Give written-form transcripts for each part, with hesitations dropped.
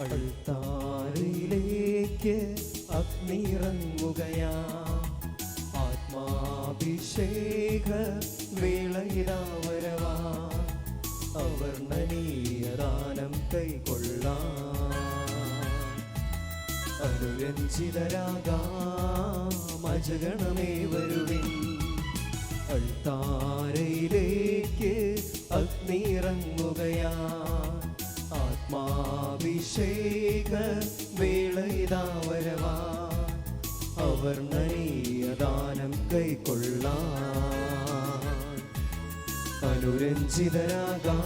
അൾത്താരിലേക്ക് അഗ്നിയിറങ്ങുകയാ, ആത്മാഭിഷേക വേളയിതാ വരവാ, അവർണ്ണനീയദാനം കൈക്കൊള്ളാം. അനുരഞ്ജിതരാകാം അജഗണമേ വരുവിൻ, അൾത്താരയിലേക്ക് അഗ്നിയിറങ്ങുകയാ, ആത്മാഭിഷേക വേളയിതാ വരവാ, അവർണ്ണനീയദാനം കൈക്കൊള്ളാം. അനുരഞ്ജിതരാകാം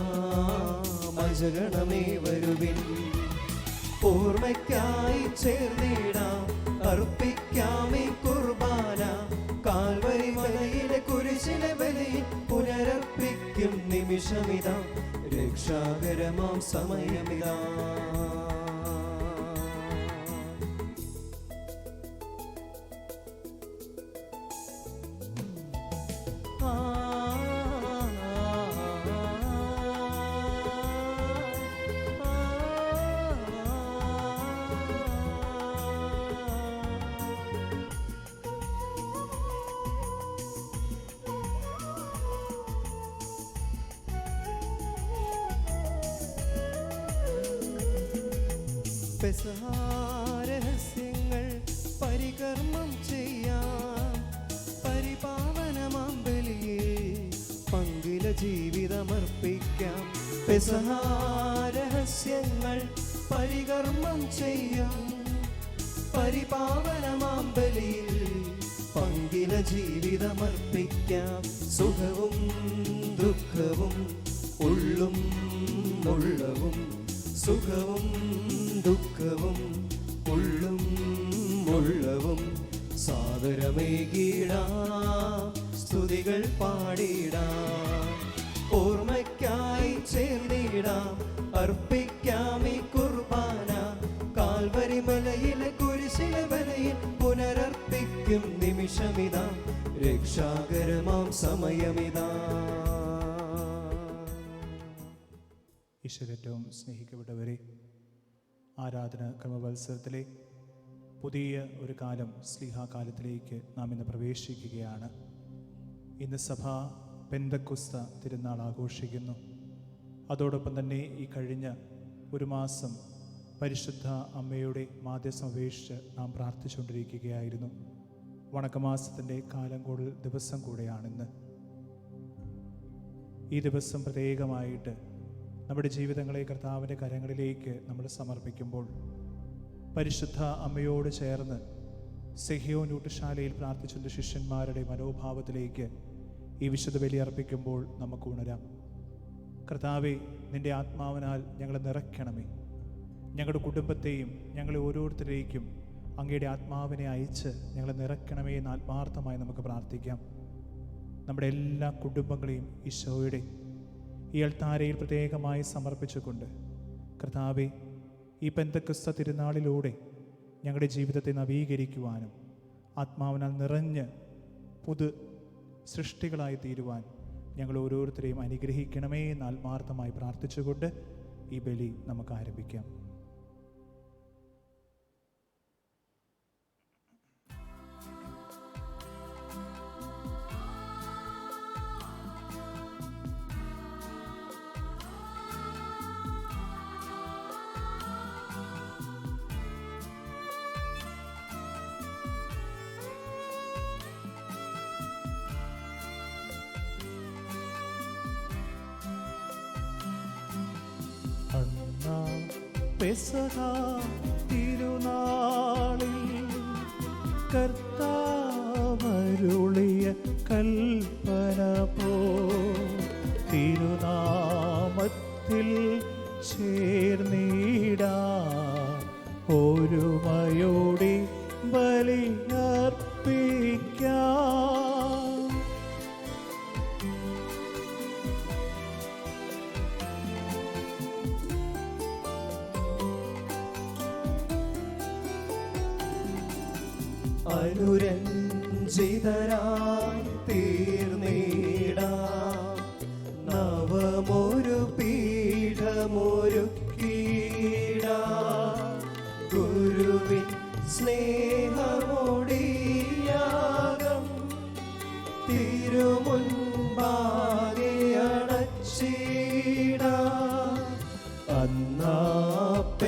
അജഗണമേ വരുവിൻ, ഓർമ്മയ്ക്കായി ചേർന്നിടാം അർപ്പിക്കാം ഈ കുർബാന, കാൽവരി മലയിലെ കുരിശിലെ ബലിയിൽ പുനരർപ്പിക്കും നിമിഷമിതാ, രക്ഷാകരമാം സമയമിതാ. രഹസ്യങ്ങൾ പരികർമ്മം ചെയ്യാം, പരിപാവനമാം ബലിയിൽ പങ്കില ജീവിതമർപ്പിക്കാം. രഹസ്യങ്ങൾ പരികർമ്മം ചെയ്യാം, പരിപാവനമാം ബലിയിൽ പങ്കില ജീവിതമർപ്പിക്കാം. സുഖവും ദുഃഖവും ഉള്ളും ഉള്ളവും, സുഖവും ദുഃഖവും ഉള്ളും ഉള്ളവും, സാദരമേകിടാം സ്തുതികൾ പാടിടാം. ഓർമ്മയ്ക്കായി ചേർന്നിടാം അർപ്പിക്കാം ഈ കുർബാന, കാൽവരി മലയിലെ കുരിശിലെ ബലിയിൽ പുനരർപ്പിക്കും നിമിഷമിതാ, രക്ഷാകരമാം സമയമിതാ. ഈശ്വരേറ്റവും സ്നേഹിക്കപ്പെട്ടവരെ, ആരാധന ക്രമവത്സരത്തിലെ പുതിയ ഒരു കാലം, സ്ലീഹാകാലത്തിലേക്ക് നാം ഇന്ന് പ്രവേശിക്കുകയാണ്. ഇന്ന് സഭ പെന്തക്കുസ്ത തിരുനാൾ ആഘോഷിക്കുന്നു. അതോടൊപ്പം തന്നെ ഈ കഴിഞ്ഞ ഒരു മാസം പരിശുദ്ധ അമ്മയുടെ മാധ്യസ്ഥം അപേക്ഷിച്ച് നാം പ്രാർത്ഥിച്ചുകൊണ്ടിരിക്കുകയായിരുന്നു. വണക്കമാസത്തിൻ്റെ കാലം കൂടുതൽ ദിവസം കൂടെയാണിന്ന്. ഈ ദിവസം പ്രത്യേകമായിട്ട് നമ്മുടെ ജീവിതങ്ങളെ കർത്താവിൻ്റെ കരങ്ങളിലേക്ക് നമ്മൾ സമർപ്പിക്കുമ്പോൾ പരിശുദ്ധ അമ്മയോട് ചേർന്ന് സെഹിയോൻ ഊട്ടുശാലയിൽ പ്രാർത്ഥിച്ചുള്ള ശിഷ്യന്മാരുടെ മനോഭാവത്തിലേക്ക് ഈ വിശുദ്ധ ബലി അർപ്പിക്കുമ്പോൾ നമുക്ക് ഉണരാം. കർത്താവെ, നിൻ്റെ ആത്മാവിനാൽ ഞങ്ങളെ നിറയ്ക്കണമേ, ഞങ്ങളുടെ കുടുംബത്തെയും ഞങ്ങളെ ഓരോരുത്തരേക്കും അങ്ങയുടെ ആത്മാവിനെ അയച്ച് ഞങ്ങളെ നിറയ്ക്കണമേ എന്ന് ആത്മാർത്ഥമായി നമുക്ക് പ്രാർത്ഥിക്കാം. നമ്മുടെ എല്ലാ കുടുംബങ്ങളെയും ഈശോയുടെ ഈ അൾത്താരയിൽ പ്രത്യേകമായി സമർപ്പിച്ചുകൊണ്ട്, കർത്താവെ, ഈ പെന്തക്കുസ്ത തിരുനാളിലൂടെ ഞങ്ങളുടെ ജീവിതത്തെ നവീകരിക്കുവാനും ആത്മാവിനാൽ നിറഞ്ഞ് പുതു സൃഷ്ടികളായി തീരുവാൻ ഞങ്ങൾ ഓരോരുത്തരെയും അനുഗ്രഹിക്കണമേ എന്ന് ആത്മാർത്ഥമായി പ്രാർത്ഥിച്ചുകൊണ്ട് ഈ ബലി നമുക്ക് ആരംഭിക്കാം. പെസഹ തിരുനാളിൽ കർത്താവരുളിയ കൽപ്പന പോ തിരുനാമത്തിൽ ചേർന്നിടാൻ ഒരുമയോടെ ബലിയർപ്പിക്കാം. അനുരഞ്ജിതരായി തീർന്നിടാം, നവമൊരു പീഠമൊരുക്കിടാം.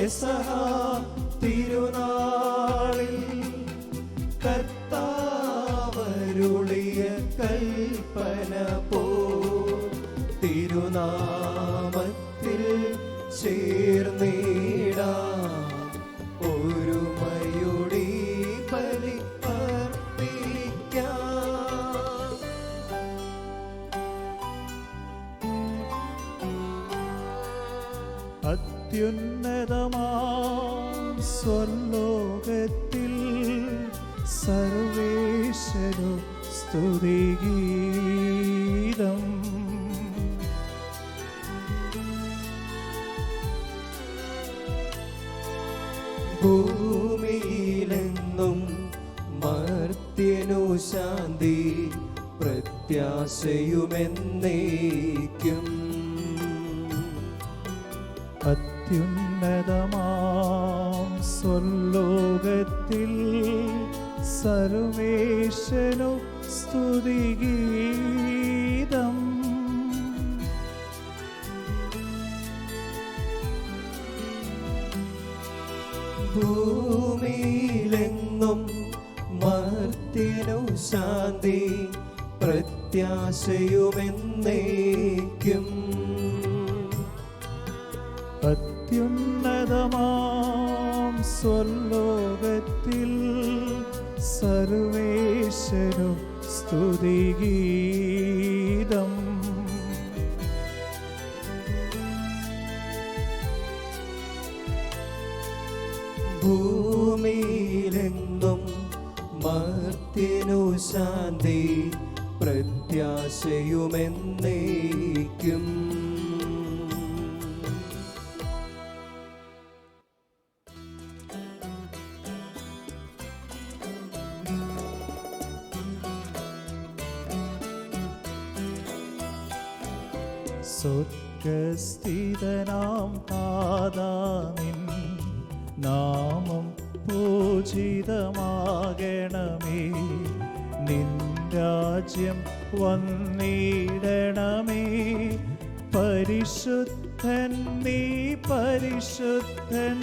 പെസഹ തിരുനാളിൽ കർത്താവരുളിയ കൽപ്പന പോ തിരുനാമത്തിൽ ചേർന്നിടാം ഒരുമയോടെ ബലി അർപ്പിക്കാം. അത്യുന്നതമാം സ്വർലോകത്തിൽ സർവേശ്വരു സ്തുതിഗീതം. ഭൂമിയിലെങ്ങും മർത്യനു ശാന്തി പ്രത്യാശയുമെന്നേക്കും. അത്യുന്നതമാം സ്വർലോകത്തിൽ സർവേശ്വരു സ്തുതിഗീതം. ഭൂമിയിലെങ്ങും മർത്യനു ശാന്തി പ്രത്യാശയുമെന്നേക്കും. അത്യുന്നതമാം സ്വർലോകത്തിൽ സർവേശ്വരു സ്തുതിഗീതം. ഭൂമിയിലെങ്ങും മർത്യനു ശാന്തി പ്രത്യാശയുമെന്നേക്കും. സ്വർഗസ്ഥിതനാം താതാനിൻ നാമം പൂജിതമാകണമേ. നിൻ രാജ്യം വന്നിടണമേ. പരിശുദ്ധൻ നീ പരിശുദ്ധൻ.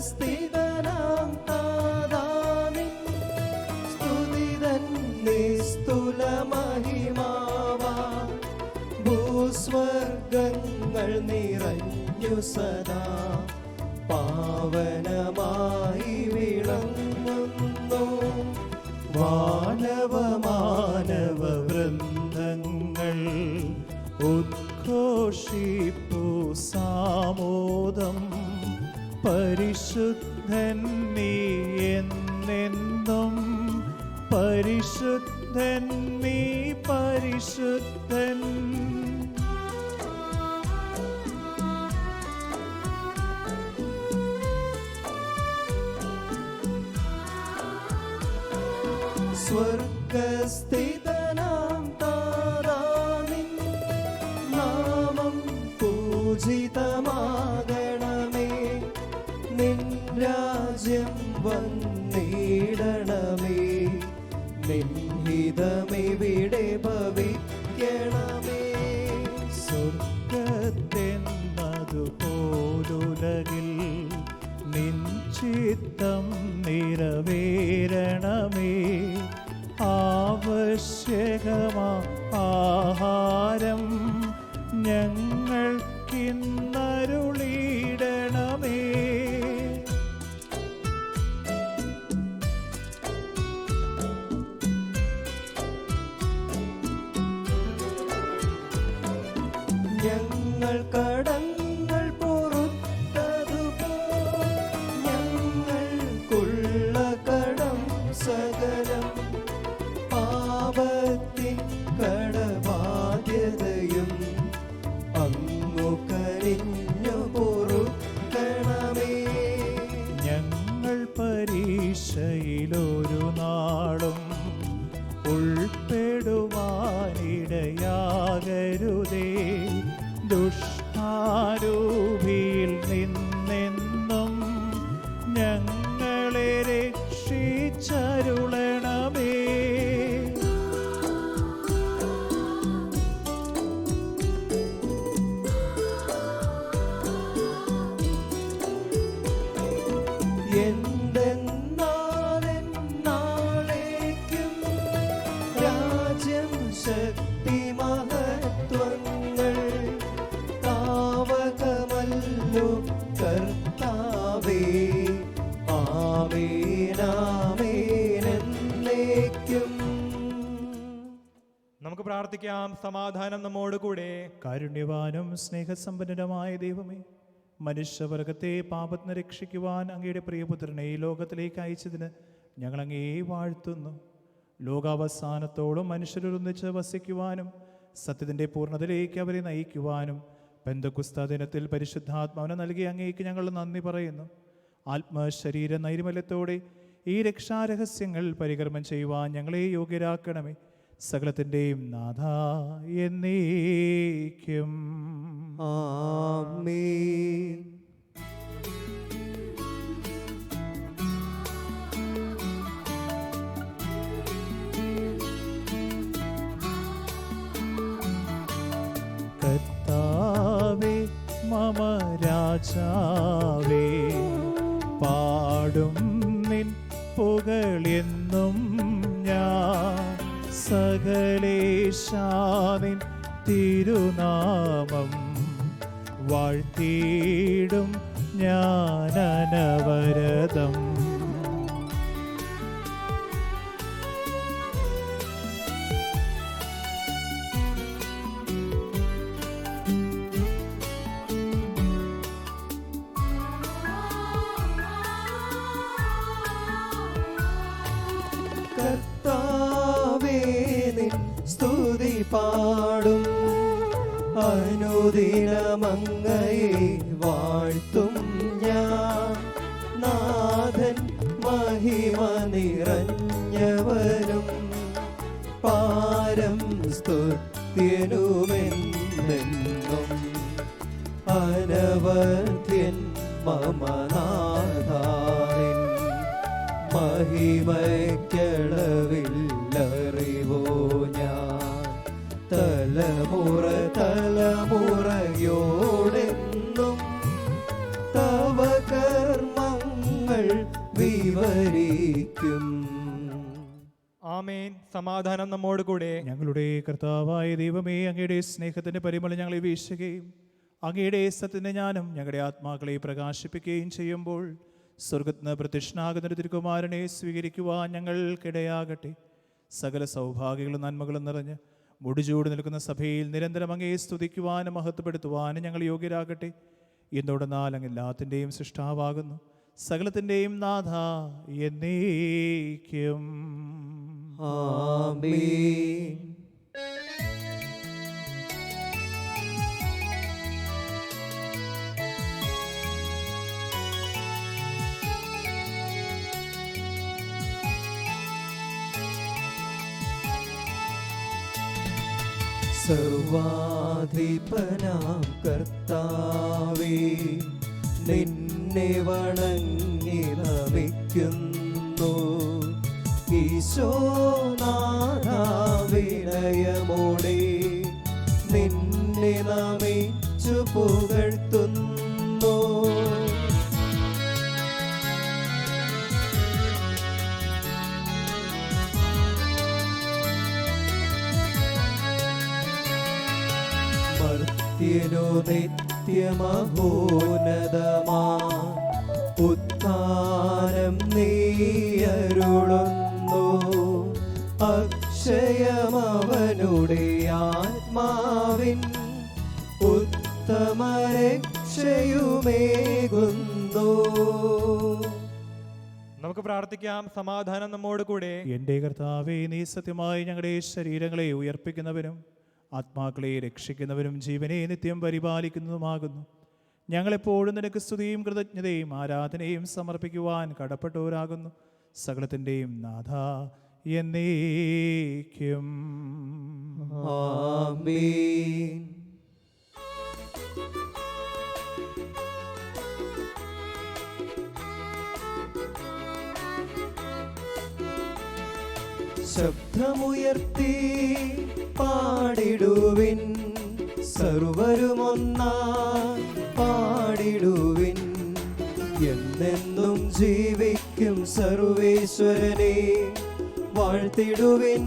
സ്വർഗസ്ഥിതനാം താതാനിൻ സ്തുതിതൻ നിസ്തുല മഹിമാവാ. ഭൂസ്വർഗങ്ങൾ നിറഞ്ഞു സദാ പാവനമായി വിളങ്ങുന്നു. വാനവ മാനവ വൃന്ദങ്ങൾ ഉദ്ഘോഷിപ്പു സാമോദം. പരിശുദ്ധൻ നീ എന്നെന്നും. പരിശുദ്ധൻ നീ പരിശുദ്ധൻ. സ്വർഗസ്ഥിതനാം താതാനിൻ നാമം പൂജിതമാകണമേ. നിൻ രാജ്യം വന്നിടണമേ. നിൻ ഹിതമിവിടെ ഭവിക്കണമേ. സ്വർഗത്തെന്നതുപോലുലകിൽ നിൻ ചിത്തം നിറവേരണമേ. ആവശ്യകമാ ആഹാരം ഞങ്ങൾക്കിന്നരുളിയിടണമേ. ഞങ്ങൾ കടങ്ങൾ പൊറുത്തതുപോൽ ഞങ്ങൾക്കുള്ള കടം സകലം. പാപത്തിൻ കടബാധ്യതയും അങ്ങു കനിഞ്ഞു പൊറുക്കണമേ. ഞങ്ങൾ പരീക്ഷയിലൊരു നാളും ഉൾപ്പെടുവാനിടയാകരുതേ. ഇടയാകരുതേ. ദുഷ്ടാരൂപിയിൽ നിന്നെന്നും ഞങ്ങളെ രക്ഷിച്ചരുളണമേ. എന്തെന്നാലെന്നാളേക്കും രാജ്യം ശക്തി മഹത്വങ്ങൾ താവകമല്ലോ കർത്താവേ. ആമേനാമേനെന്നേക്കും. നമുക്ക് പ്രാർത്ഥിക്കാം. സമാധാനം നമ്മോട് കൂടെ. കാരുണ്യവാനും സ്നേഹസമ്പന്നനുമായ ദൈവമേ, മനുഷ്യവർഗത്തെ പാപത്തിന് രക്ഷിക്കുവാൻ അങ്ങയുടെ പ്രിയപുത്രനെ ഈ ലോകത്തിലേക്ക് അയച്ചതിന് ഞങ്ങൾ അങ്ങയെ വാഴ്ത്തുന്നു. ലോകാവസാനത്തോളം മനുഷ്യരൊന്നിച്ച് വസിക്കുവാനും സത്യത്തിൻ്റെ പൂർണ്ണതയിലേക്ക് അവരെ നയിക്കുവാനും പെന്തക്കുസ്ത ദിനത്തിൽ പരിശുദ്ധാത്മാവിനെ നൽകി അങ്ങേക്ക് ഞങ്ങൾ നന്ദി പറയുന്നു. ആത്മശരീര നൈർമല്യത്തോടെ ഈ രക്ഷാരഹസ്യങ്ങൾ പരികർമ്മം ചെയ്യുവാൻ ഞങ്ങളെ യോഗ്യരാക്കണമേ. സകലത്തിൻ്റെയും നാഥ എന്നേക്കും. ആമേൻ. കർത്താവേ മമ രാജാവേ, പാടും നിൻ പുകഴെന്നും ഞാൻ. സകലേശാനിൻ തിരുനാമം വാഴ്ത്തിയിടും ഞാൻ അനവരതം. കർത്താവേ നിൻ സ്തുതി പാടും, അനുദിനമങ്ങയെ വാഴ്ത്തും ഞാൻ. നാഥൻ മഹിമ നിറഞ്ഞവനും പാരം സ്തുത്യനുമെന്നെന്നും. അനവധ്യൻ മമ നാഥാനിൻ മഹിമയ്ക്കളവില്ലറിവോ ഞാൻ. തലമുറ തലമുറയോടെന്നും തവ കർമ്മങ്ങൾ വിവരിക്കും. ആമേൻ. സമാധാനം നമ്മോട് കൂടെ. ഞങ്ങളുടെ കർത്താവായ ദൈവമേ, അങ്ങയുടെ സ്നേഹത്തിൻ്റെ പരിമളം ഞങ്ങളെ വീശുകയും അങ്ങയുടെ സത്യത്തിൻ്റെ ജ്ഞാനം ഞങ്ങളുടെ ആത്മാക്കളെ പ്രകാശിപ്പിക്കുകയും ചെയ്യുമ്പോൾ സ്വർഗത്തിന് പ്രത്യക്ഷനാകുന്ന തിരുക്കുമാരനെ സ്വീകരിക്കുവാൻ ഞങ്ങൾക്കിടയാകട്ടെ. സകല സൗഭാഗ്യങ്ങളും നന്മകളും നിറഞ്ഞ് മുടിചൂട് നിൽക്കുന്ന സഭയിൽ നിരന്തരം അങ്ങയെ സ്തുതിക്കുവാനും മഹത്വപ്പെടുത്തുവാനും ഞങ്ങൾ യോഗ്യരാകട്ടെ. എന്നോടെന്നാൽ അങ്ങ് എല്ലാത്തിൻ്റെയും സൃഷ്ടാവാകുന്നു, സകലത്തിൻ്റെയും നാഥ എന്നേക്കും. ആമേൻ. സർവാധിപനാം കർത്താവേ, നിന്നെ വണങ്ങി നമിക്കുന്നു. ഈശോനാഥ വിനയമോടെ നിന്നെ നമിച്ചു പുകഴ്ത്തുന്നു. മർത്യനു നിത്യമഹോന്നതമാ ഉത്ഥാനം നീയരുളുന്നു. അക്ഷയമവനുടെ ആത്മാവിൻ ഉത്തമരക്ഷയുമേകുന്നു. നമുക്ക് പ്രാർത്ഥിക്കാം. സമാധാനം നമ്മോട് കൂടെ. എൻ്റെ കർത്താവേ, നീ സത്യമായി ഞങ്ങളുടെ ശരീരങ്ങളെ ഉയർപ്പിക്കുന്നവനും ആത്മാക്കളെ രക്ഷിക്കുന്നവനും ജീവനെ നിത്യം പരിപാലിക്കുന്നതുമാകുന്നു. ഞങ്ങളെപ്പോഴും നിനക്ക് സ്തുതിയും കൃതജ്ഞതയും ആരാധനയും സമർപ്പിക്കുവാൻ കടപ്പെട്ടവരാകുന്നു. സകലത്തിൻ്റെയും നാഥ എന്നേക്കും. ആമേൻ. ശബ്ദമുയർത്തി പാടിടുവിൻ, സർവരുമൊന്നായി പാടിടുവിൻ. എന്നെന്നും ജീവിക്കും സർവേശ്വരനെ വാഴ്ത്തിടുവിൻ,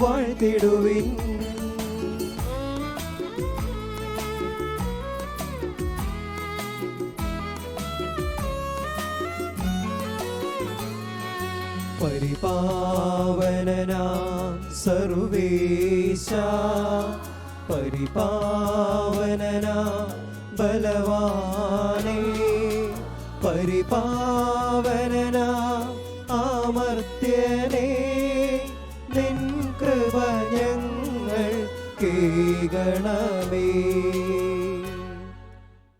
വാഴ്ത്തിടുവിൻ. പരിപാവനനാം സർവേശ, പരിപാവനനാം ബലവാനേ, പരിപാവനനാം അമർത്യനേ, നിൻ കൃപ ഞങ്ങൾ കേൾക്കണമേ.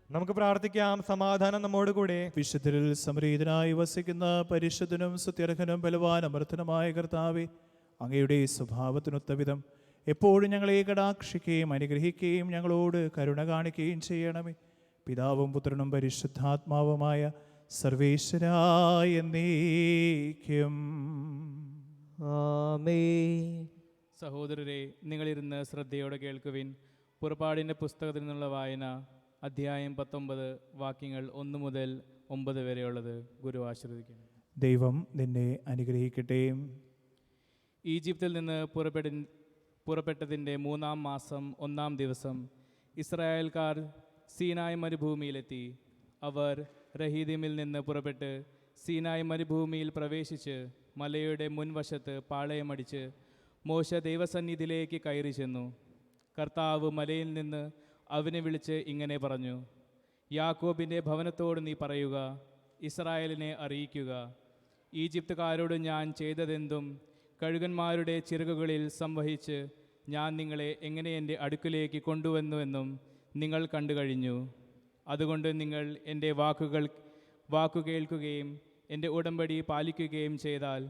നമുക്ക് പ്രാർത്ഥിക്കാം. സമാധാനം നമ്മോട് കൂടെ. വിശുദ്ധരിൽ സംപ്രീതനായി വസിക്കുന്ന പരിശുദ്ധനും സുത്യർഹനും ബലവാൻ അമർത്തനുമായ കർത്താവേ, അങ്ങയുടെ സ്വഭാവത്തിനൊത്ത വിധം എപ്പോഴും ഞങ്ങളെ കടാക്ഷിക്കുകയും അനുഗ്രഹിക്കുകയും ഞങ്ങളോട് കരുണ കാണിക്കുകയും ചെയ്യണമേ. പിതാവും പുത്രനും പരിശുദ്ധാത്മാവുമായ സർവേശ്വരായ എന്നേക്കും. ആമേൻ. സഹോദരരെ, നിങ്ങളിരുന്ന് ശ്രദ്ധയോടെ കേൾക്കുവിൻ. പുറപ്പാടിൻ്റെ പുസ്തകത്തിൽ നിന്നുള്ള വായന, അധ്യായം 19, വാക്യങ്ങൾ 1 മുതൽ 9 വരെയുള്ളത്. ഗുരു ആശീർവദിക്കുന്നു. ദൈവം നിന്നെ അനുഗ്രഹിക്കട്ടെ. ഈജിപ്തിൽ നിന്ന് പുറപ്പെട്ടതിൻ്റെ 3-ാം മാസം 1-ാം ദിവസം ഇസ്രായേൽക്കാർ സീനായ് മരുഭൂമിയിലെത്തി. അവർ റഹീദിമിൽ നിന്ന് പുറപ്പെട്ട് സീനായ് മരുഭൂമിയിൽ പ്രവേശിച്ച് മലയുടെ മുൻവശത്ത് പാളയമടിച്ച് മോശ ദൈവസന്നിധിയിലേക്ക് കയറി ചെന്നു. കർത്താവ് മലയിൽ നിന്ന് അവനെ വിളിച്ച് ഇങ്ങനെ പറഞ്ഞു: യാക്കോബിൻ്റെ ഭവനത്തോട് നീ പറയുക, ഇസ്രായേലിനെ അറിയിക്കുക, ഈജിപ്തുകാരോട് ഞാൻ ചെയ്തതെന്തും കഴുകന്മാരുടെ ചിറകുകളിൽ സംവഹിച്ച് ഞാൻ നിങ്ങളെ എങ്ങനെ എൻ്റെ അടുക്കിലേക്ക് കൊണ്ടുവന്നുവെന്നും നിങ്ങൾ കണ്ടു കഴിഞ്ഞു. അതുകൊണ്ട് നിങ്ങൾ എൻ്റെ വാക്കു കേൾക്കുകയും എൻ്റെ ഉടമ്പടി പാലിക്കുകയും ചെയ്താൽ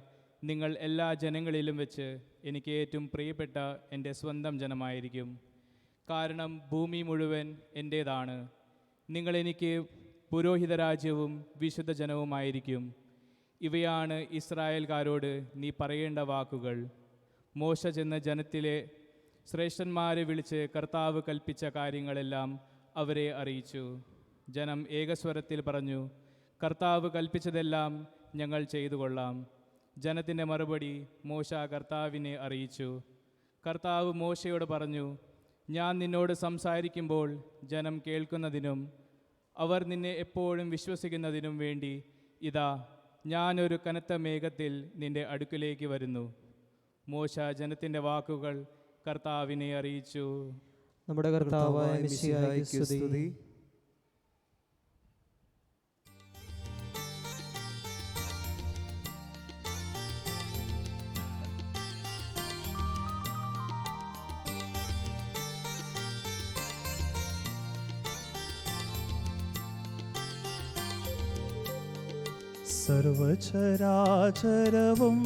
നിങ്ങൾ എല്ലാ ജനങ്ങളിലും വെച്ച് എനിക്ക് ഏറ്റവും പ്രിയപ്പെട്ട എൻ്റെ സ്വന്തം ജനമായിരിക്കും. കാരണം ഭൂമി മുഴുവൻ എൻ്റേതാണ്. നിങ്ങളെനിക്ക് പുരോഹിതരാജ്യവും വിശുദ്ധ ജനവുമായിരിക്കും. ഇവയാണ് ഇസ്രായേൽക്കാരോട് നീ പറയേണ്ട വാക്കുകൾ. മോശ ചെന്ന ജനത്തിലെ ശ്രേഷ്ഠന്മാരെ വിളിച്ച് കർത്താവ് കൽപ്പിച്ച കാര്യങ്ങളെല്ലാം അവരെ അറിയിച്ചു. ജനം ഏകസ്വരത്തിൽ പറഞ്ഞു: കർത്താവ് കൽപ്പിച്ചതെല്ലാം ഞങ്ങൾ ചെയ്തു കൊള്ളാം. ജനത്തിൻ്റെ മറുപടി മോശ കർത്താവിനെ അറിയിച്ചു. കർത്താവ് മോശയോട് പറഞ്ഞു: ഞാൻ നിന്നോട് സംസാരിക്കുമ്പോൾ ജനം കേൾക്കുന്നതിനും അവർ നിന്നെ എപ്പോഴും വിശ്വസിക്കുന്നതിനും വേണ്ടി ഇതാ ഞാനൊരു കനത്ത മേഘത്തിൽ നിന്റെ അടുക്കിലേക്ക് വരുന്നു. മോശ ജനത്തിൻ്റെ വാക്കുകൾ കർത്താവിനെ അറിയിച്ചു. നമ്മുടെ കർത്താവായ മിശിഹായ്ക്ക് സ്തുതി. സർവചരാചരവും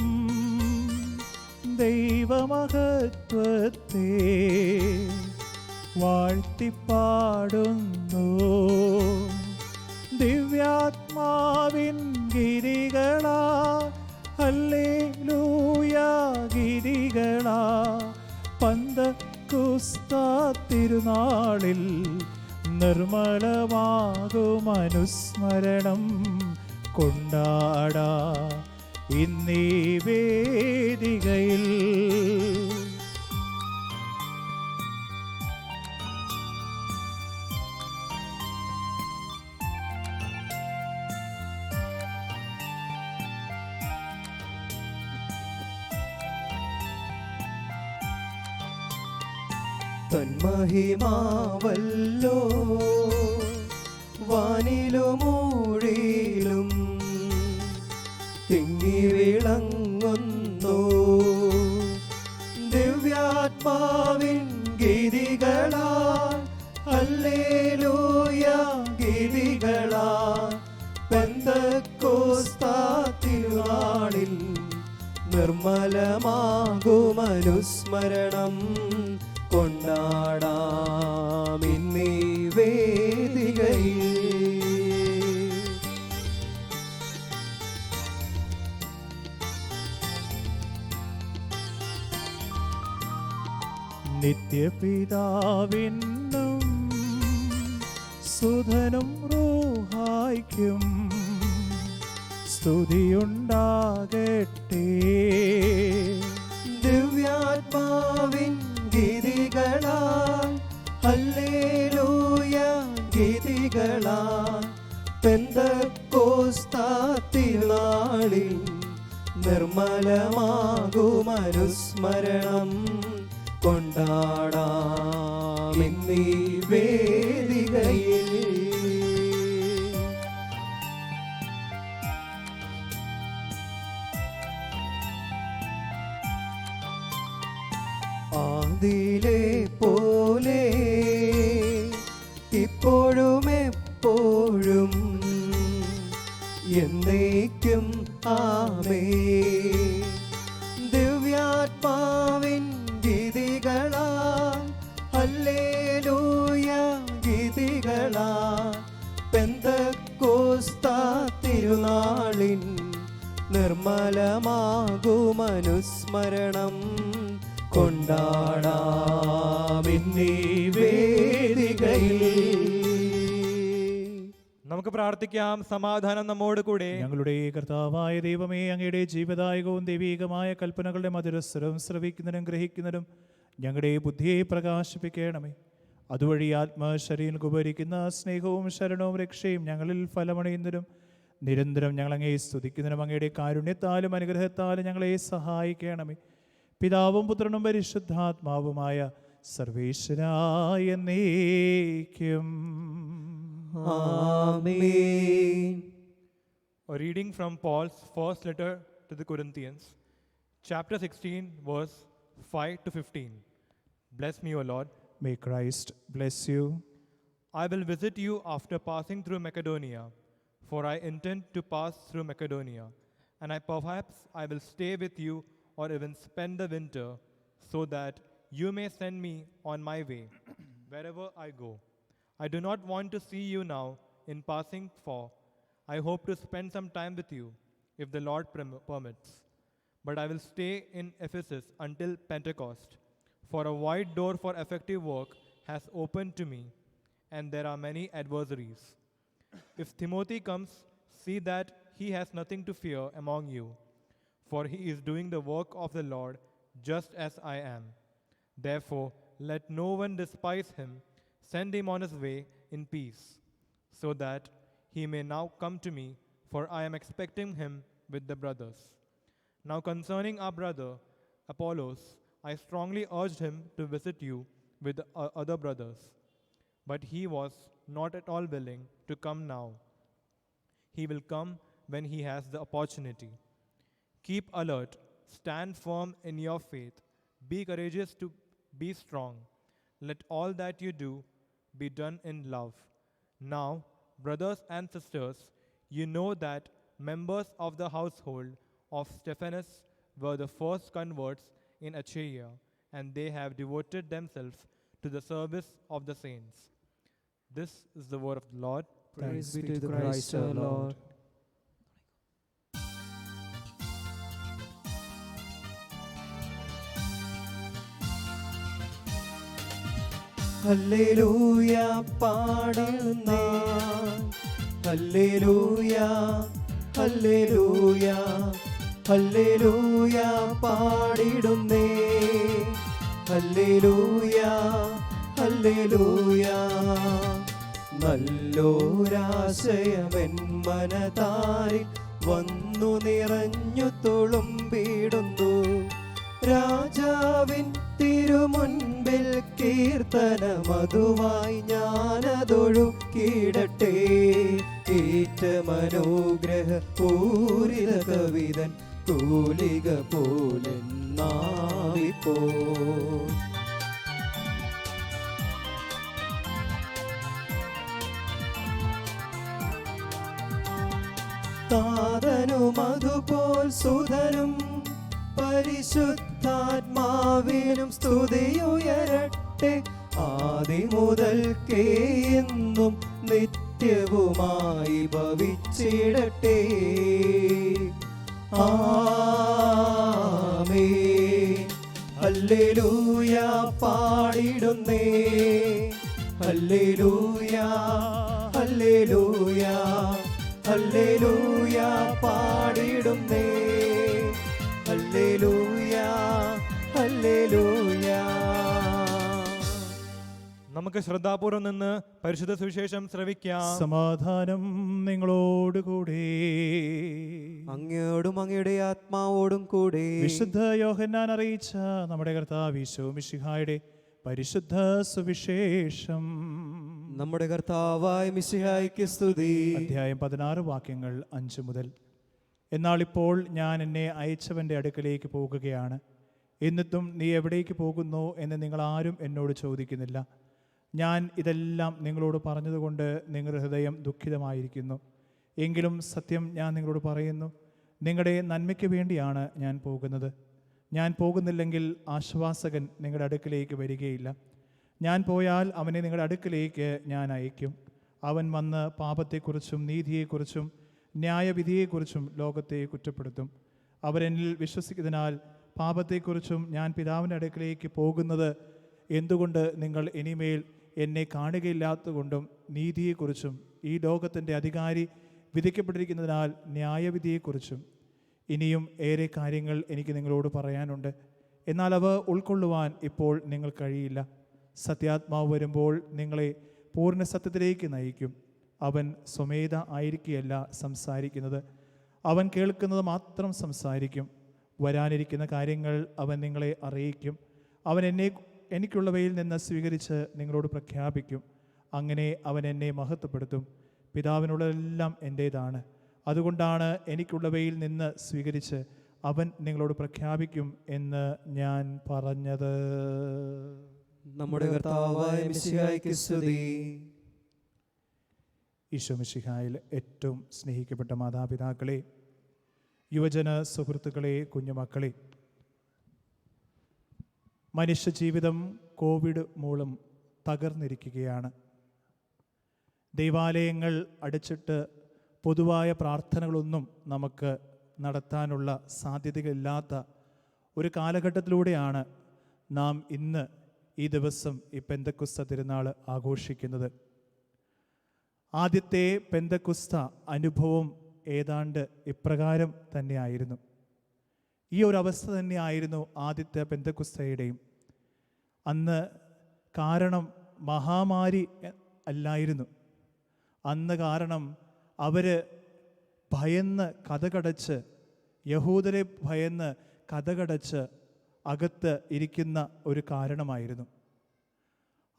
ദൈവമഹത്വത്തെ വാഴ്ത്തിപ്പാടുന്നു. ദിവ്യാത്മാവിൻ ഗിരികളാ ഹല്ലേലൂയ ഗിരികളാ. പന്തക്കുസ്താ തിരുനാളിൽ നിർമ്മലമാകും അനുസ്മരണം കൊണ്ടാടാ ഇന്നീ വേദികയിൽ. തന്മഹിമാവല്ലോ വാനിലുമൂഴിലും തിങ്ങി വിളങ്ങുന്നു. ദിവ്യാത്മാവിൻ ഗീതികളാൽ ഹല്ലേലൂയ ഗീതികളാൽ പെന്തക്കോസ്താ തിരുനാളിൽ നിർമ്മലമാകുമനുസ്മരണം കൊണ്ടാടാം ഇന്നീ വേദികയിൽ. നിത്യപിതാവിനും സുധനും റൂഹായ്ക്കും സ്തുതിയുണ്ടാകട്ടെ. ദിവ്യാത്മാവിൻ ഗീതികളാൽ ഹല്ലേലൂയ ഗീതികളാൽ പെന്തക്കോസ്താ തിരുനാളിൽ നിർമ്മലമാകുമനുസ്മരണം കൊണ്ടാടാം ഇന്നീ വേദികയിൽ. ആദിയിലെ പോലെ ഇപ്പോഴും എപ്പോഴും എന്നേക്കും ആമേൻ. ദിവ്യാത്മാവിൻ ഗീതികളാൽ ഹല്ലേലൂയ ഗീതികളാൽ പെന്തക്കോസ്താ തിരുനാളിൻ നിർമ്മലമാകുമനുസ്മരണം കൊണ്ടാടാം ഇന്നീ വേദികയിൽ. നമുക്ക് പ്രാർത്ഥിക്കാം. സമാധാനം നമ്മോട് കൂടെ. ഞങ്ങളുടെ കർത്താവായ ദൈവമേ, അങ്ങയുടെ ജീവദായകവും ദൈവീകമായ കൽപ്പനകളുടെ മധുരസ്വരവും ശ്രവിക്കുന്നതിനും ഗ്രഹിക്കുന്നതിനും ഞങ്ങളുടെ ബുദ്ധിയെ പ്രകാശിപ്പിക്കണമേ. അതുവഴി ആത്മശരീരം ഉപകരിക്കുന്ന സ്നേഹവും ശരണവും രക്ഷയും ഞങ്ങളിൽ ഫലമണിയുന്നതിനും നിരന്തരം ഞങ്ങളങ്ങയെ സ്തുതിക്കുന്നതിനും അങ്ങയുടെ കാരുണ്യത്താലും അനുഗ്രഹത്താലും ഞങ്ങളെ സഹായിക്കണമേ. പിതാവും പുത്രനും പരിശുദ്ധാത്മാവുമായ സർവേശ്വരായ എന്നേക്കും ആമേൻ. A reading from Paul's first letter to the Corinthians, chapter 16, verse 5 to 15. Bless me, O Lord. May Christ bless you. I will visit you after passing through Macedonia, for I intend to pass through Macedonia, and perhaps I will stay with you or even spend the winter, so that you may send me on my way wherever I go. I do not want to see you now in passing, for I hope to spend some time with you, if the Lord permits. But I will stay in Ephesus until Pentecost, for a wide door for effective work has opened to me, and there are many adversaries. If Timothy comes, see that he has nothing to fear among you, for he is doing the work of the Lord just as I am. Therefore, let no one despise him. Send him on his way in peace, so that he may now come to me, for I am expecting him with the brothers. Now concerning our brother Apollos, I strongly urged him to visit you with the other brothers, but he was not at all willing to come now. He will come when he has the opportunity. Keep alert, stand firm in your faith, be courageous to be strong. Let all that you do be done in love. Now, brothers and sisters, you know that members of the household of Stephanas were the first converts in Achaia, and they have devoted themselves to the service of the saints. This is the word of the Lord. Praise be to Christ our Lord. ഹല്ലേലൂയ പാടുന്ന ഹല്ലേലൂയ ഹല്ലേലൂയ ഹല്ലേലൂയ പാടിടുന്നേ ഹല്ലേലൂയ ഹല്ലേലൂയ. നല്ലൊരാശയമെൻ മനതാരിൽ വന്നു നിറഞ്ഞു തുളുമ്പിടുന്നു. രാജാവിൻ തിരുമുൻപിൽ കീർത്തനമതുമായി ഞാനതൊഴുക്കിടട്ടെ. ഏറ്റമനുഗ്രഹ പൂരിത കവിതൻ കൂലിക പോലെന്നാവിപ്പോ. താതനും അതുപോൽ സുതനും പരിശുദ്ധാത്മാവിനും സ്തുതിയുയരട്ടെ ആദിമുതൽക്കേ എന്നും നിത്യവുമായി ഭവിച്ചിടട്ടെ. ആമേൻ. ഹല്ലേലൂയ പാടിടുന്നേ, ഹല്ലേലൂയ ഹല്ലേലൂയ ഹല്ലേലൂയ പാടിടുന്നേ, ഹല്ലേലൂയ ഹല്ലേലൂയ. നമുക്ക് ശ്രദ്ധാപൂർവം നിന്ന് പരിശുദ്ധ സുവിശേഷം ശ്രവിക്കാം. സമാധാനം നിങ്ങളോടുകൂടെ. അങ്ങയോടും അങ്ങയുടെ ആത്മാവോടും കൂടെ. വിശുദ്ധ യോഹന്നാൻ അറിയിച്ച നമ്മുടെ കർത്താവ് ഈശോ മിശിഹായുടെ പരിശുദ്ധ സുവിശേഷം. നമ്മുടെ കർത്താവായ മിശിഹായ്ക്ക് സ്തുതി. അധ്യായം 16 വാക്യങ്ങൾ 5 മുതൽ. എന്നാൽ ഇപ്പോൾ ഞാൻ എന്നെ അയച്ചവൻ്റെ അടുക്കലേക്ക് പോകുകയാണ്. എന്നിട്ടും നീ എവിടേക്ക് പോകുന്നു എന്ന് നിങ്ങൾ ആരും എന്നോട് ചോദിക്കുന്നില്ല. ഞാൻ ഇതെല്ലാം നിങ്ങളോട് പറഞ്ഞതുകൊണ്ട് നിങ്ങളുടെ ഹൃദയം ദുഃഖിതമായിരിക്കുന്നു. എങ്കിലും സത്യം ഞാൻ നിങ്ങളോട് പറയുന്നു, നിങ്ങളുടെ നന്മയ്ക്ക് വേണ്ടിയാണ് ഞാൻ പോകുന്നത്. ഞാൻ പോകുന്നില്ലെങ്കിൽ ആശ്വാസകൻ നിങ്ങളുടെ അടുക്കിലേക്ക് വരികയില്ല. ഞാൻ പോയാൽ അവനെ നിങ്ങളുടെ അടുക്കിലേക്ക് ഞാൻ അയക്കും. അവൻ വന്ന് പാപത്തെക്കുറിച്ചും നീതിയെക്കുറിച്ചും ന്യായവിധിയെക്കുറിച്ചും ലോകത്തെ കുറ്റപ്പെടുത്തും. അവരെന്നിൽ വിശ്വസിക്കുന്നതിനാൽ പാപത്തെക്കുറിച്ചും ഞാൻ പിതാവിൻ്റെ അടുക്കിലേക്ക് പോകുന്നത് എന്തുകൊണ്ട് നിങ്ങൾ ഇനിമേൽ എന്നെ കാണുകയില്ലാത്തതുകൊണ്ടും നീതിയെക്കുറിച്ചും ഈ ലോകത്തിൻ്റെ അധികാരി വിധിക്കപ്പെട്ടിരിക്കുന്നതിനാൽ ന്യായവിധിയെക്കുറിച്ചും ഇനിയും ഏറെ കാര്യങ്ങൾ എനിക്ക് നിങ്ങളോട് പറയാനുണ്ട്. എന്നാൽ അവ ഉൾക്കൊള്ളുവാൻ ഇപ്പോൾ നിങ്ങൾ കഴിയില്ല. സത്യാത്മാവ് വരുമ്പോൾ നിങ്ങളെ പൂർണ്ണ സത്യത്തിലേക്ക് നയിക്കും. അവൻ സ്വമേധ ആയിരിക്കുകയല്ല സംസാരിക്കുന്നത്, അവൻ കേൾക്കുന്നത് മാത്രം സംസാരിക്കും. വരാനിരിക്കുന്ന കാര്യങ്ങൾ അവൻ നിങ്ങളെ അറിയിക്കും. അവൻ എനിക്കുള്ളവയിൽ നിന്ന് സ്വീകരിച്ച് നിങ്ങളോട് പ്രഖ്യാപിക്കും. അങ്ങനെ അവൻ എന്നെ മഹത്വപ്പെടുത്തും. പിതാവിനുള്ളതെല്ലാം എൻ്റേതാണ്. അതുകൊണ്ടാണ് എനിക്കുള്ളവയിൽ നിന്ന് സ്വീകരിച്ച് അവൻ നിങ്ങളോട് പ്രഖ്യാപിക്കും എന്ന് ഞാൻ പറഞ്ഞത്. നമ്മുടെ കർത്താവായ മിശിഹായ്ക്ക് സ്തുതി. ഈശോ മിശിഹായിൽ ഏറ്റവും സ്നേഹിക്കപ്പെട്ട മാതാപിതാക്കളെ, യുവജന സുഹൃത്തുക്കളെ, കുഞ്ഞുമക്കളെ, മനുഷ്യജീവിതം കോവിഡ് മൂലം തകർന്നിരിക്കുകയാണ്. ദൈവാലയങ്ങൾ അടച്ചിട്ട് പൊതുവായ പ്രാർത്ഥനകളൊന്നും നമുക്ക് നടത്താനുള്ള സാധ്യതകളില്ലാത്ത ഒരു കാലഘട്ടത്തിലൂടെയാണ് നാം ഇന്ന് ഈ ദിവസം ഈ പെന്തക്കുസ്ത തിരുനാൾ ആഘോഷിക്കുന്നത്. ആദ്യത്തെ പെന്തക്കുസ്ത അനുഭവം ഏതാണ്ട് ഇപ്രകാരം തന്നെയായിരുന്നു. ഈ ഒരു അവസ്ഥ തന്നെയായിരുന്നു ആദ്യത്തെ പെന്തക്കുസ്തയുടെയും. അന്ന് കാരണം മഹാമാരി അല്ലായിരുന്നു. അന്ന് കാരണം അവർ ഭയന്ന് കതകടച്ച്, യഹൂദരെ ഭയന്ന് കതകടച്ച് അകത്ത് ഇരിക്കുന്ന ഒരു കാരണമായിരുന്നു.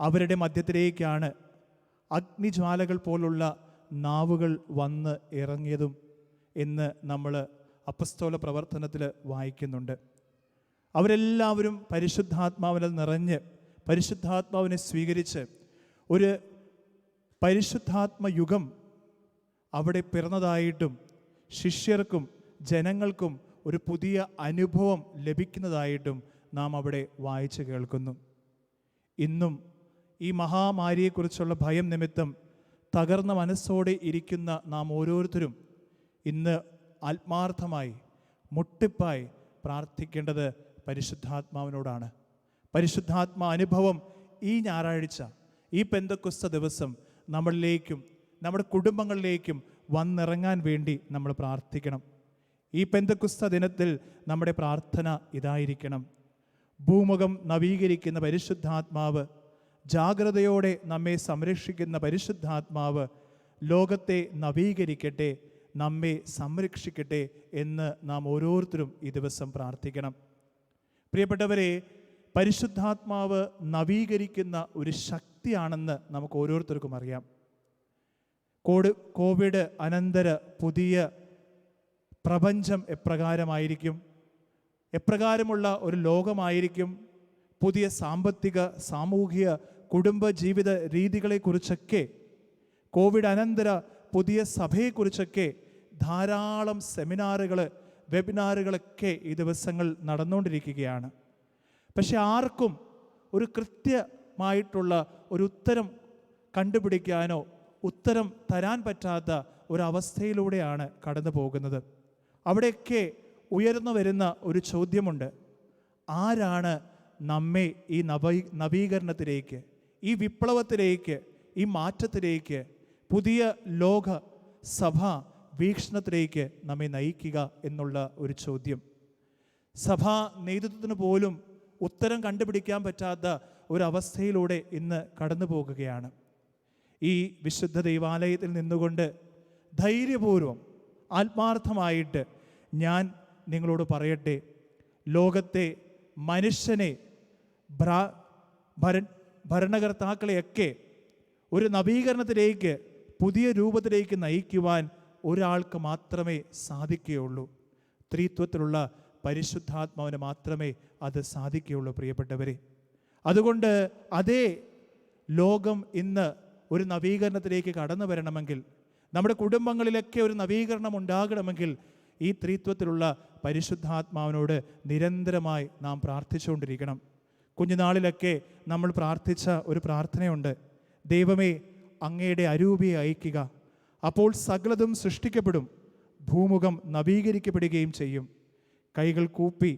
അവരുടെ മധ്യത്തിലേക്കാണ് അഗ്നിജ്വാലകൾ പോലുള്ള നാവുകൾ വന്ന് ഇറങ്ങിയതും എന്ന് നമ്മൾ അപ്പസ്തോല പ്രവർത്തനത്തിൽ വായിക്കുന്നുണ്ട്. അവരെല്ലാവരും പരിശുദ്ധാത്മാവിൽ നിറഞ്ഞ് പരിശുദ്ധാത്മാവിനെ സ്വീകരിച്ച് ഒരു പരിശുദ്ധാത്മയുഗം അവിടെ പിറന്നതായിട്ടും ശിഷ്യർക്കും ജനങ്ങൾക്കും ഒരു പുതിയ അനുഭവം ലഭിക്കുന്നതായിട്ടും നാം അവിടെ വായിച്ചു കേൾക്കുന്നു. ഇന്നും ഈ മഹാമാരിയെക്കുറിച്ചുള്ള ഭയം നിമിത്തം തകർന്ന മനസ്സോടെ ഇരിക്കുന്ന നാം ഓരോരുത്തരും ഇന്ന് ആത്മാർത്ഥമായി മുട്ടിപ്പായി പ്രാർത്ഥിക്കേണ്ടത് പരിശുദ്ധാത്മാവിനോടാണ്. പരിശുദ്ധാത്മാ അനുഭവം ഈ ഞായറാഴ്ച, ഈ പെന്തക്കുസ്ത ദിവസം നമ്മളിലേക്കും നമ്മുടെ കുടുംബങ്ങളിലേക്കും വന്നിറങ്ങാൻ വേണ്ടി നമ്മൾ പ്രാർത്ഥിക്കണം. ഈ പെന്തക്കുസ്ത ദിനത്തിൽ നമ്മുടെ പ്രാർത്ഥന ഇതായിരിക്കണം: ഭൂമുഖം നവീകരിക്കുന്ന പരിശുദ്ധാത്മാവ്, ജാഗ്രതയോടെ നമ്മെ സംരക്ഷിക്കുന്ന പരിശുദ്ധാത്മാവ് ലോകത്തെ നവീകരിക്കട്ടെ, നമ്മെ സംരക്ഷിക്കട്ടെ എന്ന് നാം ഓരോരുത്തരും ഈ ദിവസം പ്രാർത്ഥിക്കണം. പ്രിയപ്പെട്ടവരെ, പരിശുദ്ധാത്മാവ് നവീകരിക്കുന്ന ഒരു ശക്തിയാണെന്ന് നമുക്ക് ഓരോരുത്തർക്കും അറിയാം. കോവിഡ് അനന്തര പുതിയ പ്രപഞ്ചം എപ്രകാരമായിരിക്കും, എപ്രകാരമുള്ള ഒരു ലോകമായിരിക്കും, പുതിയ സാമ്പത്തിക, സാമൂഹിക, കുടുംബ ജീവിത രീതികളെക്കുറിച്ചൊക്കെ, കോവിഡ് അനന്തര പുതിയ സഭയെക്കുറിച്ചൊക്കെ ധാരാളം സെമിനാറുകൾ, വെബിനാറുകളൊക്കെ ഈ ദിവസങ്ങൾ നടന്നുകൊണ്ടിരിക്കുകയാണ്. പക്ഷെ ആർക്കും ഒരു കൃത്യമായിട്ടുള്ള ഒരു ഉത്തരം കണ്ടുപിടിക്കാനോ ഉത്തരം തരാൻ പറ്റാത്ത ഒരവസ്ഥയിലൂടെയാണ് കടന്നു പോകുന്നത്. അവിടെയൊക്കെ ഉയർന്നു വരുന്ന ഒരു ചോദ്യമുണ്ട്: ആരാണ് നമ്മെ ഈ നവീകരണത്തിലേക്ക്, ഈ വിപ്ലവത്തിലേക്ക്, ഈ മാറ്റത്തിലേക്ക്, പുതിയ ലോക സഭാ വീക്ഷണത്തിലേക്ക് നമ്മെ നയിക്കുക എന്നുള്ള ഒരു ചോദ്യം സഭാ നേതൃത്വത്തിന് പോലും ഉത്തരം കണ്ടുപിടിക്കാൻ പറ്റാത്ത ഒരവസ്ഥയിലൂടെ ഇന്ന് കടന്നു പോകുകയാണ്. ഈ വിശുദ്ധ ദൈവാലയത്തിൽ നിന്നുകൊണ്ട് ധൈര്യപൂർവം ആത്മാർത്ഥമായിട്ട് ഞാൻ നിങ്ങളോട് പറയട്ടെ, ലോകത്തെ മനുഷ്യനെ ഭരണകർത്താക്കളെയൊക്കെ ഒരു നവീകരണത്തിലേക്ക്, പുതിയ രൂപത്തിലേക്ക് നയിക്കുവാൻ ഒരാൾക്ക് മാത്രമേ സാധിക്കുകയുള്ളൂ. ത്രിത്വത്തിലുള്ള പരിശുദ്ധാത്മാവിന് മാത്രമേ അത് സാധിക്കുകയുള്ളൂ പ്രിയപ്പെട്ടവരെ. അതുകൊണ്ട് അതേ ലോകം ഇന്ന് ഒരു നവീകരണത്തിലേക്ക് കടന്നു വരണമെങ്കിൽ, നമ്മുടെ കുടുംബങ്ങളിലൊക്കെ ഒരു നവീകരണം ഉണ്ടാകണമെങ്കിൽ ഈ ത്രിത്വത്തിലുള്ള പരിശുദ്ധാത്മാവിനോട് നിരന്തരമായി നാം പ്രാർത്ഥിച്ചുകൊണ്ടിരിക്കണം. കുഞ്ഞുനാളിലൊക്കെ നമ്മൾ പ്രാർത്ഥിച്ച ഒരു പ്രാർത്ഥനയുണ്ട്: ദൈവമേ, അങ്ങയുടെ അരൂപിയെ അയക്കുക, അപ്പോൾ സകലതും സൃഷ്ടിക്കപ്പെടും, ഭൂമുഖം നവീകരിക്കപ്പെടുകയും ചെയ്യും. കൈകൾ കൂപ്പി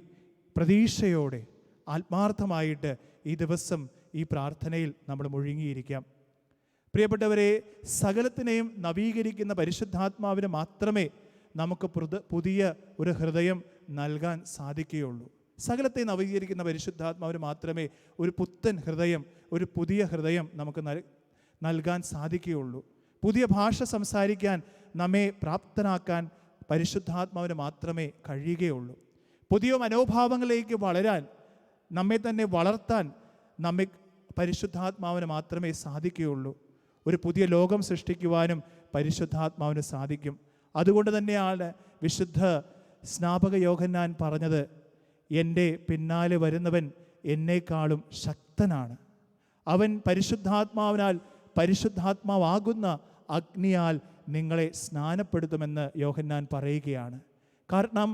പ്രതീക്ഷയോടെ ആത്മാർത്ഥമായിട്ട് ഈ ദിവസം ഈ പ്രാർത്ഥനയിൽ നമ്മൾ മുഴുകിയിരിക്കാം. പ്രിയപ്പെട്ടവരെ, സകലത്തിനെയും നവീകരിക്കുന്ന പരിശുദ്ധാത്മാവിന് മാത്രമേ നമുക്ക് പുതിയ ഒരു ഹൃദയം നൽകാൻ സാധിക്കുകയുള്ളൂ. സകലത്തെ നവീകരിക്കുന്ന പരിശുദ്ധാത്മാവിന് മാത്രമേ ഒരു പുത്തൻ ഹൃദയം, ഒരു പുതിയ ഹൃദയം നമുക്ക് നൽകാൻ സാധിക്കുകയുള്ളൂ. പുതിയ ഭാഷ സംസാരിക്കാൻ നമ്മെ പ്രാപ്തനാക്കാൻ പരിശുദ്ധാത്മാവിന് മാത്രമേ കഴിയുകയുള്ളൂ. പുതിയ മനോഭാവങ്ങളിലേക്ക് വളരാൻ, നമ്മെ തന്നെ വളർത്താൻ നമ്മെ പരിശുദ്ധാത്മാവിന് മാത്രമേ സാധിക്കുകയുള്ളൂ. ഒരു പുതിയ ലോകം സൃഷ്ടിക്കുവാനും പരിശുദ്ധാത്മാവിന് സാധിക്കും. അതുകൊണ്ട് തന്നെയാണ് വിശുദ്ധ സ്നാപക യോഹന്നാൻ പറഞ്ഞത്: എൻ്റെ പിന്നാലെ വരുന്നവൻ എന്നേക്കാളും ശക്തനാണ്, അവൻ പരിശുദ്ധാത്മാവാകുന്ന അഗ്നിയാൽ നിങ്ങളെ സ്നാനപ്പെടുത്തുമെന്ന് യോഹന്നാൻ പറയുകയാണ്. കാരണം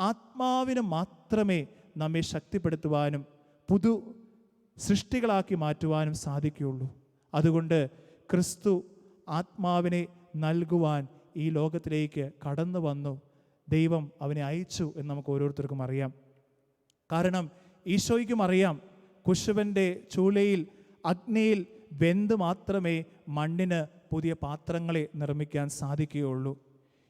ആത്മാവിന് മാത്രമേ നമ്മെ ശക്തിപ്പെടുത്തുവാനും പുതു സൃഷ്ടികളാക്കി മാറ്റുവാനും സാധിക്കുകയുള്ളൂ. അതുകൊണ്ട് ക്രിസ്തു ആത്മാവിനെ നൽകുവാൻ ഈ ലോകത്തിലേക്ക് കടന്നു വന്നു. ദൈവം അവനെ അയച്ചു എന്ന് നമുക്ക് ഓരോരുത്തർക്കും അറിയാം. കാരണം ഈശോയ്ക്കും അറിയാം, കുശവൻ്റെ ചൂളയിൽ അഗ്നിയിൽ വെന്ത് മാത്രമേ മണ്ണിന് പുതിയ പാത്രങ്ങളെ നിർമ്മിക്കാൻ സാധിക്കുകയുള്ളൂ.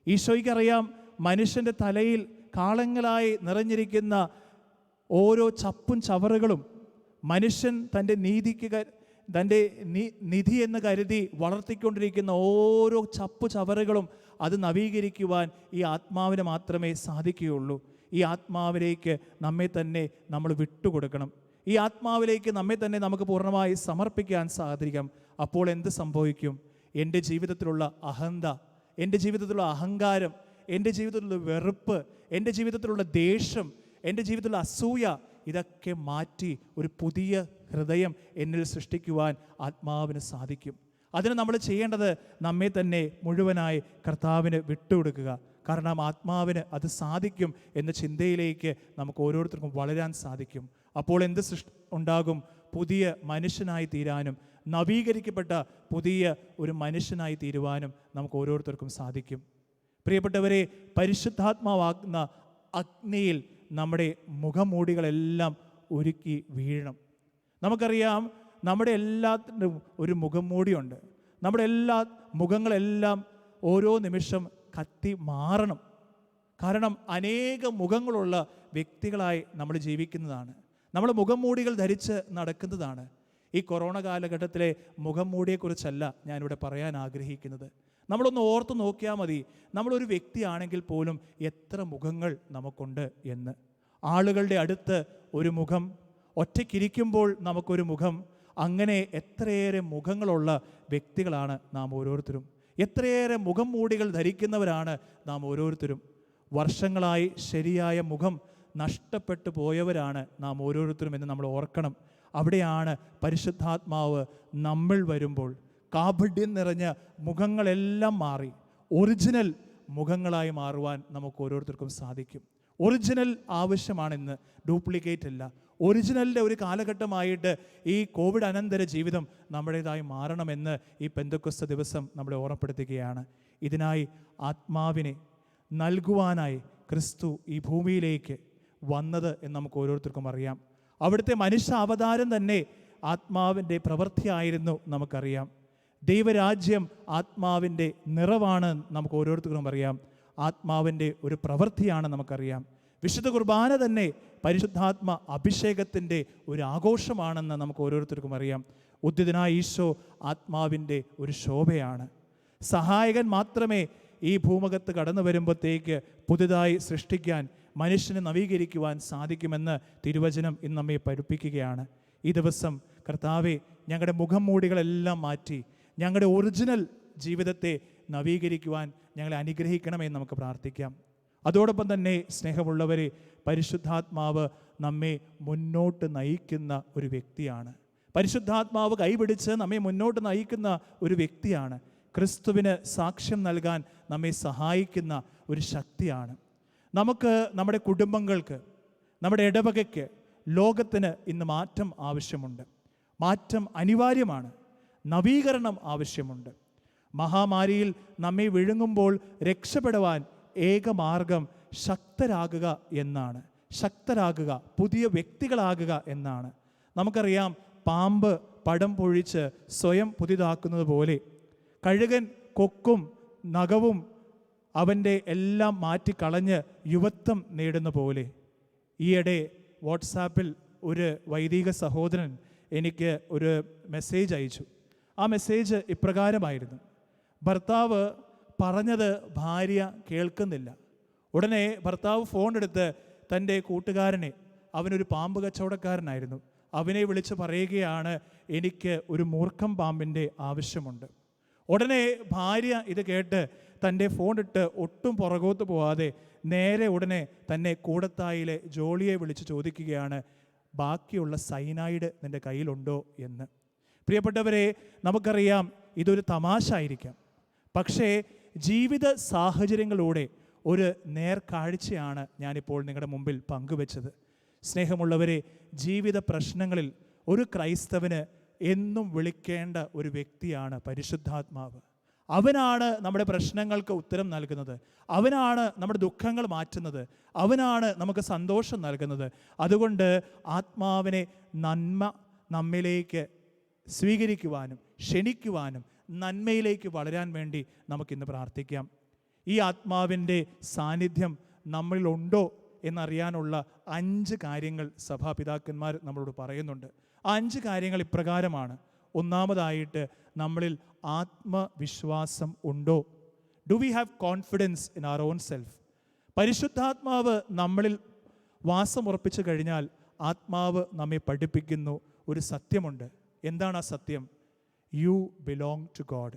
ഈശോയ്ക്കറിയാം, മനുഷ്യൻ്റെ തലയിൽ കാളങ്ങളായി നിറഞ്ഞിരിക്കുന്ന ഓരോ ചപ്പും ചവറുകളും മനുഷ്യൻ തൻ്റെ നിധി എന്ന് കരുതി വളർത്തിക്കൊണ്ടിരിക്കുന്ന ഓരോ ചപ്പു ചവറുകളും അത് നവീകരിക്കുവാൻ ഈ ആത്മാവിന് മാത്രമേ സാധിക്കുകയുള്ളൂ. ഈ ആത്മാവിലേക്ക് നമ്മെ തന്നെ നമ്മൾ വിട്ടുകൊടുക്കണം. ഈ ആത്മാവിലേക്ക് നമ്മെ തന്നെ നമുക്ക് പൂർണ്ണമായി സമർപ്പിക്കാൻ സാധിക്കാം. അപ്പോൾ എന്ത് സംഭവിക്കും? എൻ്റെ ജീവിതത്തിലുള്ള അഹന്ത, എൻ്റെ ജീവിതത്തിലുള്ള അഹങ്കാരം, എൻ്റെ ജീവിതത്തിലുള്ള വെറുപ്പ്, എൻ്റെ ജീവിതത്തിലുള്ള ദേഷ്യം, എൻ്റെ ജീവിതത്തിലുള്ള അസൂയ, ഇതൊക്കെ മാറ്റി ഒരു പുതിയ ഹൃദയം എന്നിൽ സൃഷ്ടിക്കുവാൻ ആത്മാവിന് സാധിക്കും. അതിന് നമ്മൾ ചെയ്യേണ്ടത് നമ്മെ തന്നെ മുഴുവനായി കർത്താവിന് വിട്ടുകൊടുക്കുക. കാരണം ആത്മാവിന് അത് സാധിക്കും എന്ന ചിന്തയിലേക്ക് നമുക്ക് ഓരോരുത്തർക്കും വളരാൻ സാധിക്കും. അപ്പോൾ എന്ത് ഉണ്ടാകും? പുതിയ മനുഷ്യനായി തീരാനും നവീകരിക്കപ്പെട്ട പുതിയ ഒരു മനുഷ്യനായി തീരുവാനും നമുക്ക് ഓരോരുത്തർക്കും സാധിക്കും. പ്രിയപ്പെട്ടവരെ, പരിശുദ്ധാത്മാവാകുന്ന അഗ്നിയിൽ നമ്മുടെ മുഖംമൂടികളെല്ലാം ഒരുക്കി വീഴണം. നമുക്കറിയാം, നമ്മുടെ എല്ലാത്തിനും ഒരു മുഖംമൂടിയുണ്ട്. നമ്മുടെ എല്ലാ മുഖങ്ങളെല്ലാം ഓരോ നിമിഷം കത്തി മാറണം. കാരണം അനേക മുഖങ്ങളുള്ള വ്യക്തികളായി നമ്മൾ ജീവിക്കുന്നതാണ്. നമ്മൾ മുഖംമൂടികൾ ധരിച്ച് നടക്കുന്നതാണ്. ഈ കൊറോണ കാലഘട്ടത്തിലെ മുഖംമൂടിയെക്കുറിച്ചല്ല ഞാനിവിടെ പറയാൻ ആഗ്രഹിക്കുന്നത്. നമ്മളൊന്ന് ഓർത്ത് നോക്കിയാൽ മതി, നമ്മളൊരു വ്യക്തിയാണെങ്കിൽ പോലും എത്ര മുഖങ്ങൾ നമുക്കുണ്ട് എന്ന്. ആളുകളുടെ അടുത്ത് ഒരു മുഖം, ഒറ്റയ്ക്കിരിക്കുമ്പോൾ നമുക്കൊരു മുഖം, അങ്ങനെ എത്രയേറെ മുഖങ്ങളുള്ള വ്യക്തികളാണ് നാം ഓരോരുത്തരും. എത്രയേറെ മുഖം മൂടികൾ ധരിക്കുന്നവരാണ് നാം ഓരോരുത്തരും. വർഷങ്ങളായി ശരിയായ മുഖം നഷ്ടപ്പെട്ടു പോയവരാണ് നാം ഓരോരുത്തരും എന്ന് നമ്മൾ ഓർക്കണം. അവിടെയാണ് പരിശുദ്ധാത്മാവ് നമ്മൾ വരുമ്പോൾ കാപഢ്യം നിറഞ്ഞ മുഖങ്ങളെല്ലാം മാറി ഒറിജിനൽ മുഖങ്ങളായി മാറുവാൻ നമുക്ക് ഓരോരുത്തർക്കും സാധിക്കും. ഒറിജിനൽ ആവശ്യമാണിന്ന്, ഡ്യൂപ്ലിക്കേറ്റ് അല്ല. ഒറിജിനലിൻ്റെ ഒരു കാലഘട്ടമായിട്ട് ഈ കോവിഡ് അനന്തര ജീവിതം നമ്മുടേതായി മാറണമെന്ന് ഈ പെന്തക്കോസ്ത് ദിവസം നമ്മളെ ഓർമ്മപ്പെടുത്തുകയാണ്. ഇതിനായി ആത്മാവിനെ നൽകുവാനായി ക്രിസ്തു ഈ ഭൂമിയിലേക്ക് വന്നത് എന്ന് നമുക്ക് ഓരോരുത്തർക്കും അറിയാം. അവിടുത്തെ മനുഷ്യ അവതാരം തന്നെ ആത്മാവിൻ്റെ പ്രവൃത്തിയായിരുന്നു നമുക്കറിയാം. ദൈവരാജ്യം ആത്മാവിൻ്റെ നിറവാണ് നമുക്ക് ഓരോരുത്തർക്കും അറിയാം. ആത്മാവിൻ്റെ ഒരു പ്രവൃത്തിയാണ് നമുക്കറിയാം. വിശുദ്ധ കുർബാന തന്നെ പരിശുദ്ധാത്മ അഭിഷേകത്തിൻ്റെ ഒരു ആഘോഷമാണെന്ന് നമുക്ക് ഓരോരുത്തർക്കും അറിയാം. ഉദ്ധിതനായ ഈശോ ആത്മാവിൻ്റെ ഒരു ശോഭയാണ്. സഹായകൻ മാത്രമേ ഈ ഭൂമുഖത്ത് കടന്നു വരുമ്പോഴത്തേക്ക് പുതുതായി സൃഷ്ടിക്കാൻ, മനുഷ്യനെ നവീകരിക്കുവാൻ സാധിക്കുമെന്ന് തിരുവചനം ഇന്ന് നമ്മെ പഠിപ്പിക്കുകയാണ്. ഈ ദിവസം കർത്താവെ, ഞങ്ങളുടെ മുഖം മൂടികളെല്ലാം മാറ്റി ഞങ്ങളുടെ ഒറിജിനൽ ജീവിതത്തെ നവീകരിക്കുവാൻ ഞങ്ങളെ അനുഗ്രഹിക്കണമെന്ന് നമുക്ക് പ്രാർത്ഥിക്കാം. അതോടൊപ്പം തന്നെ സ്നേഹമുള്ളവരെ, പരിശുദ്ധാത്മാവ് നമ്മെ മുന്നോട്ട് നയിക്കുന്ന ഒരു വ്യക്തിയാണ്. പരിശുദ്ധാത്മാവ് കൈപിടിച്ച് നമ്മെ മുന്നോട്ട് നയിക്കുന്ന ഒരു വ്യക്തിയാണ്. ക്രിസ്തുവിന് സാക്ഷ്യം നൽകാൻ നമ്മെ സഹായിക്കുന്ന ഒരു ശക്തിയാണ്. നമുക്ക്, നമ്മുടെ കുടുംബങ്ങൾക്ക്, നമ്മുടെ ഇടവകയ്ക്ക്, ലോകത്തിന് ഇന്ന് മാറ്റം ആവശ്യമുണ്ട്. മാറ്റം അനിവാര്യമാണ്. നവീകരണം ആവശ്യമുണ്ട്. മഹാമാരിയിൽ നമ്മെ വിഴുങ്ങുമ്പോൾ രക്ഷപ്പെടുവാൻ ഏകമാർഗം ശക്തരാകുക എന്നാണ്. ശക്തരാകുക, പുതിയ വ്യക്തികളാകുക എന്നാണ്. നമുക്കറിയാം, പാമ്പ് പടം പൊഴിച്ച് സ്വയം പുതിയതാക്കുന്നത് പോലെ കഴുകൻ കൊക്കും നഖവും അവൻ്റെ എല്ലാം മാറ്റിക്കളഞ്ഞ് യുവത്വം നേടുന്ന പോലെ. ഈയിടെ വാട്സാപ്പിൽ ഒരു വൈദിക സഹോദരൻ എനിക്ക് ഒരു മെസ്സേജ് അയച്ചു. ആ മെസ്സേജ് ഇപ്രകാരമായിരുന്നു: ഭർത്താവ് പറഞ്ഞത് ഭാര്യ കേൾക്കുന്നില്ല. ഉടനെ ഭർത്താവ് ഫോൺ എടുത്ത് തൻ്റെ കൂട്ടുകാരനെ, അവനൊരു പാമ്പ് കച്ചവടക്കാരനായിരുന്നു, അവനെ വിളിച്ച് പറയുകയാണ്, എനിക്ക് ഒരു മൂർഖം പാമ്പിൻ്റെ ആവശ്യമുണ്ട്. ഉടനെ ഭാര്യ ഇത് കേട്ട് തൻ്റെ ഫോൺ ഇട്ട് ഒട്ടും പുറകോട്ട് പോവാതെ നേരെ ഉടനെ തന്നെ കൂടത്തായിലെ ജോളിയെ വിളിച്ച് ചോദിക്കുകയാണ്, ബാക്കിയുള്ള സൈനൈഡ് നിൻ്റെ കയ്യിലുണ്ടോ എന്ന്. പ്രിയപ്പെട്ടവരെ, നമുക്കറിയാം ഇതൊരു തമാശ ആയിരിക്കാം, പക്ഷേ ജീവിത സാഹചര്യങ്ങളിലൂടെ ഒരു നേർക്കാഴ്ചയാണ് ഞാനിപ്പോൾ നിങ്ങളുടെ മുമ്പിൽ പങ്കുവെച്ചത്. സ്നേഹമുള്ളവരെ, ജീവിത പ്രശ്നങ്ങളിൽ ഒരു ക്രൈസ്തവന് എന്നും വിളിക്കേണ്ട ഒരു വ്യക്തിയാണ് പരിശുദ്ധാത്മാവ്. അവനാണ് നമ്മുടെ പ്രശ്നങ്ങൾക്ക് ഉത്തരം നൽകുന്നത്. അവനാണ് നമ്മുടെ ദുഃഖങ്ങൾ മാറ്റുന്നത്. അവനാണ് നമുക്ക് സന്തോഷം നൽകുന്നത്. അതുകൊണ്ട് ആത്മാവിനെ നമ്മിലേക്ക് സ്വീകരിക്കുവാനും ക്ഷണിക്കുവാനും നന്മയിലേക്ക് വളരാൻ വേണ്ടി നമുക്കിന്ന് പ്രാർത്ഥിക്കാം. ഈ ആത്മാവിൻ്റെ സാന്നിധ്യം നമ്മളിലുണ്ടോ എന്നറിയാനുള്ള 5 കാര്യങ്ങൾ സഭാപിതാക്കന്മാർ നമ്മളോട് പറയുന്നുണ്ട്. ആ 5 കാര്യങ്ങൾ ഇപ്രകാരമാണ്. ഒന്നാമതായിട്ട്, നമ്മളിൽ ആത്മവിശ്വാസം ഉണ്ടോ? Do we have confidence in our own self? പരിശുദ്ധാത്മാവ് നമ്മളിൽ വാസമുറപ്പിച്ചു കഴിഞ്ഞാൽ ആത്മാവ് നമ്മെ പഠിപ്പിക്കുന്നു ഒരു സത്യമുണ്ട്. എന്താണ് ആ സത്യം? You belong to God.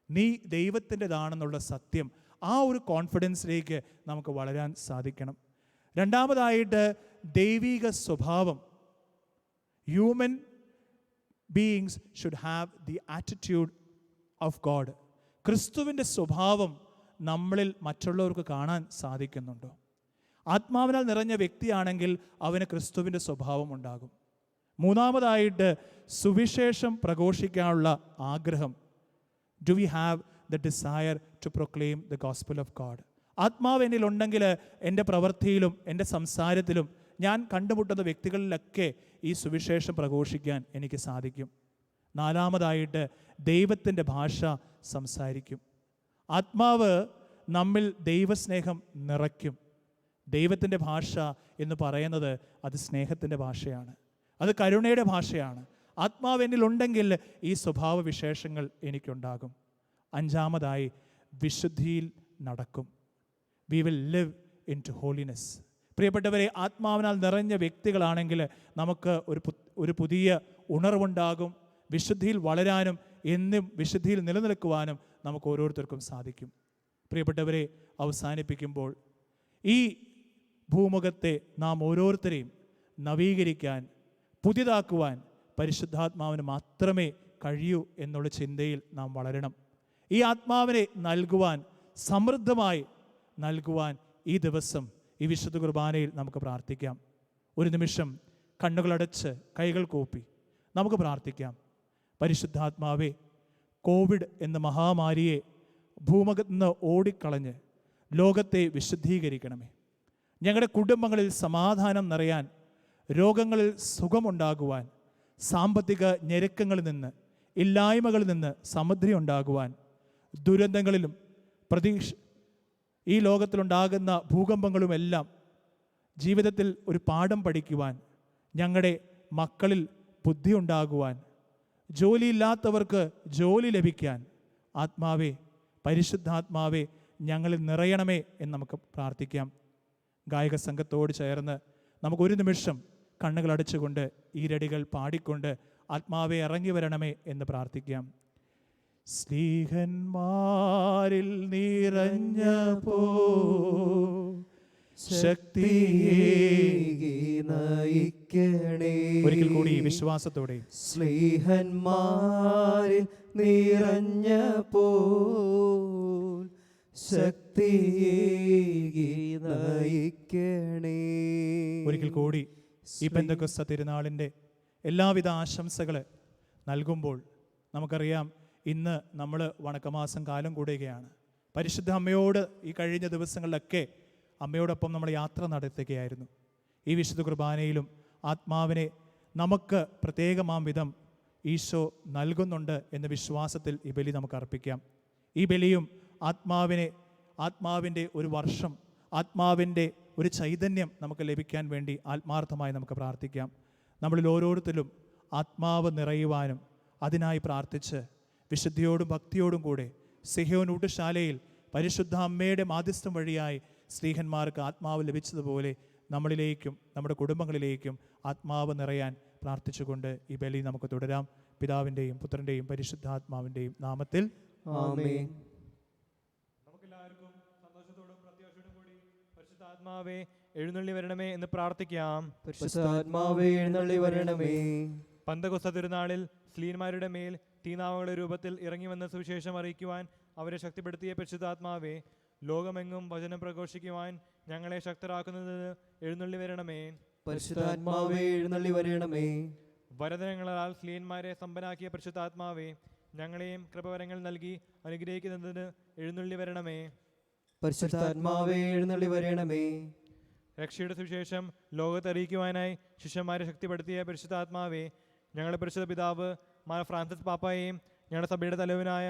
നീ ദൈവത്തിൻ്റെതാണെന്നുള്ള സത്യം. ആ ഒരു കോൺഫിഡൻസിലേക്ക് നമുക്ക് വളരാൻ സാധിക്കണം. രണ്ടാമതായിട്ട്, ദൈവിക സ്വഭാവം. Human beings should have the attitude of God. ക്രിസ്തുവിൻ്റെ സ്വഭാവം നമ്മളിൽ മറ്റുള്ളവർക്ക് കാണാൻ സാധിക്കുന്നുണ്ടോ? ആത്മാവിനാൽ നിറഞ്ഞ വ്യക്തിയാണെങ്കിൽ അവന് ക്രിസ്തുവിൻ്റെ സ്വഭാവം ഉണ്ടാകും. മൂന്നാമതായിട്ട്, സുവിശേഷം പ്രഘോഷിക്കാനുള്ള ആഗ്രഹം. Do we have the desire to proclaim the gospel of God? ആത്മാവ് എന്നിലുണ്ടെങ്കിൽ എൻ്റെ പ്രവൃത്തിയിലും എൻ്റെ സംസാരത്തിലും ഞാൻ കണ്ടുമുട്ടുന്ന വ്യക്തികളിലൊക്കെ ഈ സുവിശേഷം പ്രഘോഷിക്കാൻ എനിക്ക് സാധിക്കും. നാലാമതായിട്ട്, ദൈവത്തിൻ്റെ ഭാഷ സംസാരിക്കും. ആത്മാവ് നമ്മിൽ ദൈവസ്നേഹം നിറയ്ക്കും. ദൈവത്തിൻ്റെ ഭാഷ എന്ന് പറയുന്നത് അത് സ്നേഹത്തിൻ്റെ ഭാഷയാണ്, അത് കരുണയുടെ ഭാഷയാണ്. ആത്മാവ് എന്നിലുണ്ടെങ്കിൽ ഈ സ്വഭാവ വിശേഷങ്ങൾ എനിക്കുണ്ടാകും. അഞ്ചാമതായി, വിശുദ്ധിയിൽ നടക്കും. We will live into holiness. പ്രിയപ്പെട്ടവരെ, ആത്മാവിനാൽ നിറഞ്ഞ വ്യക്തികളാണെങ്കിൽ നമുക്ക് ഒരു പുതിയ ഉണർവുണ്ടാകും. വിശുദ്ധിയിൽ വളരാനും എന്നും വിശുദ്ധിയിൽ നിലനിൽക്കുവാനും നമുക്ക് ഓരോരുത്തർക്കും സാധിക്കും. പ്രിയപ്പെട്ടവരെ, അവസാനിപ്പിക്കുമ്പോൾ ഈ ഭൂമുഖത്തെ നാം ഓരോരുത്തരെയും നവീകരിക്കാൻ, പുതിയതാക്കുവാൻ പരിശുദ്ധാത്മാവിന് മാത്രമേ കഴിയൂ എന്നുള്ള ചിന്തയിൽ നാം വളരണം. ഈ ആത്മാവിനെ നൽകുവാൻ, സമൃദ്ധമായി നൽകുവാൻ ഈ ദിവസം ഈ വിശുദ്ധ കുർബാനയിൽ നമുക്ക് പ്രാർത്ഥിക്കാം. ഒരു നിമിഷം കണ്ണുകളടച്ച് കൈകൾ കൂപ്പി നമുക്ക് പ്രാർത്ഥിക്കാം. പരിശുദ്ധാത്മാവേ, കോവിഡ് എന്ന മഹാമാരിയെ ഭൂമുഖത്ത് നിന്ന് ഓടിക്കളഞ്ഞ് ലോകത്തെ വിശുദ്ധീകരിക്കണമേ. ഞങ്ങളുടെ കുടുംബങ്ങളിൽ സമാധാനം നിറയാൻ, രോഗങ്ങളിൽ സുഖമുണ്ടാകുവാൻ, സാമ്പത്തിക ഞെരുക്കങ്ങളിൽ നിന്ന്, ഇല്ലായ്മകളിൽ നിന്ന് സമൃദ്ധി ഉണ്ടാകുവാൻ, ദുരന്തങ്ങളിലും ഈ ലോകത്തിലുണ്ടാകുന്ന ഭൂകമ്പങ്ങളുമെല്ലാം ജീവിതത്തിൽ ഒരു പാഠം പഠിക്കുവാൻ, ഞങ്ങളുടെ മക്കളിൽ ബുദ്ധി ഉണ്ടാകുവാൻ, ജോലിയില്ലാത്തവർക്ക് ജോലി ലഭിക്കാൻ, ആത്മാവേ, പരിശുദ്ധാത്മാവേ, ഞങ്ങളിൽ നിറയണമേ എന്ന് നമുക്ക് പ്രാർത്ഥിക്കാം. ഗായക സംഘത്തോട് ചേർന്ന് നമുക്കൊരു നിമിഷം കണ്ണുകൾ അടച്ചുകൊണ്ട് ഈരടികൾ പാടിക്കൊണ്ട് ആത്മാവെ ഇറങ്ങി വരണമേ എന്ന് പ്രാർത്ഥിക്കാം. സ്ലീഹന്മാരിൽ നിറഞ്ഞപ്പോ ശക്തിയേകി നയിക്കണേ. ഒരിക്കൽ കൂടി വിശ്വാസത്തോടെ. സ്ലീഹന്മാരിൽ നിറഞ്ഞപ്പോ ശക്തിയേകി നയിക്കണേ. ഒരിക്കൽ കൂടി ഈ പെന്തക്കോസ്ത തിരുനാളിൻ്റെ എല്ലാവിധ ആശംസകൾ നൽകുമ്പോൾ നമുക്കറിയാം, ഇന്ന് നമ്മൾ വണക്കമാസം കാലം കൂടുകയാണ്. പരിശുദ്ധ അമ്മയോട് ഈ കഴിഞ്ഞ ദിവസങ്ങളിലൊക്കെ അമ്മയോടൊപ്പം നമ്മൾ യാത്ര നടത്തുകയായിരുന്നു. ഈ വിശുദ്ധ കുർബാനയിലും ആത്മാവിനെ നമുക്ക് പ്രത്യേകമാം വിധം ഈശോ നൽകുന്നുണ്ട് എന്ന വിശ്വാസത്തിൽ ഈ ബലി നമുക്ക് അർപ്പിക്കാം. ഈ ബലിയും ആത്മാവിൻ്റെ ഒരു വർഷം, ആത്മാവിൻ്റെ ഒരു ചൈതന്യം നമുക്ക് ലഭിക്കാൻ വേണ്ടി ആത്മാർത്ഥമായി നമുക്ക് പ്രാർത്ഥിക്കാം. നമ്മളിൽ ഓരോരുത്തരും ആത്മാവ് നിറയുവാനും അതിനായി പ്രാർത്ഥിച്ച് വിശുദ്ധിയോടും ഭക്തിയോടും കൂടെ സിഹ്യോൻ ഊട്ടുശാലയിൽ പരിശുദ്ധ അമ്മയുടെ മാധ്യസ്ഥം വഴിയായി സ്ത്രീഹന്മാർക്ക് ആത്മാവ് ലഭിച്ചതുപോലെ നമ്മളിലേക്കും നമ്മുടെ കുടുംബങ്ങളിലേക്കും ആത്മാവ് നിറയാൻ പ്രാർത്ഥിച്ചുകൊണ്ട് ഈ ബലി നമുക്ക് തുടരാം. പിതാവിൻ്റെയും പുത്രൻ്റെയും പരിശുദ്ധാത്മാവിൻ്റെയും നാമത്തിൽ ആമേൻ. നമുക്കെല്ലാവർക്കും സന്തോഷത്തോടും പ്രത്യാശയോടും കൂടി പരിശുദ്ധാത്മാവേ എഴുന്നള്ളി വരണമേ എന്ന് പ്രാർത്ഥിക്കാം. പരിശുദ്ധാത്മാവേ എഴുന്നള്ളി വരണമേ. പന്തക്കൊസ്ത തിരുനാളിൽ സ്ലീന്മാരുടെ മേൽ തീനാവങ്ങളുടെ രൂപത്തിൽ ഇറങ്ങി വന്ന സുവിശേഷം അറിയിക്കുവാൻ അവരെ ശക്തിപ്പെടുത്തിയ പരിശുദ്ധാത്മാവേ, ലോകമെങ്ങും വചനം പ്രഘോഷിക്കുവാൻ ഞങ്ങളെ ശക്തരാക്കുന്നതിന് എഴുന്നള്ളി വരണമേ. പരിശുദ്ധാത്മാവേ എഴുന്നള്ളി വരണമേ. വരദനങ്ങളാൽ സ്ലീന്മാരെ സമ്പന്നാക്കിയ പരിശുദ്ധാത്മാവേ, ഞങ്ങളെയും കൃപവരങ്ങൾ നൽകി അനുഗ്രഹിക്കുന്നതിന് എഴുന്നള്ളി വരണമേ. പരിശുദ്ധാത്മാവേ എഴുന്നള്ളി വരണമേ. രക്ഷയുടെ സുവിശേഷം ലോകത്തെ അറിയിക്കുവാനായി ശിഷ്യന്മാരെ ശക്തിപ്പെടുത്തിയ പരിശുദ്ധാത്മാവേ, ഞങ്ങളുടെ പരിശുദ്ധ പിതാവ് മാർ ഫ്രാൻസിസ് പാപ്പായെയും ഞങ്ങളുടെ സഭയുടെ തലവനായ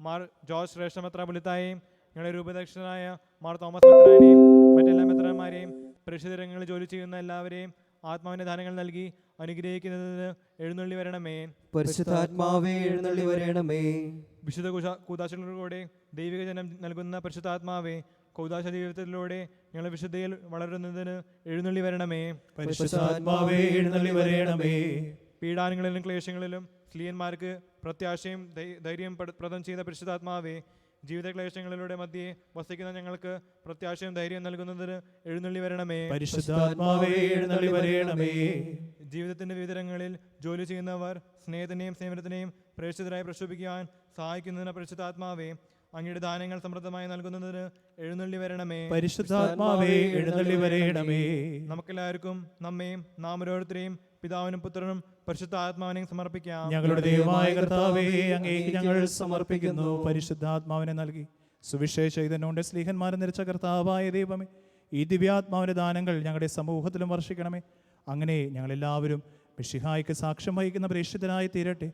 മാർ ജോർജ് ശ്രേഷ്ഠ മെത്രാപ്പൊലീത്തായെയും ഞങ്ങളുടെ രൂപദക്ഷനായ മാർ തോമസ് മെത്രാനെയും മറ്റെല്ലാ മെത്രാന്മാരെയും പരിശുദ്ധരങ്ങളിൽ ജോലി ചെയ്യുന്ന എല്ലാവരെയും ആത്മാവിന്റെ ദാനങ്ങൾ നൽകി അനുഗ്രഹിക്കുന്നതിന് എഴുന്നള്ളി വരണമേ. പരിശുദ്ധാത്മാവേ എഴുന്നള്ളി വരണമേ. വിശുദ്ധ കൂദാശകളിലൂടെ ദൈവിക ജനം നൽകുന്ന പരിശുദ്ധാത്മാവേ, കൂദാശ ജീവിതത്തിലൂടെ ഞങ്ങൾ വിശുദ്ധയിൽ വളരുന്നതിന് എഴുന്നള്ളി വരണമേ. പരിശുദ്ധാത്മാവേ എഴുന്നള്ളി വരണമേ. പീഡാനങ്ങളിലും ക്ലേശങ്ങളിലും സ്ത്രീയന്മാർക്ക് പ്രത്യാശയും ധൈര്യം പ്രദം ചെയ്ത പരിശുദ്ധാത്മാവേ, ജീവിത ക്ലേശങ്ങളിലൂടെ മധ്യേ വസിക്കുന്ന ഞങ്ങൾക്ക് പ്രത്യാശയും ധൈര്യം നൽകുന്നതിന് എഴുന്നള്ളി വരണമേ. പരിശുദ്ധാത്മാവേ എഴുന്നള്ളി വരണമേ. ജീവിതത്തിന്റെ വിവിധങ്ങളിൽ ജോലി ചെയ്യുന്നവർ സ്നേഹത്തിനെയും സേവനത്തിനെയും പ്രേക്ഷിതരായി പ്രക്ഷോഭിക്കാൻ സഹായിക്കുന്നതിന് പരിശുദ്ധാത്മാവേ, അങ്ങയുടെ ദാനങ്ങൾ സമൃദ്ധമായി നൽകുന്നതിന് എഴുന്നള്ളി വരണമേ. പരിശുദ്ധാത്മാവേ എഴുന്നള്ളി വരണമേ. നമുക്കെല്ലാവർക്കും നമ്മയും നാം ഓരോരുത്തരെയും പിതാവിനും പുത്രനും പരിശുദ്ധാത്മാവിനെയും സമർപ്പിക്കാം. ഞങ്ങളുടെ ദൈവമായ കർത്താവേ, അങ്ങേക്ക് ഞങ്ങൾ സമർപ്പിക്കുന്നു. പരിശുദ്ധാത്മാവിനെ നൽകി സുവിശേഷ ചൈതന്യമുണ്ട് സ്ലീഹന്മാരെ നിരച്ച കർത്താവായ ദൈവമേ, ഈ ദിവ്യാത്മാവിന്റെ ദാനങ്ങൾ ഞങ്ങളുടെ സമൂഹത്തിലും വർഷിക്കണമേ. അങ്ങനെ ഞങ്ങളെല്ലാവരും മിശിഹായ്ക്ക് സാക്ഷ്യം വഹിക്കുന്ന പ്രേക്ഷിതരായി തീരട്ടെ.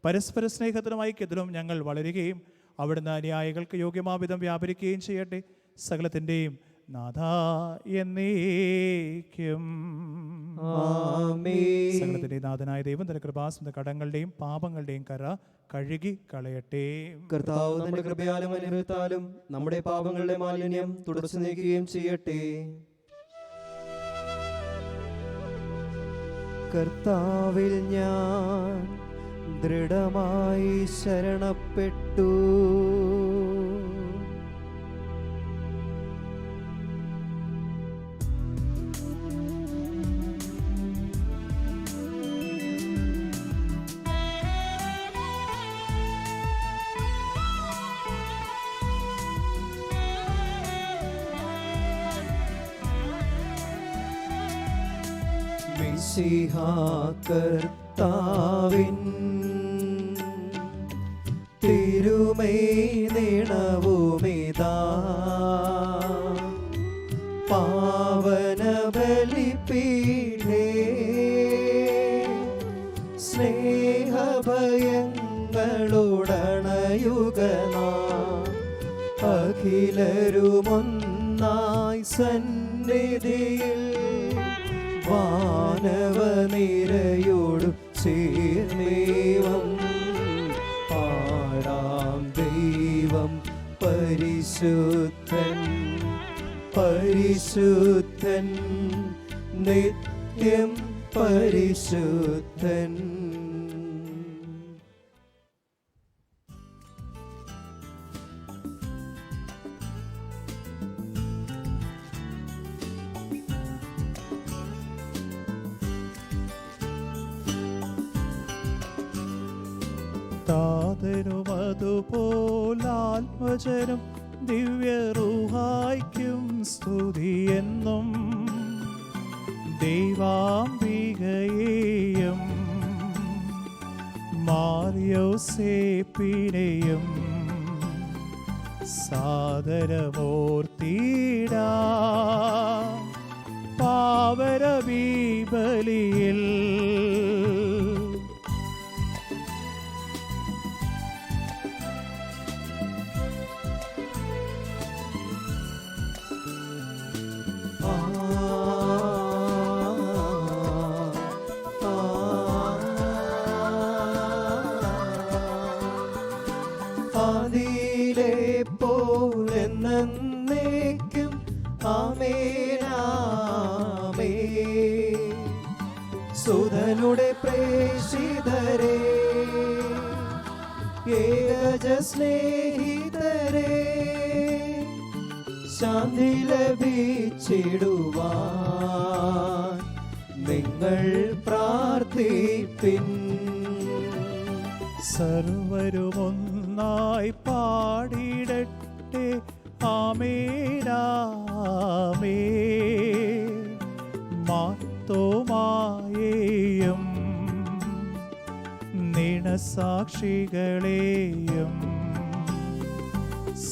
പരസ്പര സ്നേഹത്തിലും ഐക്യത്തിലും ഞങ്ങൾ വളരുകയും അവിടുന്ന് അനുയായികൾക്ക് യോഗ്യമാവിധം വ്യാപരിക്കുകയും ചെയ്യട്ടെ. സകലത്തിൻ്റെയും നാഥ എന്നേക്കും. സകലത്തിൻ്റെ നാഥനായ ദൈവം തന്റെ കൃപാസന കടങ്ങളുടെയും പാപങ്ങളുടെയും കര കഴുകി കളയട്ടെ. കർത്താവ് തന്റെ കൃപയാലും അനുഗ്രഹത്താലും നമ്മുടെ പാപങ്ങളുടെ മാലിന്യം തുടച്ചു നീക്കുകയും ചെയ്യട്ടെ. കർത്താവിൽ ഞാൻ ദൃഢമായി ശരണപ്പെട്ടു. മിശിഹാ കർത്താവിൻ തിരുമൈ നിണവുമിതാ പാവന ബലിപീഠേ സ്നേഹഭയങ്ങളുടണയുഗനാ അഖിലരുമൊന്നായി സന്നിധിയിൽ വാനവനിരയോടു ചേർന്നേവം പാടാം ദൈവം പരിശുദ്ധൻ പരിശുദ്ധൻ നിത്യം പരിശുദ്ധൻ. താതനും അതുപോലാത്മജനും ദിവ്യറൂഹായ്ക്കും സ്തുതിയെന്നും ദൈവാംബികയെയും മാർയോസേപ്പിനെയും സാദരമൂർത്തിയിടാ പാവനബലിയിൽ. ആദിയിലെ പോലെന്നേക്കും ആമേനാമേൻ. സുതനുടെ പ്രേഷിതരേ ഏകജ സ്നേഹിതരേ ശാന്തി ലഭിച്ചിടുവാൻ നിങ്ങൾ പ്രാർത്ഥിപ്പിൻ. സർവരുമൊന്നായി പാടിടട്ടെ ആമേനാമേൻ. മാർത്തോമായെയും നിണസാക്ഷികളെയും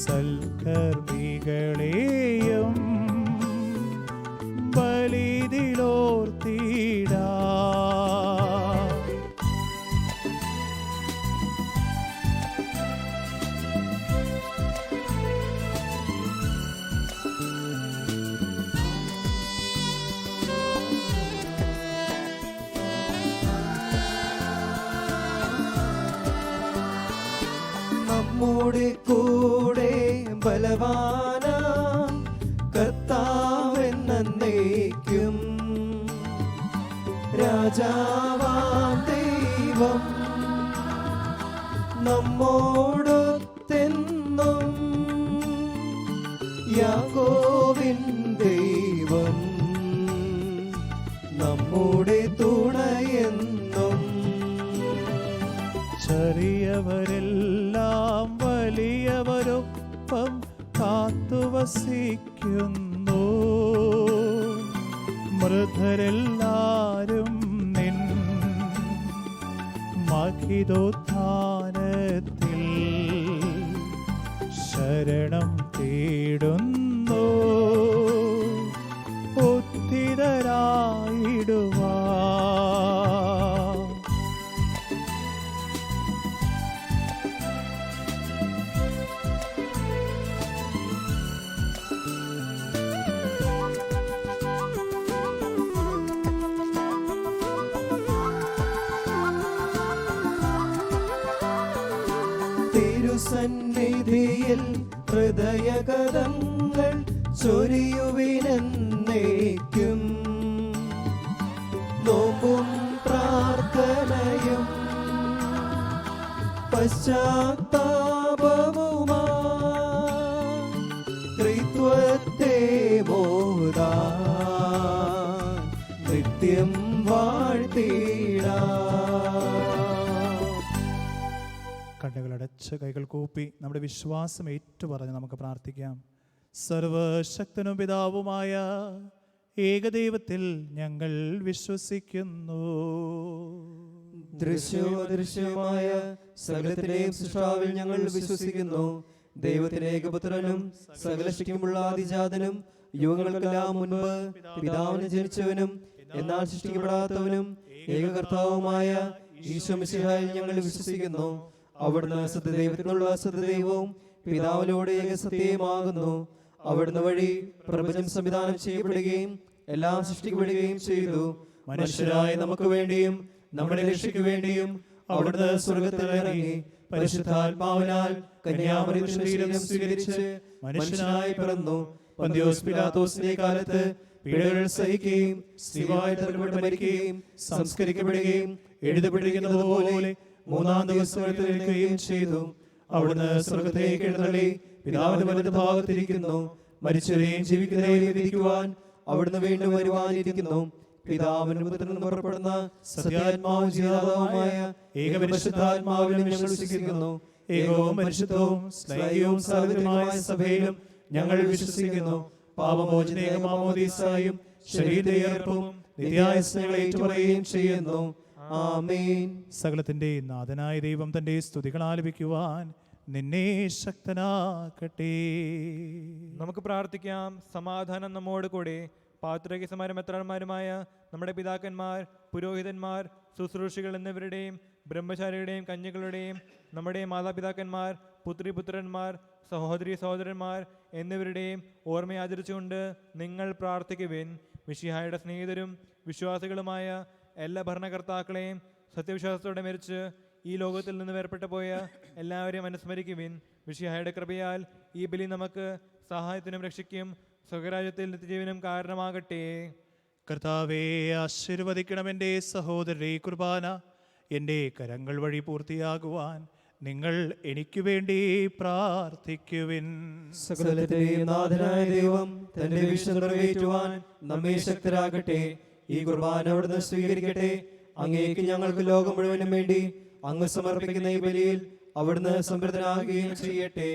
സൽക്കർമ്മികളെയും ബലിതിലോർത്തിടാ. നമ്മുടെ കൂടെ ബലവാന കർത്താവെന്നേക്കും രാജാവാം ദൈവം നമ്മോടൊത്തെന്നും യാക്കോബിൻ ദൈവം നമ്മുടെ തുണയെന്നും. ചെറിയവരെല്ലാം വലിയവരൊപ്പം കാത്തുവസിക്കുന്നു. മൃതരെല്ലാരും നിൻ മഹിതോത്ഥാനത്തിൽ ശരണം തേടുന്നു. ഉദ്ധിതരായിടുവാ. തിരുസന്നിധിയിൽ ഹൃദയകഥങ്ങൾ ചൊരിയുവിനെന്നേക്കും നോമ്പും പ്രാർത്ഥനയും പശ്ചാത്താപവുമാ ത്രിത്വത്തെ ബോധാ നിത്യം വാഴ്ത്തിടാ. കണ്ണുകളടച്ച് കൈകൾ കൂപ്പി നമ്മുടെ വിശ്വാസം ഏറ്റുപറഞ്ഞ് നമുക്ക് പ്രാർത്ഥിക്കാം. സർവശക്തനും പിതാവുമായ ഏകദൈവത്തിൽ ഞങ്ങൾ വിശ്വസിക്കുന്നു. ദൃശ്യവും അദൃശ്യവുമായ സകലത്തിന്റെയും സൃഷ്ടാവിൽ ഞങ്ങൾ വിശ്വസിക്കുന്നു. ദൈവത്തിന്റെ ഏകപുത്രനും സകല ശക്തിയുമുള്ള ആദിജാതനും യുഗങ്ങൾക്കെല്ലാം മുൻപ് പിതാവിന് ജനിച്ചവനും എന്നാൽ സൃഷ്ടിക്കപ്പെടാത്തവനും ഏകകർത്താവുമായ ഈശോ മിശിഹായിൽ ഞങ്ങൾ വിശ്വസിക്കുന്നു. അവിടുന്ന് സത്യദൈവത്തിനുള്ള സത്യദൈവവും പിതാവിനോട് ഏകസത്യമാകുന്നു. അവിടുന്ന് വഴി പ്രപഞ്ചം സംവിധാനം ചെയ്യപ്പെടുകയും എല്ലാം സൃഷ്ടിക്കപ്പെടുകയും ചെയ്തു. മനുഷ്യരായ നമുക്ക് വേണ്ടിയും നമ്മുടെ രക്ഷയ്ക്ക് വേണ്ടിയും അവിടുന്ന് സ്വർഗ്ഗത്തിൽ ഇറങ്ങി പരിശുദ്ധാത്മാവിനാൽ കന്യാമറിയത്തിന്റെ ശരീരം സ്വീകരിച്ച് മനുഷ്യനായി പിറന്നു. പന്തിയോസ് പിലാത്തോസിന്റെ കാലത്ത് പീഡകൾ സഹിക്കുകയും സ്ത്രീവായി തലമുറ മരിക്കുകയും സംസ്കരിക്കപ്പെടുകയും എഴുതപ്പെട്ടിരിക്കുന്നതുപോലെ മൂന്നാം ദിവസം എഴുന്നേൽക്കുകയും ചെയ്തു. അവിടുന്ന് സ്വർഗ്ഗത്തിലേക്ക് എഴുന്നള്ളി പിതാവിന്റെ വലതുഭാഗത്തിരിക്കുന്നു. മരിച്ചവരെയും ജീവിക്കുന്നവരെയും വിധിക്കുവാൻ അവിടുന്ന് വീണ്ടും വരുവാനിരിക്കുന്നു. പിതാവിനും പുത്രനും പുറപ്പെടുന്ന സത്യാത്മാവും ജീവാത്മാവുമായ ഏകപരിശുദ്ധാത്മാവിലും ഞങ്ങൾ വിശ്വസിക്കുന്നു. ഏകവും പരിശുദ്ധവും സ്ലൈകവും സാർവത്രികമായ സഭയിലും ഞങ്ങൾ വിശ്വസിക്കുന്നു. പാപമോചനേക മാമോദീസായും ശരീരയർപ്പും നിത്യായുസ്സുകളെ ഏറ്റുപറയുകയും ചെയ്യുന്നു. ആമേൻ. സകലത്തിന്റെ നാഥനായ ദൈവം തന്റെ സ്തുതികൾ ആലപിക്കുവാൻ നിന്നെ ശക്തനാക്കട്ടെ. നമുക്ക് പ്രാർത്ഥിക്കാം. സമാധാനം നമ്മോട് കൂടെ. പാത്രികമാരും മെത്രാന്മാരുമായ നമ്മുടെ പിതാക്കന്മാർ, പുരോഹിതന്മാർ, ശുശ്രൂഷികൾ എന്നിവരുടെയും ബ്രഹ്മചാരികളുടെയും കന്യകളുടെയും നമ്മുടെ മാതാപിതാക്കന്മാർ, പുത്രിപുത്രന്മാർ, സഹോദരി സഹോദരന്മാർ എന്നിവരുടെയും ഓർമ്മ ആചരിച്ചുകൊണ്ട് നിങ്ങൾ പ്രാർത്ഥിക്കുവിൻ. മിശിഹായുടെ സ്നേഹിതരും വിശ്വാസികളുമായ എല്ലാ ഭരണകർത്താക്കളെയും സത്യവിശ്വാസത്തോടെ മരിച്ച് ഈ ലോകത്തിൽ നിന്ന് വേർപെട്ടു പോയ എല്ലാവരെയും അനുസ്മരിക്കുവിൻ. മിശിഹായുടെ കൃപയാൽ ഈ ബലി നമുക്ക് സഹായത്തിനും രക്ഷയ്ക്കും സ്വകരാജ്യത്തിൽ നിത്യജീവനും കാരണമാകട്ടെ. കർത്താവേ, ആശീർവദിക്കണം എൻ്റെ സഹോദരരെ. കുർബാന എൻ്റെ കരങ്ങൾ വഴി പൂർത്തിയാകുവാൻ നിങ്ങൾ എനിക്ക് വേണ്ടി പ്രാർത്ഥിക്കുവിൻ. സകലത്തിന്റെയും നാഥനായ ദൈവം തന്റെ വിശ്വം നിറവേറ്റുവാൻ നമ്മെ ശക്തരാകട്ടെ. ഈ കുർബാന അവിടുന്ന് സ്വീകരിക്കട്ടെ. അങ്ങേക്ക് ഞങ്ങൾക്ക് ലോകം മുഴുവനും വേണ്ടി അങ്ങ് സമർപ്പിക്കുന്ന ഈ ബലിയിൽ അവിടുന്ന് സംപ്രീതനാകുകയും ചെയ്യട്ടെ.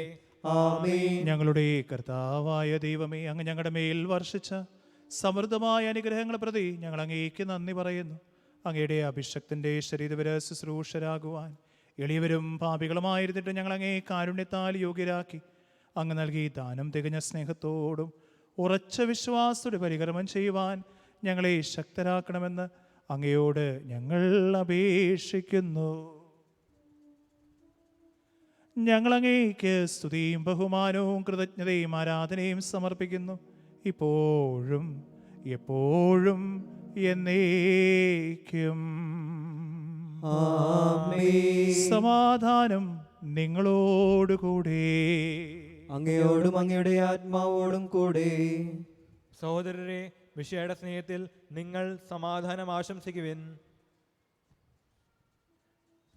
ആമേൻ. ഞങ്ങളുടെ കർത്താവായ ദൈവമേ, അങ്ങ് ഞങ്ങളുടെ മേൽ വർഷിച്ച സമൃദ്ധമായ അനുഗ്രഹങ്ങളെ പ്രതി ഞങ്ങൾ അങ്ങേക്ക് നന്ദി പറയുന്നു. അങ്ങയുടെ അഭിഷക്തന്റെ ശരീരവര ശുശ്രൂഷരാകുവാൻ എളിയവരും പാപികളുമായിരുന്നിട്ട് ഞങ്ങൾ അങ്ങേ കാരുണ്യത്താൽ യോഗ്യരാക്കി. അങ്ങ് നൽകി ദാനം തികഞ്ഞ സ്നേഹത്തോടും ഉറച്ച വിശ്വാസത്തോടെ പരികർമ്മം ചെയ്യുവാൻ ഞങ്ങളെ ശക്തരാക്കണമെന്ന് അങ്ങയോട് ഞങ്ങൾ അപേക്ഷിക്കുന്നു. ഞങ്ങൾ അങ്ങേക്ക് സ്തുതിയും ബഹുമാനവും കൃതജ്ഞതയും ആരാധനയും സമർപ്പിക്കുന്നു, ഇപ്പോഴും എപ്പോഴും എന്നേക്കും. ആമേൻ. സമാധാനം നിങ്ങളോടുകൂടെ. അങ്ങയോടും അങ്ങയുടെ ആത്മാവോടും കൂടെ. സഹോദരരെ, മിശിഹായുടെ സ്നേഹത്തിൽ നിങ്ങൾ സമാധാനം ആശംസിക്കുവിൻ.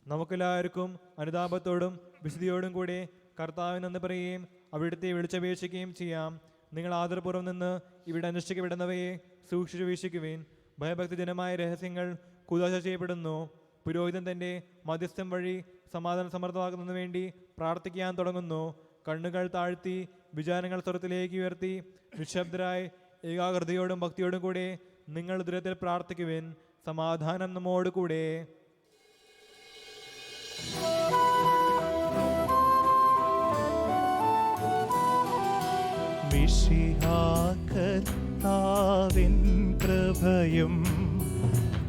നമുക്കെല്ലാവർക്കും അനുതാപത്തോടും വിശുദ്ധിയോടും കൂടെ കർത്താവിന് നന്ദി പറയുകയും അവിടുത്തെ വിളിച്ചപേക്ഷിക്കുകയും ചെയ്യാം. നിങ്ങൾ ആദരപൂർവ്വം നിന്ന് ഇവിടെ അനുഷ്ഠിക്കപ്പെടുന്നവയെ സൂക്ഷിച്ചു വീക്ഷിക്കുവിൻ. ഭയഭക്തിജനമായ രഹസ്യങ്ങൾ കുദാശ ചെയ്യപ്പെടുന്നു. പുരോഹിതൻ തൻ്റെ മധ്യസ്ഥം വഴി സമാധാനം സമർത്ഥമാക്കുന്നതിന് വേണ്ടി പ്രാർത്ഥിക്കാൻ തുടങ്ങുന്നു. കണ്ണുകൾ താഴ്ത്തി വിചാരങ്ങൾ സ്വർഗത്തിലേക്ക് ഉയർത്തി നിശബ്ദരായി ഏകാഗ്രതയോടും ഭക്തിയോടും കൂടെ നിങ്ങൾ ദുരത്തിൽ പ്രാർത്ഥിക്കുവിൻ. സമാധാനം നമ്മോട് കൂടെ. മിശിഹാകർത്താവിൻ കൃപയും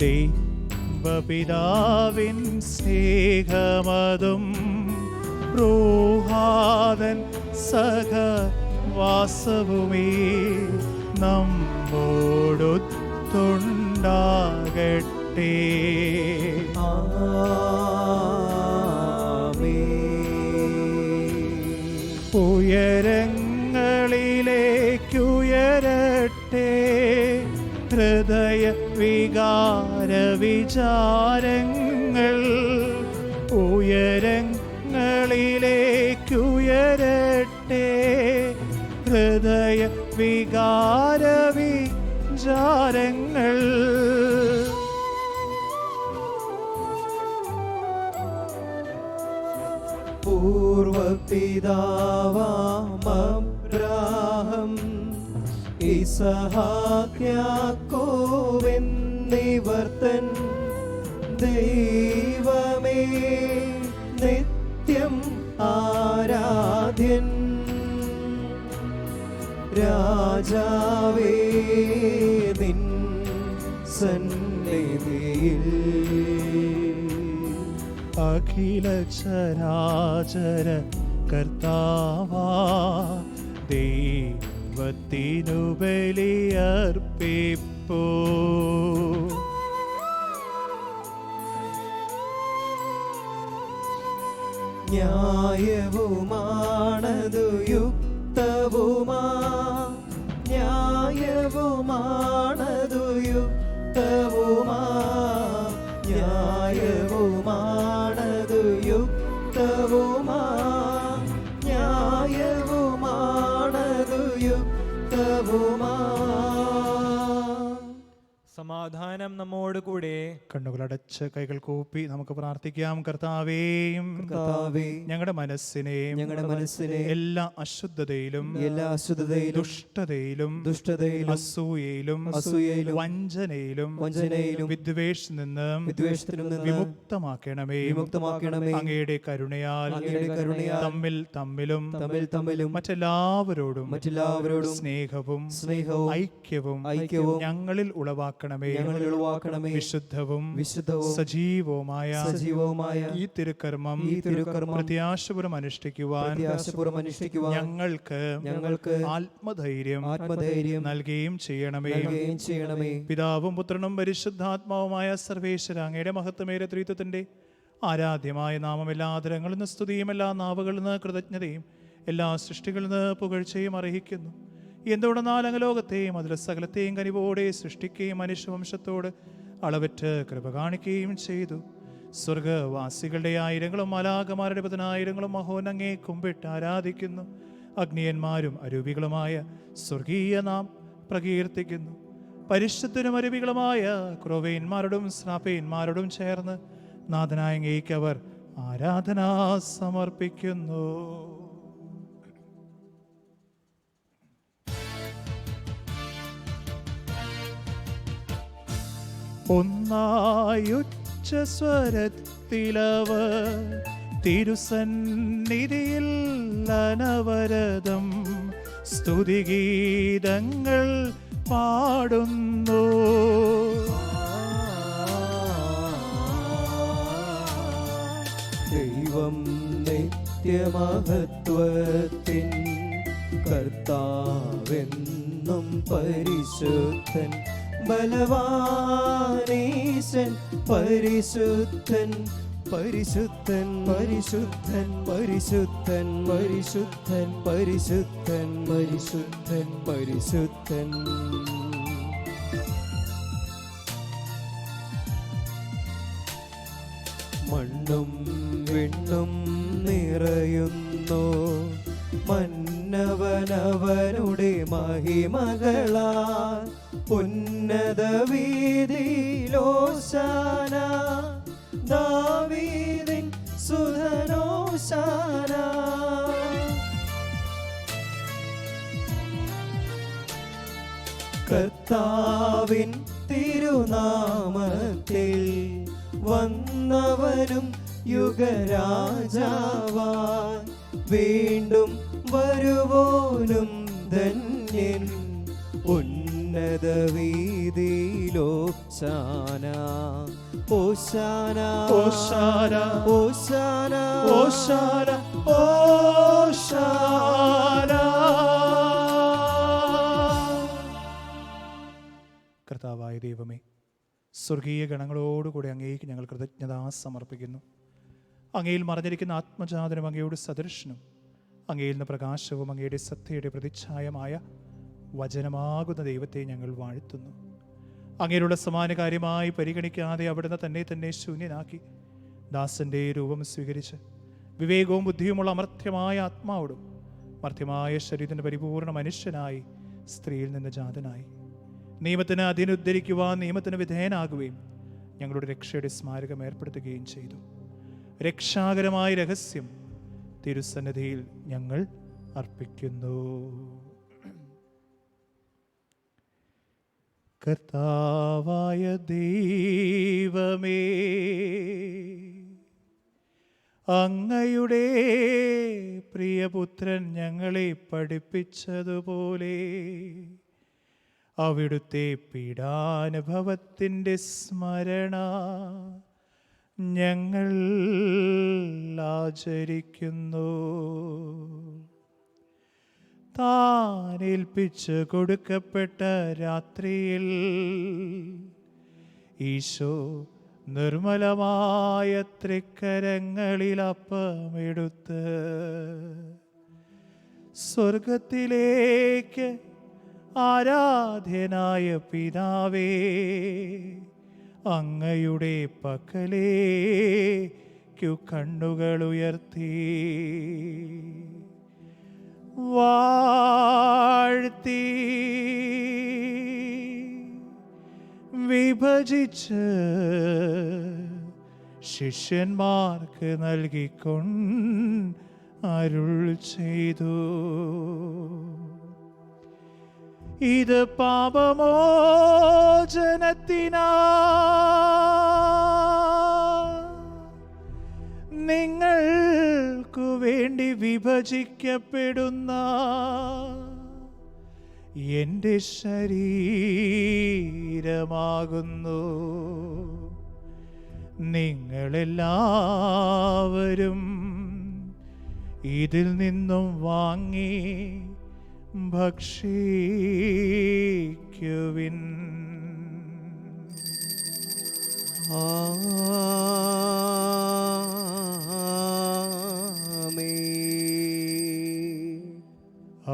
ദൈവപിതാവിൻ സ്നേഹമതും റൂഹാദൻ സഹവാസവുമേ നമ്മോടൊത്തുണ്ടാകട്ടെ. ഉയരങ്ങളിലേക്കുയരട്ടെ ഹൃദയ വികാര വിചാരങ്ങൾ. ഉയരങ്ങളിലേക്കുയരട്ടെ ഹൃദയ വികാര വിചാരങ്ങൾ. പൂർവപിതാവാം അബ്രാഹം ഇസഹാക്യാക്കോവെന്നിവർത്തൻ ദൈവമേ നിത്യം ആരാധ്യൻ. രാജാവേ നിൻ സന്നിധിയിൽ അഖില ചരാചര കർത്താവാ ദൈവത്തിനു ബലിയർപ്പിപ്പൂ. ന്യായവുമാണതു യുക്തവുമാ, ന്യായവുമാണതു യുക്തവുമാ, ന്യായവുമാണതു യുക്തവുമാ, ന്യായവുമാണതു യുക്തവുമാ. സമാധാനം നമ്മോട് കൂടെ. കണ്ണുകളടച്ച് കൈകൾ കൂപ്പി നമുക്ക് പ്രാർത്ഥിക്കാം. കർത്താവേയും കർത്താവേ, ഞങ്ങളുടെ മനസ്സിനെയും എല്ലാ അശുദ്ധതയിലും ദുഷ്ടതയിലും അസൂയയിലും വഞ്ചനയിലും വിദ്വേഷത്തിൽ നിന്ന് വിമുക്തമാക്കണമേ. അങ്ങയുടെ കരുണയാൽ തമ്മിലും മറ്റെല്ലാവരോടും സ്നേഹവും ഐക്യവും ഞങ്ങളിൽ ഉളവാക്കണമേ. വിശുദ്ധവും സജീവവുമായ ഈ തിരുക്കർമ്മം പ്രത്യാശപൂർവ്വം അനുഷ്ഠിക്കുവാൻ ഞങ്ങൾക്ക് ആത്മധൈര്യം നൽകുകയും ചെയ്യണമേ. പിതാവും പുത്രനും പരിശുദ്ധാത്മാവുമായ സർവേശ്വര അങ്ങയുടെ മഹത്വമേറിയ ത്രിത്വത്തിന്റെ ആരാധ്യമായ നാമം എല്ലാ ആദരങ്ങളിൽ നിന്ന് സ്തുതിയും എല്ലാ നാവുകളിൽ നിന്ന് കൃതജ്ഞതയും എല്ലാ സൃഷ്ടികളിൽ നിന്ന് പുകഴ്ചയും അർഹിക്കുന്നു. എന്തുകൊണ്ടെന്നാൽ അങ്ങ് ലോകത്തെയും അതിലെ സകലത്തെയും കനിവോടെ സൃഷ്ടിക്കുകയും മനുഷ്യവംശത്തോട് അളവറ്റ് കൃപ കാണിക്കുകയും ചെയ്തു. സ്വർഗവാസികളുടെ ആയിരങ്ങളും മാലാഖമാരുടെ 10,000 മഹോന്നങ്ങേ കുമ്പിട്ട് ആരാധിക്കുന്നു. അഗ്നിയന്മാരും അരൂപികളുമായ സ്വർഗീയ നാം പ്രകീർത്തിക്കുന്നു. പരിശുദ്ധരും അരൂപികളുമായ ക്രോവേന്മാരോടും സ്നാപേന്മാരോടും ചേർന്ന് നാഥനായ അങ്ങേയ്ക്ക് അവർ ആരാധന സമർപ്പിക്കുന്നു. ഒന്നായുച്ചസ്വരത്തിലവർ തിരുസന്നിധിയിൽ അനവരതം സ്തുതിഗീതങ്ങൾ പാടുന്നു. ദൈവം നിത്യമഹത്വത്തിൻ കർത്താവെന്നും പരിശുദ്ധൻ ബലവാനീശൻ പരിശുദ്ധൻ പരിശുദ്ധൻ പരിശുദ്ധൻ പരിശുദ്ധൻ പരിശുദ്ധൻ പരിശുദ്ധൻ പരിശുദ്ധൻ പരിശുദ്ധൻ. മണ്ണും വിണ്ണും നിറയുന്നു മന്നവനവനുടെ മഹിമകളാൽ. ഉന്നത വീതിയിലോശാന ദാവീദിൻ സുധനോശാന. കർത്താവിൻ തിരുനാമത്തിൽ വന്നവനും യുഗരാജാവാൻ വീണ്ടും വരുവോനും ധന്യൻ. ഉന്നത വീതിയിലോശാന ഓശാന ഓശാന ഓശാന ഓശാന ഓശാന. കർത്താവായ ദൈവമേ, സ്വർഗീയ ഗണങ്ങളോടുകൂടി അങ്ങേക്ക് ഞങ്ങൾ കൃതജ്ഞത സമർപ്പിക്കുന്നു. അങ്ങയിൽ മറഞ്ഞിരിക്കുന്ന ആത്മജാതനും അങ്ങയുടെ സദൃശനും അങ്ങയിൽ നിന്ന് പ്രകാശവും അങ്ങയുടെ സത്യയുടെ പ്രതിച്ഛായമായ വചനമാകുന്ന ദൈവത്തെ ഞങ്ങൾ വാഴ്ത്തുന്നു. അങ്ങയിലുള്ള സമാനകാര്യമായി പരിഗണിക്കാതെ അവിടുന്ന് തന്നെ ശൂന്യനാക്കി ദാസന്റെ രൂപം സ്വീകരിച്ച് വിവേകവും ബുദ്ധിയുമുള്ള അമർത്യമായ ആത്മാവോടും മർത്യമായ ശരീരത്തിൻ്റെ പരിപൂർണ മനുഷ്യനായി സ്ത്രീയിൽ നിന്ന് ജാതനായി നിയമത്തിന് അതിനുദ്ധരിക്കുവാൻ നിയമത്തിന് വിധേയനാകുകയും ഞങ്ങളുടെ രക്ഷയുടെ സ്മാരകം ഏർപ്പെടുത്തുകയും ചെയ്തു. രക്ഷാകരമായ രഹസ്യം തിരുസന്നിധിയിൽ ഞങ്ങൾ അർപ്പിക്കുന്നു. കർത്താവായ ദൈവമേ, അങ്ങയുടെ പ്രിയപുത്രൻ ഞങ്ങളെ പഠിപ്പിച്ചതുപോലെ അവിടുത്തെ പീഡാനുഭവത്തിൻ്റെ സ്മരണ ഞങ്ങൾ ആചരിക്കുന്നു. താൻ ഏൽപ്പിച്ച് കൊടുക്കപ്പെട്ട രാത്രിയിൽ ഈശോ നിർമ്മലമായ തൃക്കരങ്ങളിൽ അപ്പമെടുത്ത് സ്വർഗത്തിലേക്ക് ആരാധ്യനായ പിതാവേ, അങ്ങയുടെ പക്കലേക്കു കണ്ണുകൾ ഉയർത്തി വാഴ്ത്തി വിഭജിച്ച് ശിഷ്യന്മാർക്ക് നൽകിക്കൊണ്ട് അരുൾ ചെയ്തു. ഇത് പാപമോചനത്തിനാ നിങ്ങൾക്കു വേണ്ടി വിഭജിക്കപ്പെടുന്ന എൻ്റെ ശരീരമാകുന്നു. നിങ്ങളെല്ലാവരും ഇതിൽ നിന്നും വാങ്ങി ഭക്ഷിക്കുവിൻ.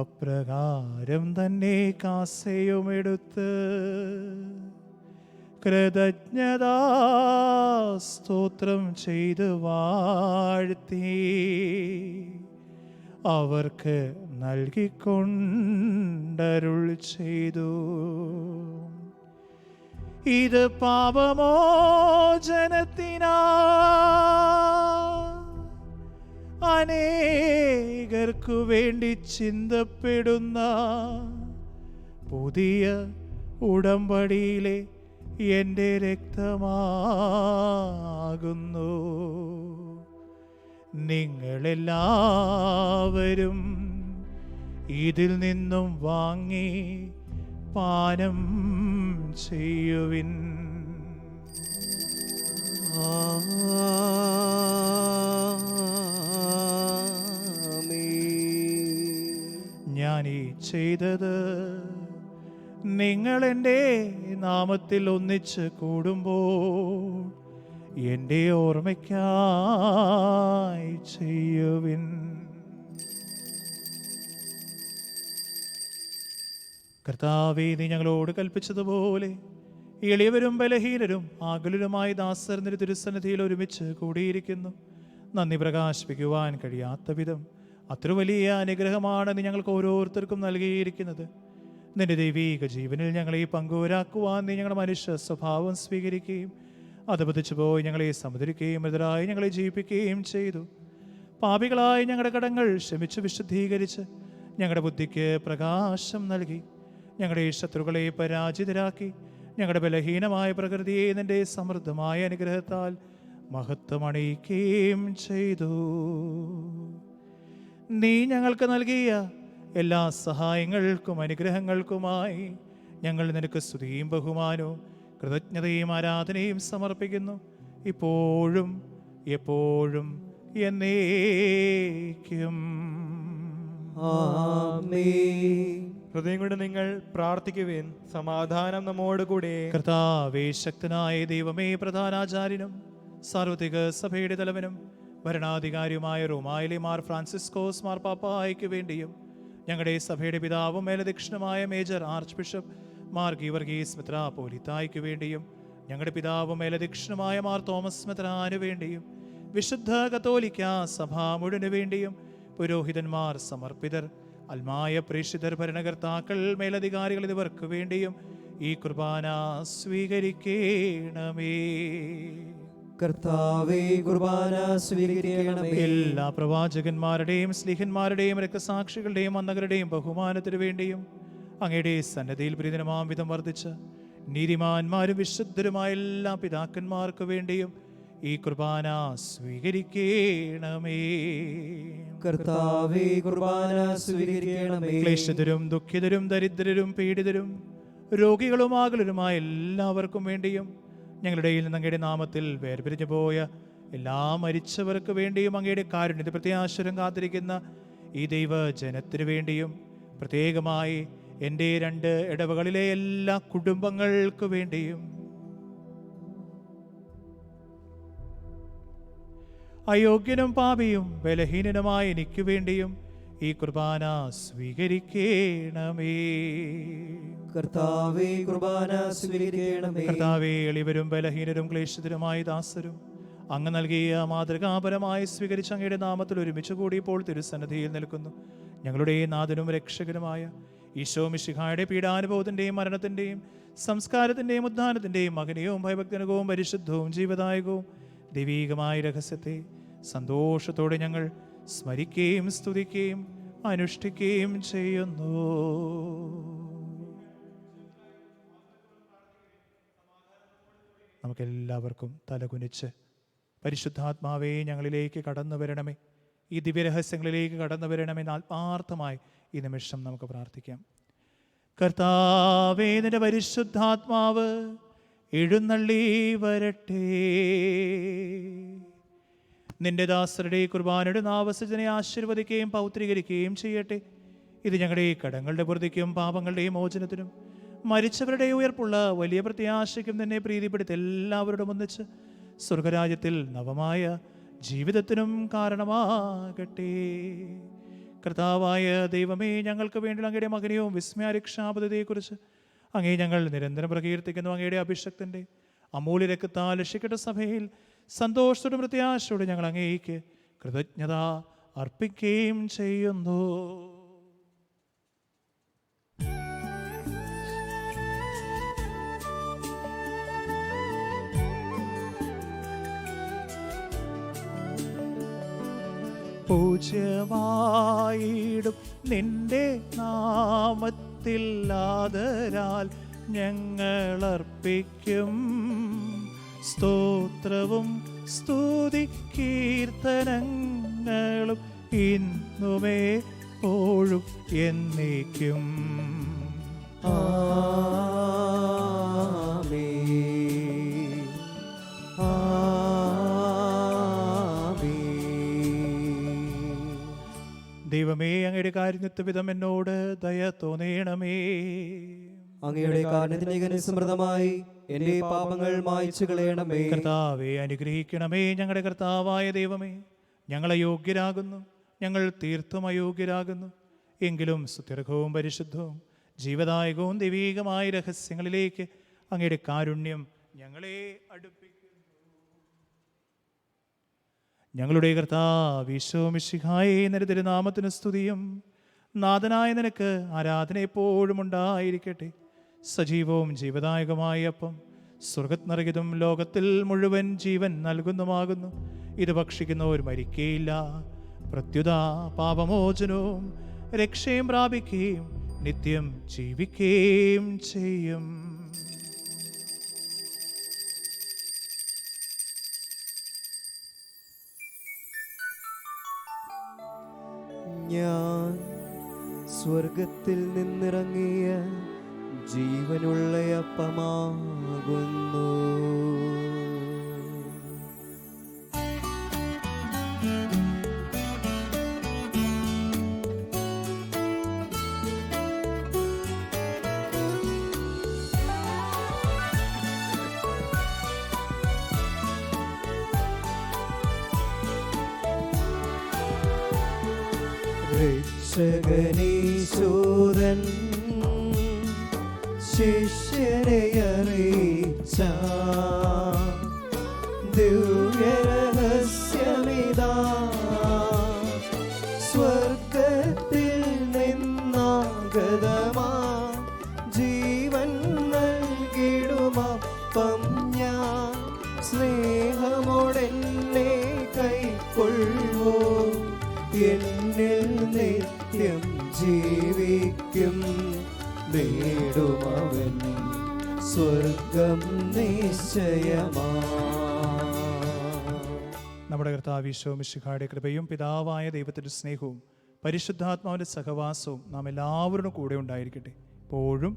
അപ്രകാരം തന്നെ കാസയുമെടുത്ത് കൃതജ്ഞതാ സ്തോത്രം ചെയ്ത് വാഴ്ത്തി അവർക്ക് നൽകിക്കൊണ്ടരുൾ ചെയ്തു. ഇത് പാപമോചനത്തിനാ അനേകർക്കു വേണ്ടി ചിന്തപ്പെടുന്ന പുതിയ ഉടമ്പടിയിലെ എൻ്റെ രക്തമാകുന്നു. നിങ്ങളെല്ലാവരും ഇതിൽ നിന്നും വാങ്ങി പാനം ചെയ്യുവിൻ. ഞാൻ ഈ ചെയ്തത് നിങ്ങൾ എൻ്റെ നാമത്തിൽ ഒന്നിച്ച് കൂടുമ്പോൾ എൻ്റെ ഓർമ്മയ്ക്കായി ചെയ്യുവിൻ. കർത്താവേ, നീ ഞങ്ങളോട് കൽപ്പിച്ചതുപോലെ എളിയവരും ബലഹീനരും ആകുലരുമായി ദാസർ നിന്റെ തിരുസന്നിധിയിൽ ഒരുമിച്ച് കൂടിയിരിക്കുന്നു. നന്ദി പ്രകാശിപ്പിക്കുവാൻ കഴിയാത്ത വിധം അത്ര വലിയ അനുഗ്രഹമാണ് നീ ഞങ്ങൾക്ക് ഓരോരുത്തർക്കും നൽകിയിരിക്കുന്നത്. നിന്റെ ദൈവീക ജീവനിൽ ഞങ്ങളെ പങ്കുവരാക്കുവാൻ നീ ഞങ്ങളുടെ മനുഷ്യ സ്വഭാവം സ്വീകരിക്കുകയും അധപതിച്ചു പോയി ഞങ്ങളെ സമുദ്രിക്കുകയും എതിരായി ഞങ്ങളെ ജീവിപ്പിക്കുകയും ചെയ്തു. പാപികളായി ഞങ്ങളുടെ കടങ്ങൾ ക്ഷമിച്ച് വിശുദ്ധീകരിച്ച് ഞങ്ങളുടെ ബുദ്ധിക്ക് പ്രകാശം നൽകി ഞങ്ങളുടെ ശത്രുക്കളെ പരാജിതരാക്കി ഞങ്ങളുടെ ബലഹീനമായ പ്രകൃതിയെ നിന്റെ സമൃദ്ധമായ അനുഗ്രഹത്താൽ മഹത്വമണിയിക്കുകയും ചെയ്തു. നീ ഞങ്ങൾക്ക് നൽകിയ എല്ലാ സഹായങ്ങൾക്കും അനുഗ്രഹങ്ങൾക്കുമായി ഞങ്ങൾ നിനക്ക് സ്തുതിയും ബഹുമാനവും കൃതജ്ഞതയും ആരാധനയും സമർപ്പിക്കുന്നു, ഇപ്പോഴും എപ്പോഴും എന്നേക്കും. ഹൃദയം കൊണ്ട് നിങ്ങൾ പ്രാർത്ഥിക്കുവിൻ. സമാധാനം നമ്മോടുകൂടെ. കർത്താവേ, ശക്തനായ ദൈവമേ, പ്രധാനാചാര്യനും സാർവത്രിക സഭയുടെ തലവനും ഭരണാധികാരിയുമായ റോമായിലെ മാർ ഫ്രാൻസിസ്കോസ് മാർപ്പാപ്പായ്ക്ക് വേണ്ടിയും ഞങ്ങളുടെ സഭയുടെ പിതാവും മേലധ്യക്ഷനുമായ major archbishop Mar Geevarghese മെത്രാപ്പോലീത്തായ്ക്ക് വേണ്ടിയും ഞങ്ങളുടെ പിതാവും മേലധ്യക്ഷനുമായ മാർ തോമസ് മെത്രാന് വേണ്ടിയും വിശുദ്ധ കത്തോലിക്ക സഭ മുഴുവന് വേണ്ടിയും പുരോഹിതന്മാർ, സമർപ്പിതർ, അൽമായ പ്രേക്ഷിതർ, ഭരണകർത്താക്കൾ, മേലധികാരികൾ എന്നിവർക്ക് വേണ്ടിയും ഈ കുർബാന സ്വീകരിക്കണമേ. കർത്താവേ, കുർബാന സ്വീകരിക്കണമേ. എല്ലാ പ്രവാചകന്മാരുടെയും സ്ലീഹന്മാരുടെയും രക്തസാക്ഷികളുടെയും വന്ദകരുടെയും ബഹുമാനത്തിനു വേണ്ടിയും അങ്ങയുടെ സന്നദ്ധയിൽ പ്രീതനമാം വിധം വർദ്ധിച്ച് നീതിമാന്മാരും വിശുദ്ധരുമായ എല്ലാ പിതാക്കന്മാർക്ക് വേണ്ടിയും ഈ കുർബാന സ്വീകരിക്കണമേ. കർത്താവേ, കുർബാന സ്വീകരിക്കണമേ. ക്ലേശിതരും ദുഃഖിതരും ദരിദ്രരും പീഡിതരും രോഗികളുമാകലരുമായ എല്ലാവർക്കും വേണ്ടിയും ഞങ്ങളുടെ ഇടയിൽ നിന്ന് അങ്ങയുടെ നാമത്തിൽ വേർപിരിഞ്ഞു പോയ എല്ലാ മരിച്ചവർക്ക് വേണ്ടിയും അങ്ങയുടെ കാരുണ്യത്തെ പ്രത്യാശരം കാത്തിരിക്കുന്ന ഈ ദൈവജനത്തിനു വേണ്ടിയും പ്രത്യേകമായി എൻ്റെ 2 ഇടവകളിലെ എല്ലാ കുടുംബങ്ങൾക്ക് വേണ്ടിയും അയോഗ്യനും പാപിയും ബലഹീനനുമായ എനിക്ക് വേണ്ടിയും ഈ കുർബാന സ്വീകരിക്കണമേ. കർത്താവേ, കുർബാന സ്വീകരിക്കണമേ. കർത്താവേ, എളിവരും ബലഹീനരും ക്ലേശിതരുമായ ദാസരും അങ്ങ് നൽകിയ മാതൃകാപരമായി സ്വീകരിച്ച അങ്ങയുടെ നാമത്തിൽ ഒരുമിച്ച് കൂടി ഇപ്പോൾ തിരുസന്നിധിയിൽ നിൽക്കുന്നു. ഞങ്ങളുടെ നാഥനും രക്ഷകനുമായ ഈശോ മിശിഹായുടെ പീഡാനുഭവത്തിൻ്റെയും മരണത്തിൻ്റെയും സംസ്കാരത്തിൻ്റെയും ഉദ്ധാനത്തിൻ്റെയും മകനീയവും ഭയഭക്തനകവും പരിശുദ്ധവും ജീവദായകവും ദൈവീകമായ രഹസ്യത്തെ സന്തോഷത്തോടെ ഞങ്ങൾ സ്മരിക്കുകയും സ്തുതിക്കുകയും അനുഷ്ഠിക്കുകയും ചെയ്യുന്നു. നമുക്കെല്ലാവർക്കും തലകുനിച്ച് പരിശുദ്ധാത്മാവേ ഞങ്ങളിലേക്ക് കടന്നു വരണമേ, ഈ ദിവ്യരഹസ്യങ്ങളിലേക്ക് കടന്നു വരണമെന്ന് ആത്മാർത്ഥമായി ഈ നിമിഷം നമുക്ക് പ്രാർത്ഥിക്കാം. കർത്താവേ, നിന്റെ പരിശുദ്ധാത്മാവ് എഴുന്നള്ളി വരട്ടെ. നിന്റെ ദാസരുടെ കുർബാനയുടെ നാവസജനെ ആശീർവദിക്കുകയും പൗത്രീകരിക്കുകയും ചെയ്യട്ടെ. ഇത് ഞങ്ങളുടെ കടങ്ങളുടെ വൃദ്ധിക്കും പാപങ്ങളുടെയും മോചനത്തിനും മരിച്ചവരുടെ ഉയർപ്പുള്ള വലിയ പ്രത്യാശയ്ക്കും തന്നെ പ്രീതിപ്പെടുത്തി എല്ലാവരോടും ഒന്നിച്ച് സ്വർഗരാജ്യത്തിൽ നവമായ ജീവിതത്തിനും കാരണമാകട്ടെ. കർത്താവായ ദൈവമേ, ഞങ്ങൾക്ക് വേണ്ടി അങ്ങയുടെ മകനെയും വിസ്മയരക്ഷാപതയെക്കുറിച്ച് അങ്ങേ ഞങ്ങൾ നിരന്തരം പ്രകീർത്തിക്കുന്നു. അങ്ങയുടെ അഭിഷക്തൻ്റെ അമൂല്യ രക്തത്താൽ രക്ഷിക്കട്ട സഭയിൽ സന്തോഷത്തോടും പ്രത്യാശയോടും ഞങ്ങൾ അങ്ങേക്ക് കൃതജ്ഞത അർപ്പിക്കുകയും ചെയ്യുന്നു. പൂജ്യമായിടും നിന്റെ നാമത്തിൽ ആദരാൽ ഞങ്ങളർപ്പിക്കും സ്തോത്രവും സ്തുതി കീർത്തനങ്ങളും ഇന്നുമേ എപ്പോഴും എന്നേക്കും. ദൈവമേ, അങ്ങയുടെ കാരുണ്യത്വ വിധം എന്നോട് ദയ തോന്നണമേ. അങ്ങയുടെ കാരുണ്യത്തിന് സമൃദ്ധമായി എന്റെ പാപങ്ങൾ മായ്ച്ചു കളയണമേ. കർത്താവേ, അനുഗ്രഹിക്കണമേ. ഞങ്ങളുടെ കർത്താവായ ദൈവമേ, ഞങ്ങൾ അയോഗ്യരാകുന്നു, ഞങ്ങൾ തീർത്തും അയോഗ്യരാകുന്നു. എങ്കിലും സുദീർഘവും പരിശുദ്ധവും ജീവദായകവും ദൈവീകമായ രഹസ്യങ്ങളിലേക്ക് അങ്ങയുടെ കാരുണ്യം ഞങ്ങളെ അടുപ്പിക്കുന്നു. ഞങ്ങളുടെ കർത്താവ് ഈശോ മിശിഹായേ, നിന്റെ തിരുനാമത്തിന് സ്തുതിയും നാഥനായ നിനക്ക് ആരാധന എപ്പോഴും ഉണ്ടായിരിക്കട്ടെ. സജീവവും ജീവദായകമായ അപ്പം സ്വർഗത്തിനിറങ്ങിയതും ലോകത്തിൽ മുഴുവൻ ജീവൻ നൽകുന്നതുമാകുന്നു. ഇത് ഭക്ഷിക്കുന്നവർ മരിക്കുകയില്ല, പ്രത്യുത പാപമോചനവും രക്ഷയും പ്രാപിക്കുകയും നിത്യം ജീവിക്കുകയും ചെയ്യും. ഞാൻ സ്വർഗത്തിൽ നിന്നിറങ്ങിയ ജീവനുള്ള അപ്പമാകുന്നു. രക്ഷകനീശോദൻ ശിഷ്യരെ അറിയിച്ച ദിവ്യരഹസ്യമിതാ, സ്വർഗത്തിൽ നിന്നാഗതമാ ജീവൻ നൽകിടുമപ്പം ഞാൻ, സ്നേഹമോടെന്നെ കൈക്കൊള്ളുവോ എന്നിൽ നിത്യം ജീവിക്കും. നേടുമവൻ സ്വർഗം നിശ്ചയമാ. നമ്മുടെ കർത്താവ് ഈശോ മിശിഹായുടെ കൃപയും പിതാവായ ദൈവത്തിൻ്റെ സ്നേഹവും പരിശുദ്ധാത്മാവിൻ്റെ സഹവാസവും നാം എല്ലാവരുടെ കൂടെ ഉണ്ടായിരിക്കട്ടെ, എപ്പോഴും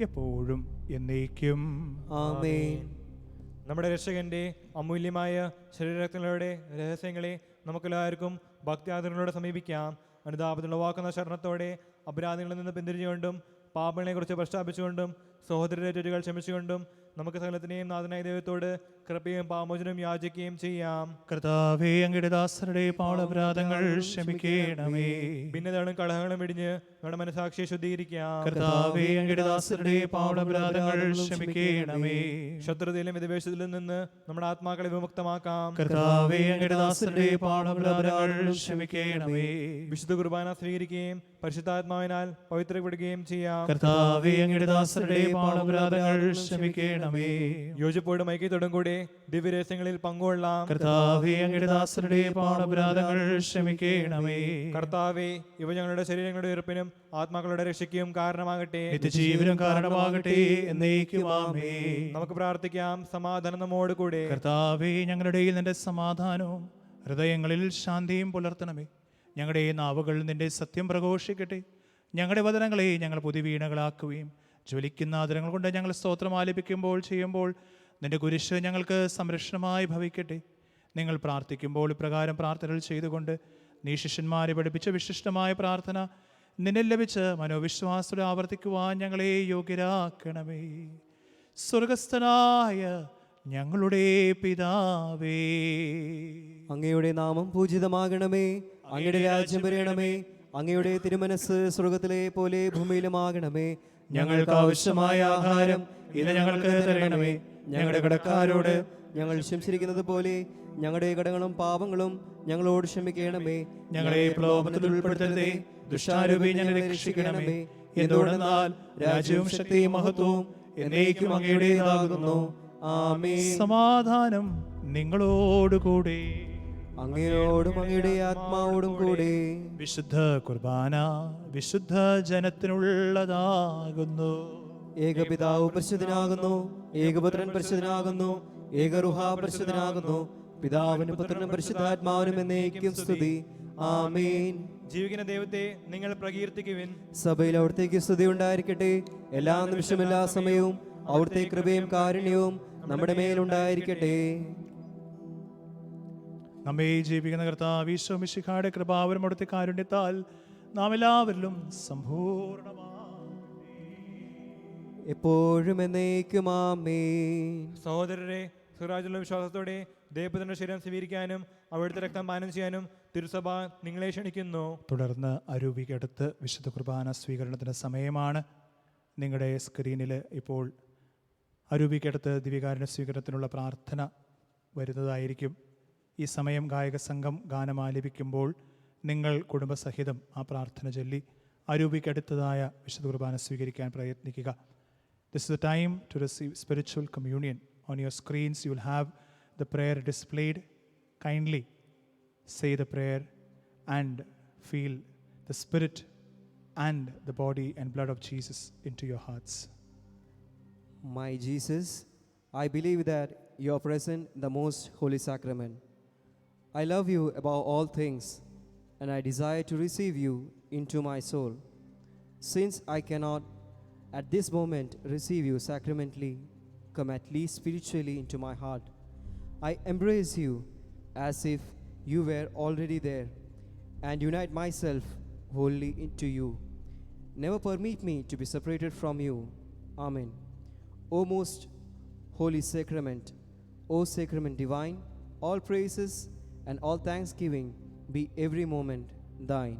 എപ്പോഴും എന്നേക്കും. ആമേൻ. നമ്മുടെ രക്ഷകന്റെ അമൂല്യമായ ശരീരരക്തങ്ങളുടെ രഹസ്യങ്ങളെ നമുക്കെല്ലാവർക്കും ഭക്തിയാദരങ്ങളോടെ സമീപിക്കാം. അനുതാപത്തിലുള്ള വാക്കുന്ന ശരണത്തോടെ അപരാധങ്ങളിൽ നിന്ന് പിന്തിരിഞ്ഞുകൊണ്ടും പാപങ്ങളെക്കുറിച്ച് പ്രസ്താപിച്ചുകൊണ്ടും സഹോദരരെ തെറ്റുകൾ ക്ഷമിച്ചുകൊണ്ടും നമുക്ക് സകലത്തിനെയും നാഥനായ ദൈവത്തോട് കൃപയും പാമോചനവും യാചിക്കുകയും ചെയ്യാം. കർത്താവേ, അങ്ങയുടെ ദാസരുടെ പാപരാധങ്ങൾ ക്ഷമിക്കണമേ. ഭിന്നതകളും കലഹങ്ങളും ഇടിഞ്ഞ് നമ്മുടെ മനസാക്ഷിയെ ശുദ്ധീകരിക്കാം. കർത്താവേ, അങ്ങയുടെ ദാസരുടെ പാപരാധങ്ങൾ ക്ഷമിക്കണമേ. ശത്രുതയിലും വിദ്വേഷത്തിലും നിന്ന് നമ്മുടെ ആത്മാക്കളെ വിമുക്തമാക്കാം. കർത്താവേ, അങ്ങയുടെ ദാസരുടെ പാപരാധങ്ങൾ ക്ഷമിക്കണമേ. വിശുദ്ധ കുർബാന സ്വീകരിക്കുകയും പരിശുദ്ധാത്മാവിനാൽ പവിത്രപ്പെടുകയും ചെയ്യാം. കർത്താവേ, അങ്ങയുടെ ദാസരുടെ പാപരാധങ്ങൾ ക്ഷമിക്കണമേ. യോജിപ്പോടും ഐക്യത്തോടും കൂടി ദിവ്യരഹസ്യങ്ങളിൽ പങ്കുകൊള്ളാം. കർത്താവേ, അങ്ങയുടെ ദാസരുടെ പാപരാധങ്ങൾ ക്ഷമിക്കണമേ. കർത്താവേ, ഇവ ഞങ്ങളുടെ ശരീരങ്ങളുടെ ഉയർപ്പിനും ആത്മാക്കളുടെ രക്ഷയ്ക്കും കാരണമാകട്ടെ, നിത്യജീവനും കാരണമാകട്ടെ, എന്നേക്കും ആമേൻ. നമുക്ക് പ്രാർത്ഥിക്കാം. സമാധാനം നമ്മോട് കൂടെ. കർത്താവേ, ഞങ്ങളുടെ ഇടയിൽ നിന്റെ സമാധാനവും ഹൃദയങ്ങളിൽ ശാന്തിയും പുലർത്തണമേ. ഞങ്ങളുടെ നാവുകൾ നിന്റെ സത്യം പ്രഘോഷിക്കട്ടെ. ഞങ്ങളുടെ വചനങ്ങളെ ഞങ്ങൾ പുതുവീണകളാക്കുകയും ജ്വലിക്കുന്ന ആദരങ്ങൾ കൊണ്ട് ഞങ്ങൾ സ്തോത്രം ആലപിക്കുമ്പോൾ ചെയ്യുമ്പോൾ നിന്റെ കുരിശ് ഞങ്ങൾക്ക് സംരക്ഷണമായി ഭവിക്കട്ടെ. നിങ്ങൾ പ്രാർത്ഥിക്കുമ്പോൾ ഇപ്രകാരം പ്രാർത്ഥനകൾ ചെയ്തുകൊണ്ട് നീ ശിഷ്യന്മാരെ പഠിപ്പിച്ച വിശിഷ്ടമായ പ്രാർത്ഥന നിന്നിൽ ലഭിച്ച് മനോവിശ്വാസത്തോടെ ആവർത്തിക്കുവാൻ ഞങ്ങളെ യോഗ്യരാക്കണമേ. സ്വർഗസ്ഥനായ ഞങ്ങളുടെ പിതാവേ, അങ്ങയുടെ നാമം പൂജിതമാകണമേ. അങ്ങയുടെ രാജ്യം വരണമേ. അങ്ങയുടെ തിരുമനസ് സ്വർഗത്തിലെ പോലെ ഭൂമിയിലുമാകണമേ. ഞങ്ങൾക്ക് ആവശ്യമായ ആഹാരം ഇന്ന് ഞങ്ങൾക്ക് തരണമേ. ഞങ്ങളുടെ കടക്കാരോട് ഞങ്ങൾ ക്ഷമിച്ചിരിക്കുന്നത് പോലെ ഞങ്ങളുടെ കടങ്ങളും പാപങ്ങളും ഞങ്ങളോട് ക്ഷമിക്കണമേ. ഞങ്ങളെ പ്രലോഭനത്തിൽ ഉൾപ്പെടുത്തരുതേ, ദുഷ്ടാരൂപി ഞങ്ങളെ രക്ഷിക്കണമേ. എന്തുകൊണ്ടെന്നാൽ രാജ്യവും ശക്തിയും മഹത്വവും എന്നേക്കും അങ്ങയുടേതാകുന്നു. ആമേൻ. സമാധാനം നിങ്ങളോടുകൂടെ, അങ്ങയോടും അങ്ങയുടെ ആത്മാവോടും കൂടെ. വിശുദ്ധ കുർബാന വിശുദ്ധ ജനത്തിനുള്ളതാകുന്നു. ഏകപിതാവ് പരിശുദ്ധനാകുന്നു, ഏകപുത്രൻ പരിശുദ്ധനാകുന്നു, ഏകറുഹ പരിശുദ്ധനാകുന്നു. പിതാവിനും പുത്രനും പരിശുദ്ധാത്മാവിനും എന്നേക്കും സ്തുതി. ആമേൻ. ജീവിക്കുന്ന ദൈവത്തെ നിങ്ങൾ പ്രകീർത്തിക്കുവിൻ. സഭയിൽ അവിടുത്തേക്ക് സ്തുതി ഉണ്ടായിരിക്കട്ടെ. എല്ലാ നിമിഷവും എല്ലാ സമയവും അവിടുത്തെ കൃപയും കാരുണ്യവും നമ്മുടെ മേലുണ്ടായിരിക്കട്ടെ. നമ്മെ ജീവിക്കുന്ന കർത്താവ് ഈശോ മിശിഹായുടെ കൃപാവരം അവിടുത്തെ കാരുണ്യത്താൽ നാം എല്ലാവരിലും സമ്പൂർണ്ണമാ എപ്പോഴും എന്നേക്കും ആമേൻ. സഹോദരരെ, സുരാജുള്ള വിശ്വാസത്തോടെ ദൈവത്തിന്റെ ശരീരം സ്വീകരിക്കാനും അവിടുത്തെ രക്തം പാനം ചെയ്യാനും തിരുസഭ നിങ്ങളെ ക്ഷണിക്കുന്നു. തുടർന്ന് അരൂപിക്കടുത്ത് വിശുദ്ധ കുർബാന സ്വീകരണത്തിൻ്റെ സമയമാണ്. നിങ്ങളുടെ സ്ക്രീനിൽ ഇപ്പോൾ അരൂപിക്കടുത്ത് ദിവ്യകാരുണ്യ സ്വീകരണത്തിനുള്ള പ്രാർത്ഥന വരുന്നതായിരിക്കും. ഈ സമയം ഗായക സംഘം ഗാനം ആലപിക്കുമ്പോൾ നിങ്ങൾ കുടുംബസഹിതം ആ പ്രാർത്ഥന ചൊല്ലി അരൂപിക്കടുത്തതായ വിശുദ്ധ കുർബാന സ്വീകരിക്കാൻ പ്രയത്നിക്കുക. This is the time to receive spiritual communion. On your screens you will have the prayer displayed. Kindly say the prayer and feel the spirit and the body and blood of Jesus into your hearts. My Jesus, I believe that you are present in the most holy sacrament. I love you above all things, and I desire to receive you into my soul. Since I cannot at this moment receive you sacramentally, come at least spiritually into my heart. I embrace you as if you were already there, and unite myself wholly into you. Never permit me to be separated from you. Amen. O most holy sacrament, O sacrament divine, all praises and all thanksgiving be every moment thine.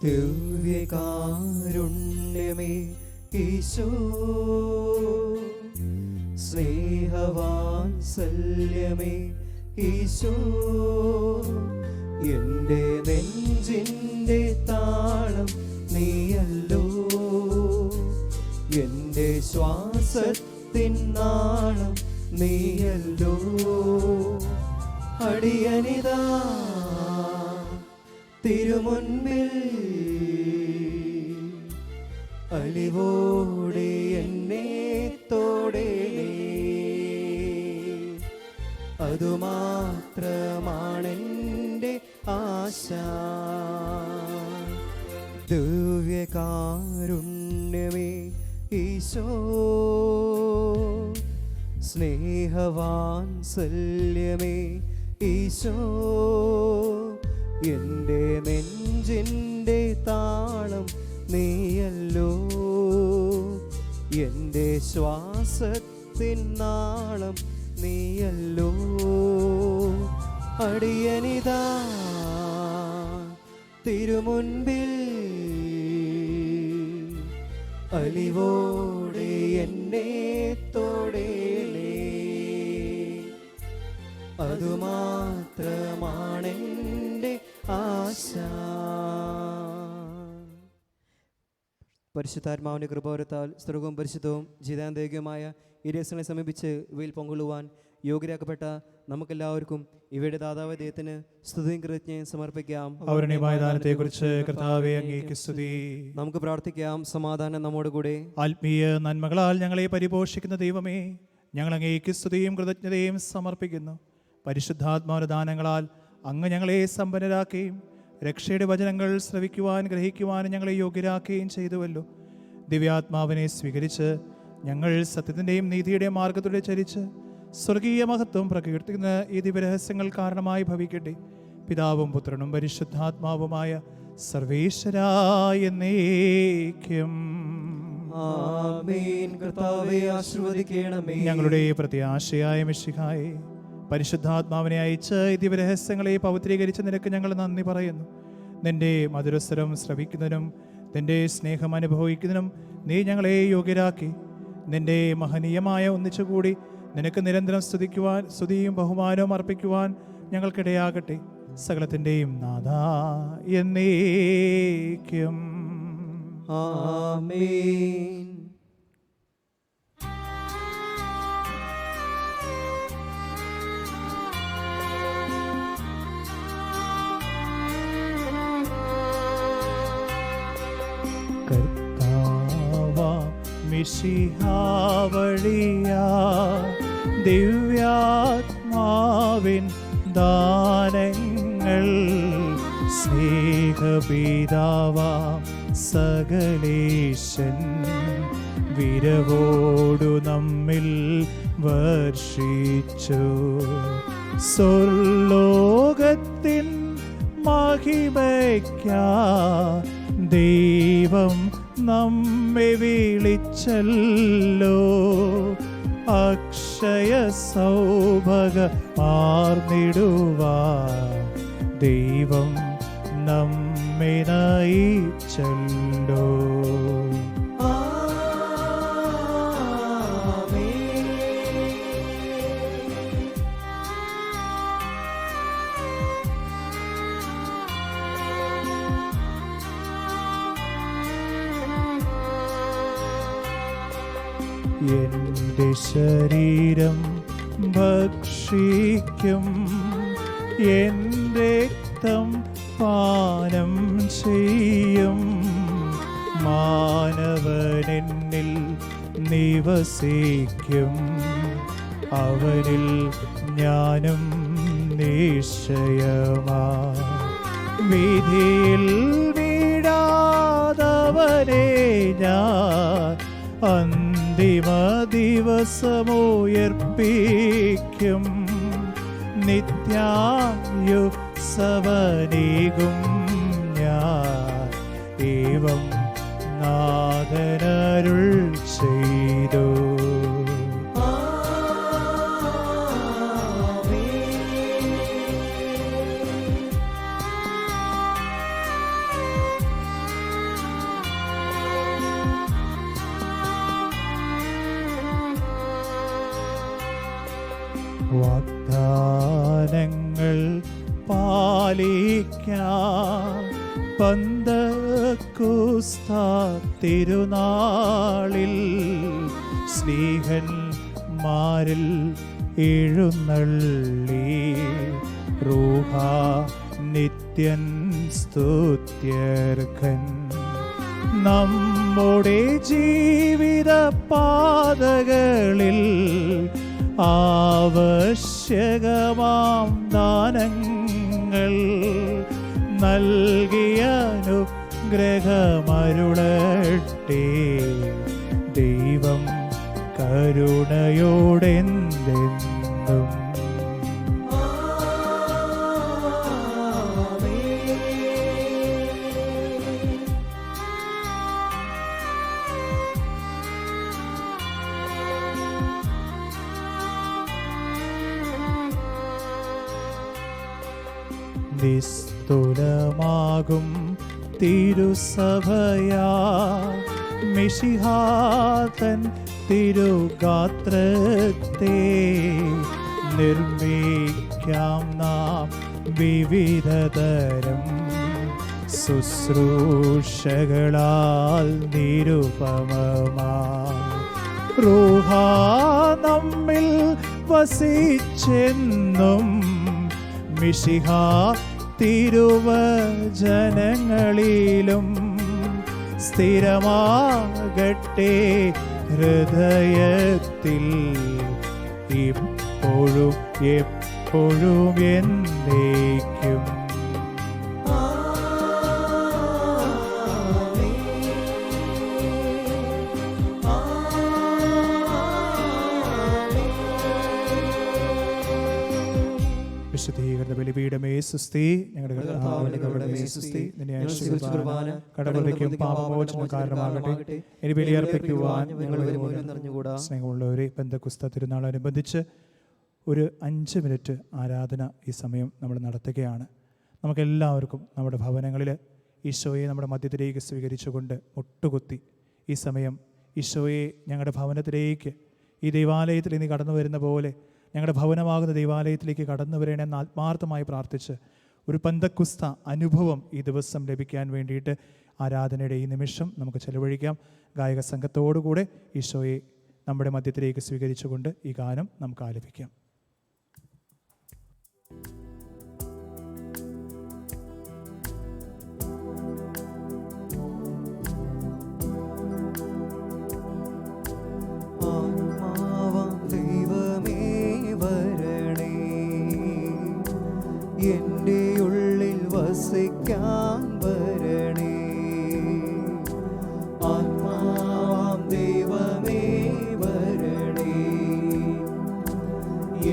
ദിവ്യകാരുണ്യമേ ഈശോ, സ്നേഹവാത്സല്യമേ ഈശോ, എൻ്റെ നെഞ്ചിൻ്റെ താളം നീയല്ലോ, എൻ്റെ ശ്വാസത്തിൻ നാളം നീയല്ലോ. അടിയനിതാ തിരുമുൻപിൽ അലിവോടെ എന്നെ തോടേണേ, അതുമാത്രമാണെൻ്റെ ആശ. ദിവ്യകാരുണ്യമേ ഈശോ, സ്നേഹവാത്സല്യമേ ഈശോ, എൻ്റെ നെഞ്ചിൻ്റെ താളം നീയല്ലോ, എൻ്റെ ശ്വാസത്തിൻ നാളം നീയല്ലോ. അടിയനിതാ തിരുമുൻപിൽ അലിവോടെ എന്നെ തോടേണേ, അതുമാത്രമാണെൻ്റെ ആശ. പരിശുദ്ധാത്മാവിൻ്റെ കൃപാവരത്താൽ സ്വർഗവും പരിശുദ്ധവും ജീതാന്തേകവുമായ ഈ രഹസ്യങ്ങളെ സമീപിച്ച് ഇവയിൽ പങ്കുകൊള്ളുവാൻ യോഗ്യരാക്കപ്പെട്ട നമുക്കെല്ലാവർക്കും ഇവയുടെ ദാതാവ് ദൈവത്തിന് സ്തുതിയും കൃതജ്ഞയും സമർപ്പിക്കാം. അവരുടെ ദാനത്തെക്കുറിച്ച് കർത്താവേ അങ്ങേക്ക് സ്തുതി. നമുക്ക് പ്രാർത്ഥിക്കാം. സമാധാനം നമ്മോട് കൂടെ. ആത്മീയ നന്മകളാൽ ഞങ്ങളെ പരിപോഷിക്കുന്ന ദൈവമേ, ഞങ്ങൾ അങ്ങേക്ക് സ്തുതിയും കൃതജ്ഞതയും സമർപ്പിക്കുന്നു. പരിശുദ്ധാത്മാവിന്റെ ദാനങ്ങളാൽ അങ്ങ് ഞങ്ങളെ സമ്പന്നരാക്കുകയും രക്ഷയുടെ വചനങ്ങൾ ശ്രവിക്കുവാൻ ഗ്രഹിക്കുവാനും ഞങ്ങളെ യോഗ്യരാക്കുകയും ചെയ്തുവല്ലോ. ദിവ്യാത്മാവിനെ സ്വീകരിച്ച് ഞങ്ങൾ സത്യത്തിൻ്റെയും നീതിയുടെയും മാർഗത്തിലൂടെ ചരിച്ച് സ്വർഗീയ മഹത്വം പ്രകീർത്തിക്കുന്ന ഈ ദിവ്യരഹസ്യങ്ങൾ കാരണമായി ഭവിക്കട്ടെ. പിതാവും പുത്രനും പരിശുദ്ധാത്മാവുമായ സർവേശ്വരായ എന്നേക്കും ആമേൻ. കർത്താവേ ആശീർവദിക്കണമേ. ഞങ്ങളുടെ പ്രത്യാശയായ മിശിഹായേ, പരിശുദ്ധാത്മാവിനെ അയച്ച് ഈ ദിവ്യരഹസ്യങ്ങളെ പവിത്രീകരിച്ച നിനക്ക് ഞങ്ങൾ നന്ദി പറയുന്നു. നിന്റെ മധുരസ്വരം ശ്രവിക്കുന്നതിനും നിന്റെ സ്നേഹം അനുഭവിക്കുന്നതിനും നീ ഞങ്ങളെ യോഗ്യരാക്കി. നിന്റെ മഹനീയമായ ഒന്നിച്ചുകൂടി നിനക്ക് നിരന്തരം സ്തുതിയും ബഹുമാനവും അർപ്പിക്കുവാൻ ഞങ്ങൾക്കിടയാകട്ടെ. സകലത്തിൻ്റെയും നാഥാ എന്നേക്കും ആമേൻ. മിശിഹാവഴിയാ ദിവ്യാത്മാവിൻ ദാനങ്ങൾ സ്നേഹപിതാവാം സകലേശൻ വിരവോടു നമ്മിൽ വർഷിച്ചു. സ്വർലോകത്തിൻ മഹിമയ്ക്കാ ദൈവം നമ്മെ വിളിച്ചല്ലോ. അക്ഷയ സൗഭഗമാർന്നിടുവാൻ ദൈവം നമ്മെ നയിച്ചല്ലോ. എന്റെ ശരീരം ഭക്ഷിക്കും, എന്റെ രക്തം പാനം ചെയ്യും. മാനവനെന്നിൽ നിവസിക്കും, അവനിൽ ഞാനും നിശ്ചയമാ. വിധിയിൽ വീഴാതവനെ ഞാൻ അന്തിമ ദിവസമുയർപ്പിക്കും. നിത്യായുസ്സവനേകും ഞാൻ ഏവം നാഥനരുൾ ചെയ്തു. വാഗ്ദാനങ്ങൾ പാലിക്കാൻ പന്തക്കുസ്ത തിരുനാളിൽ സ്നേഹന്മാരിൽ എഴുന്നള്ളി റൂഹ നിത്യൻ സ്തുത്യർഹൻ. നമ്മുടെ ജീവിത പാതകളിൽ ആവശ്യകമാം ദാനങ്ങൾ നൽകിയ അനുഗ്രഹമരുളട്ടെ. ദൈവം കരുണയോടെന്തെന്നും. നിസ്തുലമാകും തിരുസഭയാ മിശിഹാതൻ തിരുഗാത്രത്തെ നിർമ്മിക്കാം നാം വിവിധതരം ശുശ്രൂഷകളാൽ നിരുപമമാ. റൂഹ നമ്മിൽ വസിച്ചെന്നും മിശിഹ തിരുവചനങ്ങളിലും സ്ഥിരമാകട്ടെ ഹൃദയത്തിൽ ഇപ്പോഴും എപ്പോഴും എന്നേക്കും. വിശുദ്ധീകരണ ബലിപീഠമേ സുസ്തി. ഞങ്ങളുടെ കർത്താവിന്റെ കരുണമേ സുസ്തി. നിന്നെ അനുസരിച്ച് കുർബാന കടമയ്ക്കും പാപമോചനം കാരണമാകട്ടെ. ഇനി ബലിയർപ്പിക്കുവാൻ ഞങ്ങൾ നിറഞ്ഞുകൂടാ. സ്നേഹമുള്ളവരെ, പെന്തക്കുസ്ത തിരുനാളനുബന്ധിച്ച് ഒരു 5 മിനിറ്റ് ആരാധന ഈ സമയം നമ്മൾ നടത്തുകയാണ്. നമുക്കെല്ലാവർക്കും നമ്മുടെ ഭവനങ്ങളിൽ ഈശോയെ നമ്മുടെ മധ്യത്തിലേക്ക് സ്വീകരിച്ചുകൊണ്ട് മുട്ടുകുത്തി ഈ സമയം ഈശോയെ ഞങ്ങളുടെ ഭവനത്തിലേക്ക്, ഈ ദൈവാലയത്തിൽ ഇനി കടന്നു വരുന്ന പോലെ ഞങ്ങളുടെ ഭവനമാകുന്ന ദൈവാലയത്തിലേക്ക് കടന്നു വരണമെന്ന് ആത്മാർത്ഥമായി പ്രാർത്ഥിച്ച് ഒരു പെന്തക്കുസ്ത അനുഭവം ഈ ദിവസം ലഭിക്കാൻ വേണ്ടിയിട്ട് ആരാധനയുടെ ഈ നിമിഷം നമുക്ക് ചെലവഴിക്കാം. ഗായക സംഘത്തോടുകൂടെ ഈശോയെ നമ്മുടെ മധ്യത്തിലേക്ക് സ്വീകരിച്ചുകൊണ്ട് ഈ ഗാനം നമുക്ക് ആലപിക്കാം. എൻ്റെ ഉള്ളിൽ വസിക്കാൻ വരണേ. ആത്മാവാം ദൈവമേ വരണേ.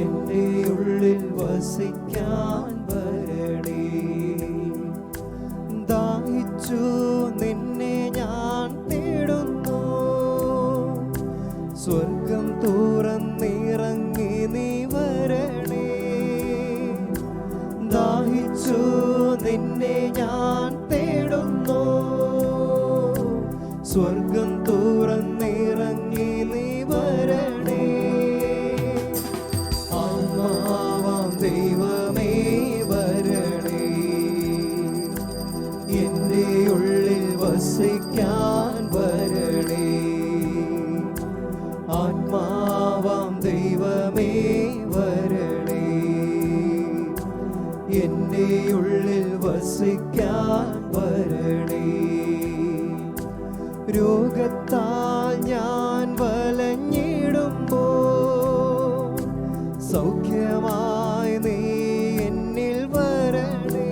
എൻ്റെ ഉള്ളിൽ വസിക്കാൻ വരണേ. ദാഹിച്ചു നിന്നെ ഞാൻ തേടുന്നു. സ്വർഗം തുറന്നിറങ്ങി നീ വരണേ. ദാഹിച്ചു നിന്നെ ഞാൻ തേടുന്നു. സ്വർഗം തുറന്നിറങ്ങി നീ വരണേ. ആത്മാവാം ദൈവമേ വരണേ. എൻ്റെ ഉള്ളിൽ വസിക്കാൻ വരണേ. ആത്മാവാം ദൈവമേ വരണേ. എൻ്റെ ഉള്ളിൽ വസിക്കാൻ വരണേ. രോഗത്താൽ ഞാൻ വലഞ്ഞിടുമ്പോൾ സൗഖ്യമായി നീ എന്നിൽ വരണേ.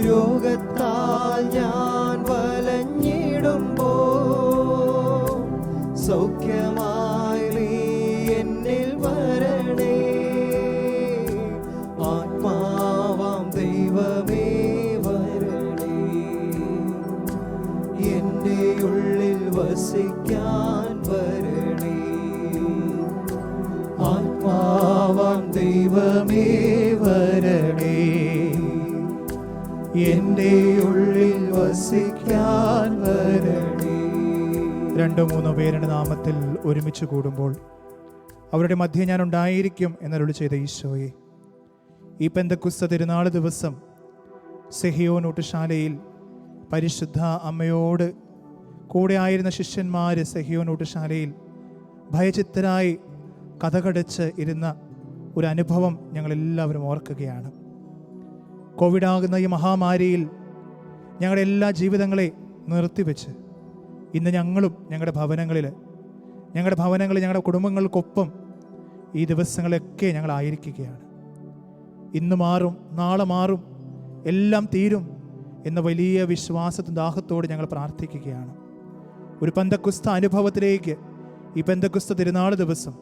രോഗത്താൽ ഞാൻ വലഞ്ഞിടുമ്പോൾ സൗഖ്യമായി നീ എന്നിൽ വരണേ. ആത്മാവാം ദൈവമേ വരണേ. എൻ്റെ ഉള്ളിൽ വസിക്കാൻ വരണേ. ആത്മാവാം ദൈവമേ വരണേ. എൻ്റെ ഉള്ളിൽ വസിക്കാൻ വരണേ. 2-3 പേരുടെ നാമത്തിൽ ഒരുമിച്ച് കൂടുമ്പോൾ അവരുടെ മധ്യേ ഞാൻ ഉണ്ടായിരിക്കും എന്നരുളി ചെയ്ത ഈശോയെ, ഈ പെന്തക്കുസ്ത തിരുനാൾ ദിവസം സെഹിയോൻ ഊട്ടുശാലയിൽ പരിശുദ്ധ അമ്മയോട് കൂടെ ആയിരുന്ന ശിഷ്യന്മാർ സെഹിയോൻ ഊട്ടുശാലയിൽ ഭയചിത്തരായി കഥകടച്ച് ഇരുന്ന ഒരു അനുഭവം ഞങ്ങളെല്ലാവരും ഓർക്കുകയാണ്. കോവിഡാകുന്ന ഈ മഹാമാരിയിൽ ഞങ്ങളുടെ എല്ലാ ജീവിതങ്ങളെ നിർത്തിവെച്ച് ഇന്ന് ഞങ്ങളും ഞങ്ങളുടെ ഭവനങ്ങളിൽ ഞങ്ങളുടെ കുടുംബങ്ങൾക്കൊപ്പം ഈ ദിവസങ്ങളൊക്കെ ഞങ്ങളായിരിക്കുകയാണ്. ഇന്ന് മാറും, നാളെ മാറും, എല്ലാം തീരും എന്ന വലിയ വിശ്വാസത്തിൻ്റെ ദാഹത്തോടെ ഞങ്ങൾ പ്രാർത്ഥിക്കുകയാണ്. ഒരു പെന്തക്കുസ്ത അനുഭവത്തിലേക്ക് ഈ പെന്തക്കുസ്ത തിരുനാൾ ദിവസം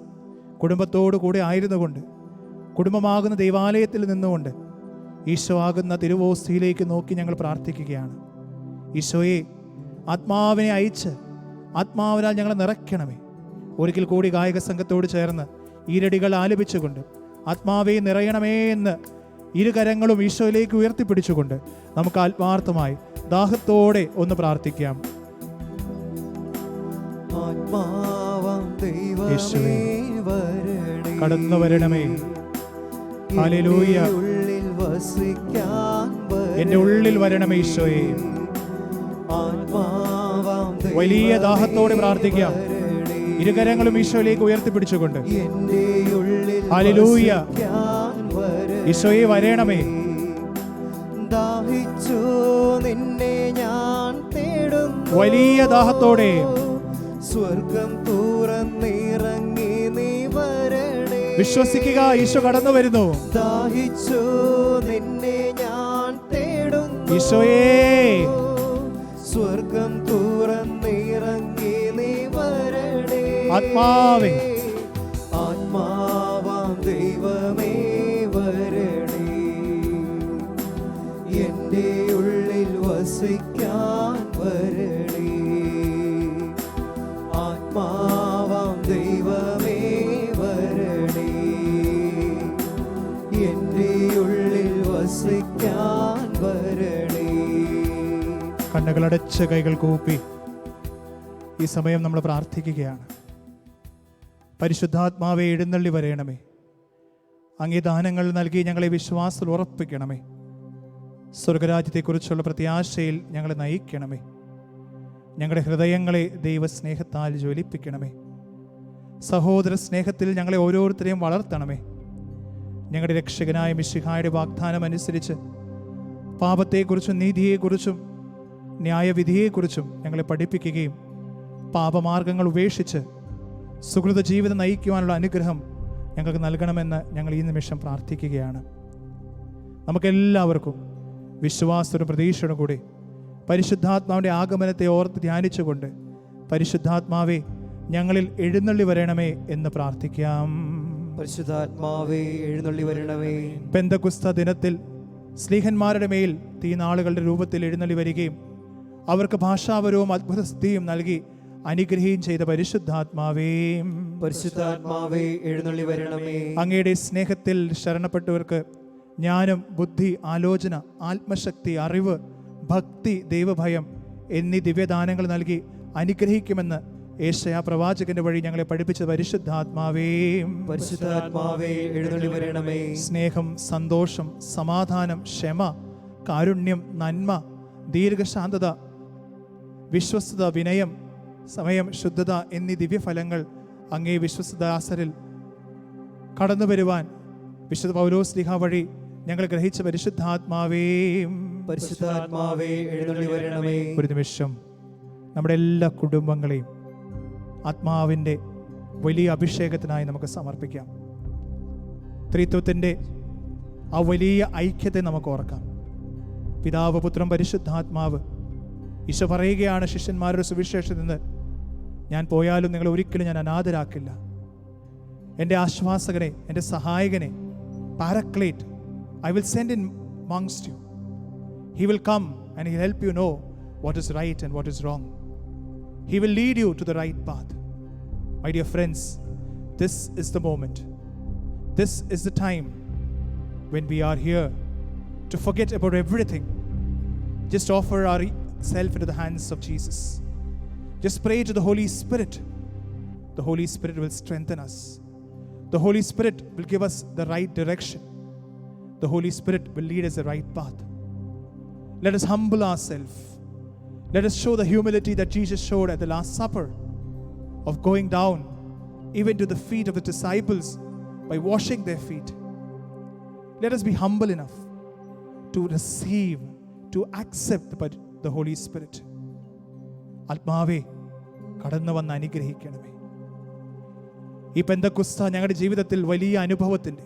കുടുംബത്തോടു കൂടെ ആയിരുന്നുകൊണ്ട്, കുടുംബമാകുന്ന ദൈവാലയത്തിൽ നിന്നുകൊണ്ട് ഈശോ ആകുന്ന തിരുവോസ്തിയിലേക്ക് നോക്കി ഞങ്ങൾ പ്രാർത്ഥിക്കുകയാണ്. ഈശോയെ, ആത്മാവിനെ അയച്ച് ആത്മാവിനാൽ ഞങ്ങളെ നിറയ്ക്കണമേ. ഒരിക്കൽ കൂടി ഗായക സംഘത്തോട് ചേർന്ന് ഈരടികൾ ആലപിച്ചുകൊണ്ട് ആത്മാവെ നിറയണമേ എന്ന് ഇരുകരങ്ങളും ഈശോയിലേക്ക് ഉയർത്തിപ്പിടിച്ചുകൊണ്ട് നമുക്ക് ആത്മാർത്ഥമായി ദാഹത്തോടെ ഒന്ന് പ്രാർത്ഥിക്കാം. യേശുവേ, കടന്നു വരണമേ. ഹല്ലേലൂയ. എന്റെ ഉള്ളിൽ വരണമേ ഈശോയെ. വലിയ ദാഹത്തോടെ പ്രാർത്ഥിക്കാം, ഇരുകരങ്ങളും ഈശോയിലേക്ക് ഉയർത്തിപ്പിടിച്ചുകൊണ്ട്. ഹല്ലേലൂയ. ഈശോയെ വരണമേ. ദാഹിച്ചു നിന്നെ ഞാൻ തേടുന്നു, വലിയ ദാഹത്തോടെ സ്വർഗം തുറന്നിറങ്ങി നീ വരണേ. വിശ്വസിക്കുക, ഈശോ കടന്നു വരുന്നു. ദാഹിച്ചു നിന്നെ ഞാൻ തേടുന്നു, ഈശോയേ, സ്വർഗം തുറന്നിറങ്ങി നീ വരണേ. ആത്മാവേ, ആത്മാവാം ദൈവമേ വരണേ. എന്റെ ഉള്ളിൽ വസിക്കാൻ വരണേ. ആത്മാവാം ദൈവമേ വരണേ. എന്റെ ഉള്ളിൽ വസിക്കാൻ വരണേ. കണ്ണുകളടച്ച് കൈകൾ കൂപ്പി ഈ സമയം നമ്മൾ പ്രാർത്ഥിക്കുകയാണ്. പരിശുദ്ധാത്മാവെ എഴുന്നള്ളി വരയണമേ. അങ്ങേ ദാനങ്ങൾ നൽകി ഞങ്ങളെ വിശ്വാസത്തിൽ ഉറപ്പിക്കണമേ. സ്വർഗരാജ്യത്തെക്കുറിച്ചുള്ള പ്രത്യാശയിൽ ഞങ്ങളെ നയിക്കണമേ. ഞങ്ങളുടെ ഹൃദയങ്ങളെ ദൈവസ്നേഹത്താൽ ജ്വലിപ്പിക്കണമേ. സഹോദര സ്നേഹത്തിൽ ഞങ്ങളെ ഓരോരുത്തരെയും വളർത്തണമേ. ഞങ്ങളുടെ രക്ഷകനായ മിശിഹായുടെ വാഗ്ദാനം അനുസരിച്ച് പാപത്തെക്കുറിച്ചും നീതിയെക്കുറിച്ചും ന്യായവിധിയെക്കുറിച്ചും ഞങ്ങളെ പഠിപ്പിക്കുകയും പാപമാർഗങ്ങൾ ഉപേക്ഷിച്ച് സുഹൃത ജീവിതം നയിക്കുവാനുള്ള അനുഗ്രഹം ഞങ്ങൾക്ക് നൽകണമെന്ന് ഞങ്ങൾ ഈ നിമിഷം പ്രാർത്ഥിക്കുകയാണ്. നമുക്കെല്ലാവർക്കും വിശ്വാസത്തോടും പ്രതീക്ഷയോടും കൂടി പരിശുദ്ധാത്മാവിൻ്റെ ആഗമനത്തെ ഓർത്ത് ധ്യാനിച്ചുകൊണ്ട് പരിശുദ്ധാത്മാവെ ഞങ്ങളിൽ എഴുന്നള്ളി വരണമേ എന്ന് പ്രാർത്ഥിക്കാം. പരിശുദ്ധാത്മാവേ എഴുന്നള്ളി വരണമേ. പെന്തക്കുസ്ത ദിനത്തിൽ സ്ലീഹന്മാരുടെ മേൽ തീനാളുകളുടെ രൂപത്തിൽ എഴുന്നള്ളി വരികയും അവർക്ക് ഭാഷാപരവും അത്ഭുതസ്ഥിതിയും നൽകി അനുഗ്രഹീം ചെയ്ത പരിശുദ്ധാത്മാവേ, പരിശുദ്ധാത്മാവേ എഴുന്നള്ളി വരണമേ. അങ്ങയുടെ സ്നേഹത്തിൽ ശരണപ്പെട്ടവർക്ക് ജ്ഞാനം, ബുദ്ധി, ആലോചന, ആത്മശക്തി, അറിവ്, ഭക്തി, ദൈവഭയം എന്നീ ദിവ്യദാനങ്ങൾ നൽകി അനുഗ്രഹിക്കുമെന്ന് യേശയ്യാ പ്രവാചകന്റെ വഴി ഞങ്ങളെ പഠിപ്പിച്ച പരിശുദ്ധാത്മാവേ, പരിശുദ്ധാത്മാവേ എഴുന്നള്ളി വരണമേ. സ്നേഹം, സന്തോഷം, സമാധാനം, ക്ഷമ, കാരുണ്യം, നന്മ, ദീർഘശാന്തത, വിശ്വസ്തത, വിനയം, സമയം, ശുദ്ധത എന്നീ ദിവ്യഫലങ്ങൾ അങ്ങേ വിശ്വസ്തദാസരിൽ കടന്നു വരുവാൻ വിശുദ്ധ പൗലോസ്ലീഹ വഴി ഞങ്ങൾ ഗ്രഹിച്ച പരിശുദ്ധാത്മാവേ, പരിശുദ്ധാത്മാവേ എഴുന്നള്ളി വരണമേ. ഒരു നിമിഷം നമ്മുടെ എല്ലാ കുടുംബങ്ങളെയും ആത്മാവിൻ്റെ വലിയ അഭിഷേകത്തിനായി നമുക്ക് സമർപ്പിക്കാം. ത്രിത്വത്തിൻ്റെ ആ വലിയ ഐക്യത്തെ നമുക്ക് ഓർക്കാം. പിതാവ്, പുത്രൻ, പരിശുദ്ധാത്മാവ്. ഈശോ പറയുകയാണ് ശിഷ്യന്മാരുടെ സുവിശേഷത്തിൽ നിന്ന്, ഞാൻ പോയാലും നിങ്ങളെ ഒരിക്കലും ഞാൻ അനാഥരാക്കില്ല. എൻ്റെ ആശ്വാസകനെ, എൻ്റെ സഹായകനെ, പാരക്ലേറ്റ്, I will send in amongst you. He will come and he'll help you know what is right and what is wrong. He will lead you to the right path. My dear friends, this is the moment. This is the time when we are here to forget about everything. Just offer ourselves into the hands of Jesus. Just pray to the Holy Spirit. The Holy Spirit will strengthen us. The Holy Spirit will give us the right direction. The Holy Spirit will lead us the right path. Let us humble ourselves. Let us show the humility that Jesus showed at the Last Supper, of going down even to the feet of the disciples by washing their feet. Let us be humble enough to receive, to accept the Holy Spirit. ആത്മാവേ, കടന്നു വന്ന് അനുഗ്രഹിക്കണമേ. ഈ പെന്തക്കുസ്ത ഞങ്ങളുടെ ജീവിതത്തിൽ വലിയ അനുഭവത്തിൻ്റെ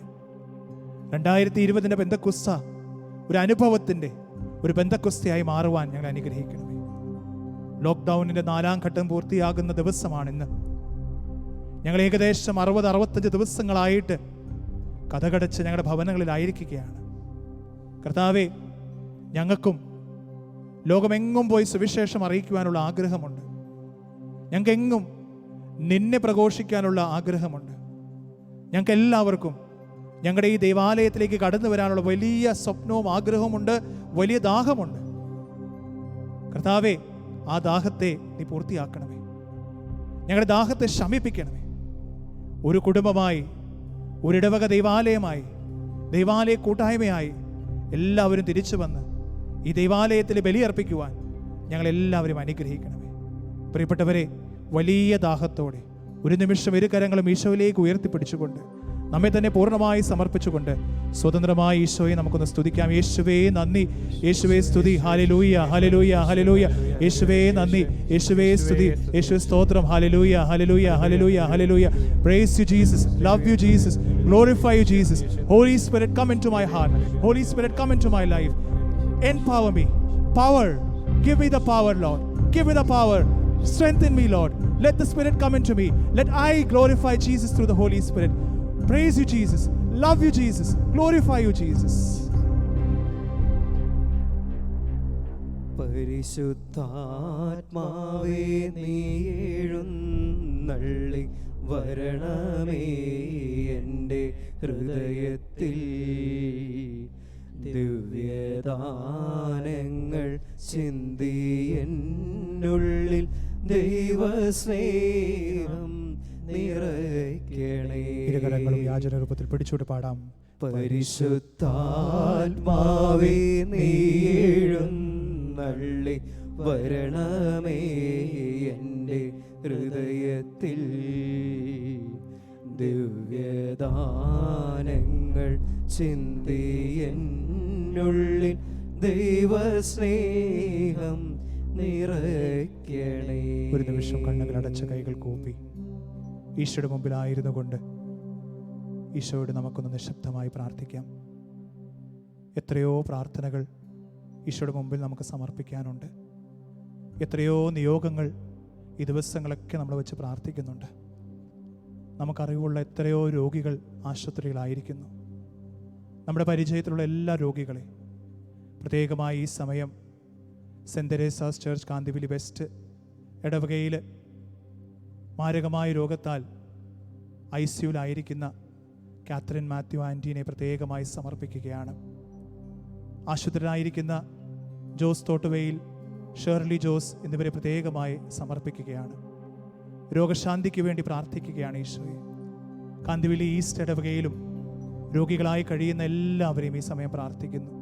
2020 പെന്തക്കുസ്ത ഒരു അനുഭവത്തിൻ്റെ ഒരു പെന്തക്കുസ്തയായി മാറുവാൻ ഞങ്ങൾ അനുഗ്രഹിക്കണമേ. ലോക്ക്ഡൗണിൻ്റെ 4ാം ഘട്ടം പൂർത്തിയാകുന്ന ദിവസമാണിന്ന്. ഞങ്ങൾ ഏകദേശം 60-65 ദിവസങ്ങളായിട്ട് കഥകടച്ച് ഞങ്ങളുടെ ഭവനങ്ങളിലായിരിക്കുകയാണ്. കർത്താവേ, ഞങ്ങൾക്കും ലോകമെങ്ങും പോയി സുവിശേഷം അറിയിക്കുവാനുള്ള ആഗ്രഹമുണ്ട്. ഞങ്ങൾക്കെങ്ങും നിന്നെ പ്രഘോഷിക്കാനുള്ള ആഗ്രഹമുണ്ട്. ഞങ്ങൾക്ക് എല്ലാവർക്കും ഞങ്ങളുടെ ഈ ദേവാലയത്തിലേക്ക് കടന്നു വരാനുള്ള വലിയ സ്വപ്നവും ആഗ്രഹമുണ്ട്, വലിയ ദാഹമുണ്ട്. കർത്താവേ, ആ ദാഹത്തെ നീ പൂർത്തിയാക്കണമേ. ഞങ്ങളുടെ ദാഹത്തെ ശമിപ്പിക്കണമേ. ഒരു കുടുംബമായി, ഒരിടവക ദൈവാലയമായി, ദൈവാലയ കൂട്ടായ്മയായി എല്ലാവരും തിരിച്ചു വന്ന് ഈ ദൈവാലയത്തിൽ ബലിയർപ്പിക്കുവാൻ ഞങ്ങളെല്ലാവരും അനുഗ്രഹിക്കണമേ. പ്രിയപ്പെട്ടവരെ, വലിയ ദാഹത്തോടെ ഒരു നിമിഷം ഇരു കരങ്ങളും ഈശോയിലേക്ക് ഉയർത്തിപ്പിടിച്ചുകൊണ്ട് നമ്മെ തന്നെ പൂർണ്ണമായി സമർപ്പിച്ചുകൊണ്ട് സ്വതന്ത്രമായി ഈശോയെ നമുക്കൊന്ന് സ്തുതിക്കാം. യേശുവേ നന്ദി, യേശുവേ സ്തുതി, ഹല്ലേലൂയ ഹല്ലേലൂയ ഹല്ലേലൂയ. യേശുവേ നന്ദി, യേശുവേ സ്തുതി, യേശുവേ സ്തോത്രം, ഹല്ലേലൂയ ഹല്ലേലൂയ ഹല്ലേലൂയ hallelujah. Praise you Jesus, love you Jesus, glorify you Jesus. Holy Spirit, come into my heart. Holy Spirit, come into my life. Empower me. Power. Give me the power, Lord. Give me the power. Strengthen me, Lord. Let the Spirit come into me. Let I glorify Jesus through the Holy Spirit. Praise you, Jesus. Love you, Jesus. Glorify you, Jesus. പരിശുദ്ധാത്മാവേ, നീ എഴുന്നള്ളി വരണമേ എൻ്റെ ഹൃദയത്തിൽ. ദിവ്യദാനങ്ങൾ ചിന്തി എന്നുള്ളിൽ ദൈവസ്നേഹം നിറയ്ക്കണേ. ഇരുകരങ്ങളും യാചനരൂപത്തിൽ പിടിച്ചോട്ട് പാടാം. പരിശുദ്ധാത്മാവേ, നീ എഴുന്നള്ളി വരണമേ എൻ്റെ ഹൃദയത്തിൽ. ദിവ്യദാനങ്ങൾ ചിന്തി എന്നുള്ളിൽ ദൈവസ്നേഹം നിറയ്ക്കണേ. ഒരു നിമിഷം കണ്ണുകൾ അടച്ച കൈകൾ കൂപ്പി ഈശോയുടെ മുമ്പിലായിരുന്നു കൊണ്ട് ഈശോയോട് നമുക്കൊന്ന് നിശബ്ദമായി പ്രാർത്ഥിക്കാം. എത്രയോ പ്രാർത്ഥനകൾ ഈശോയുടെ മുമ്പിൽ നമുക്ക് സമർപ്പിക്കാനുണ്ട്. എത്രയോ നിയോഗങ്ങൾ ഈ ദിവസങ്ങളൊക്കെ നമ്മൾ വെച്ച് പ്രാർത്ഥിക്കുന്നുണ്ട്. നമുക്കറിവുള്ള എത്രയോ രോഗികൾ ആശുപത്രികളായിരിക്കുന്നു. നമ്മുടെ പരിചയത്തിലുള്ള എല്ലാ രോഗികളെ പ്രത്യേകമായി ഈ സമയം സെൻറ് തെരേസാസ് ചർച്ച് കാന്തിവിലി വെസ്റ്റ് ഇടവകയിൽ മാരകമായ രോഗത്താൽ ICUലായിരിക്കുന്ന കാത്രിൻ മാത്യു ആൻറ്റീനെ പ്രത്യേകമായി സമർപ്പിക്കുകയാണ്. ആശുപത്രിയിലായിരിക്കുന്ന ജോസ് തോട്ടുവയിൽ, ഷേർലി ജോസ് എന്നിവരെ പ്രത്യേകമായി സമർപ്പിക്കുകയാണ്. രോഗശാന്തിക്ക് വേണ്ടി പ്രാർത്ഥിക്കുകയാണ് ഈശോയെ. കാന്തിവിലി ഈസ്റ്റ് ഇടവകയിലും രോഗികളായി കഴിയുന്ന എല്ലാവരെയും ഈ സമയം പ്രാർത്ഥിക്കുന്നു.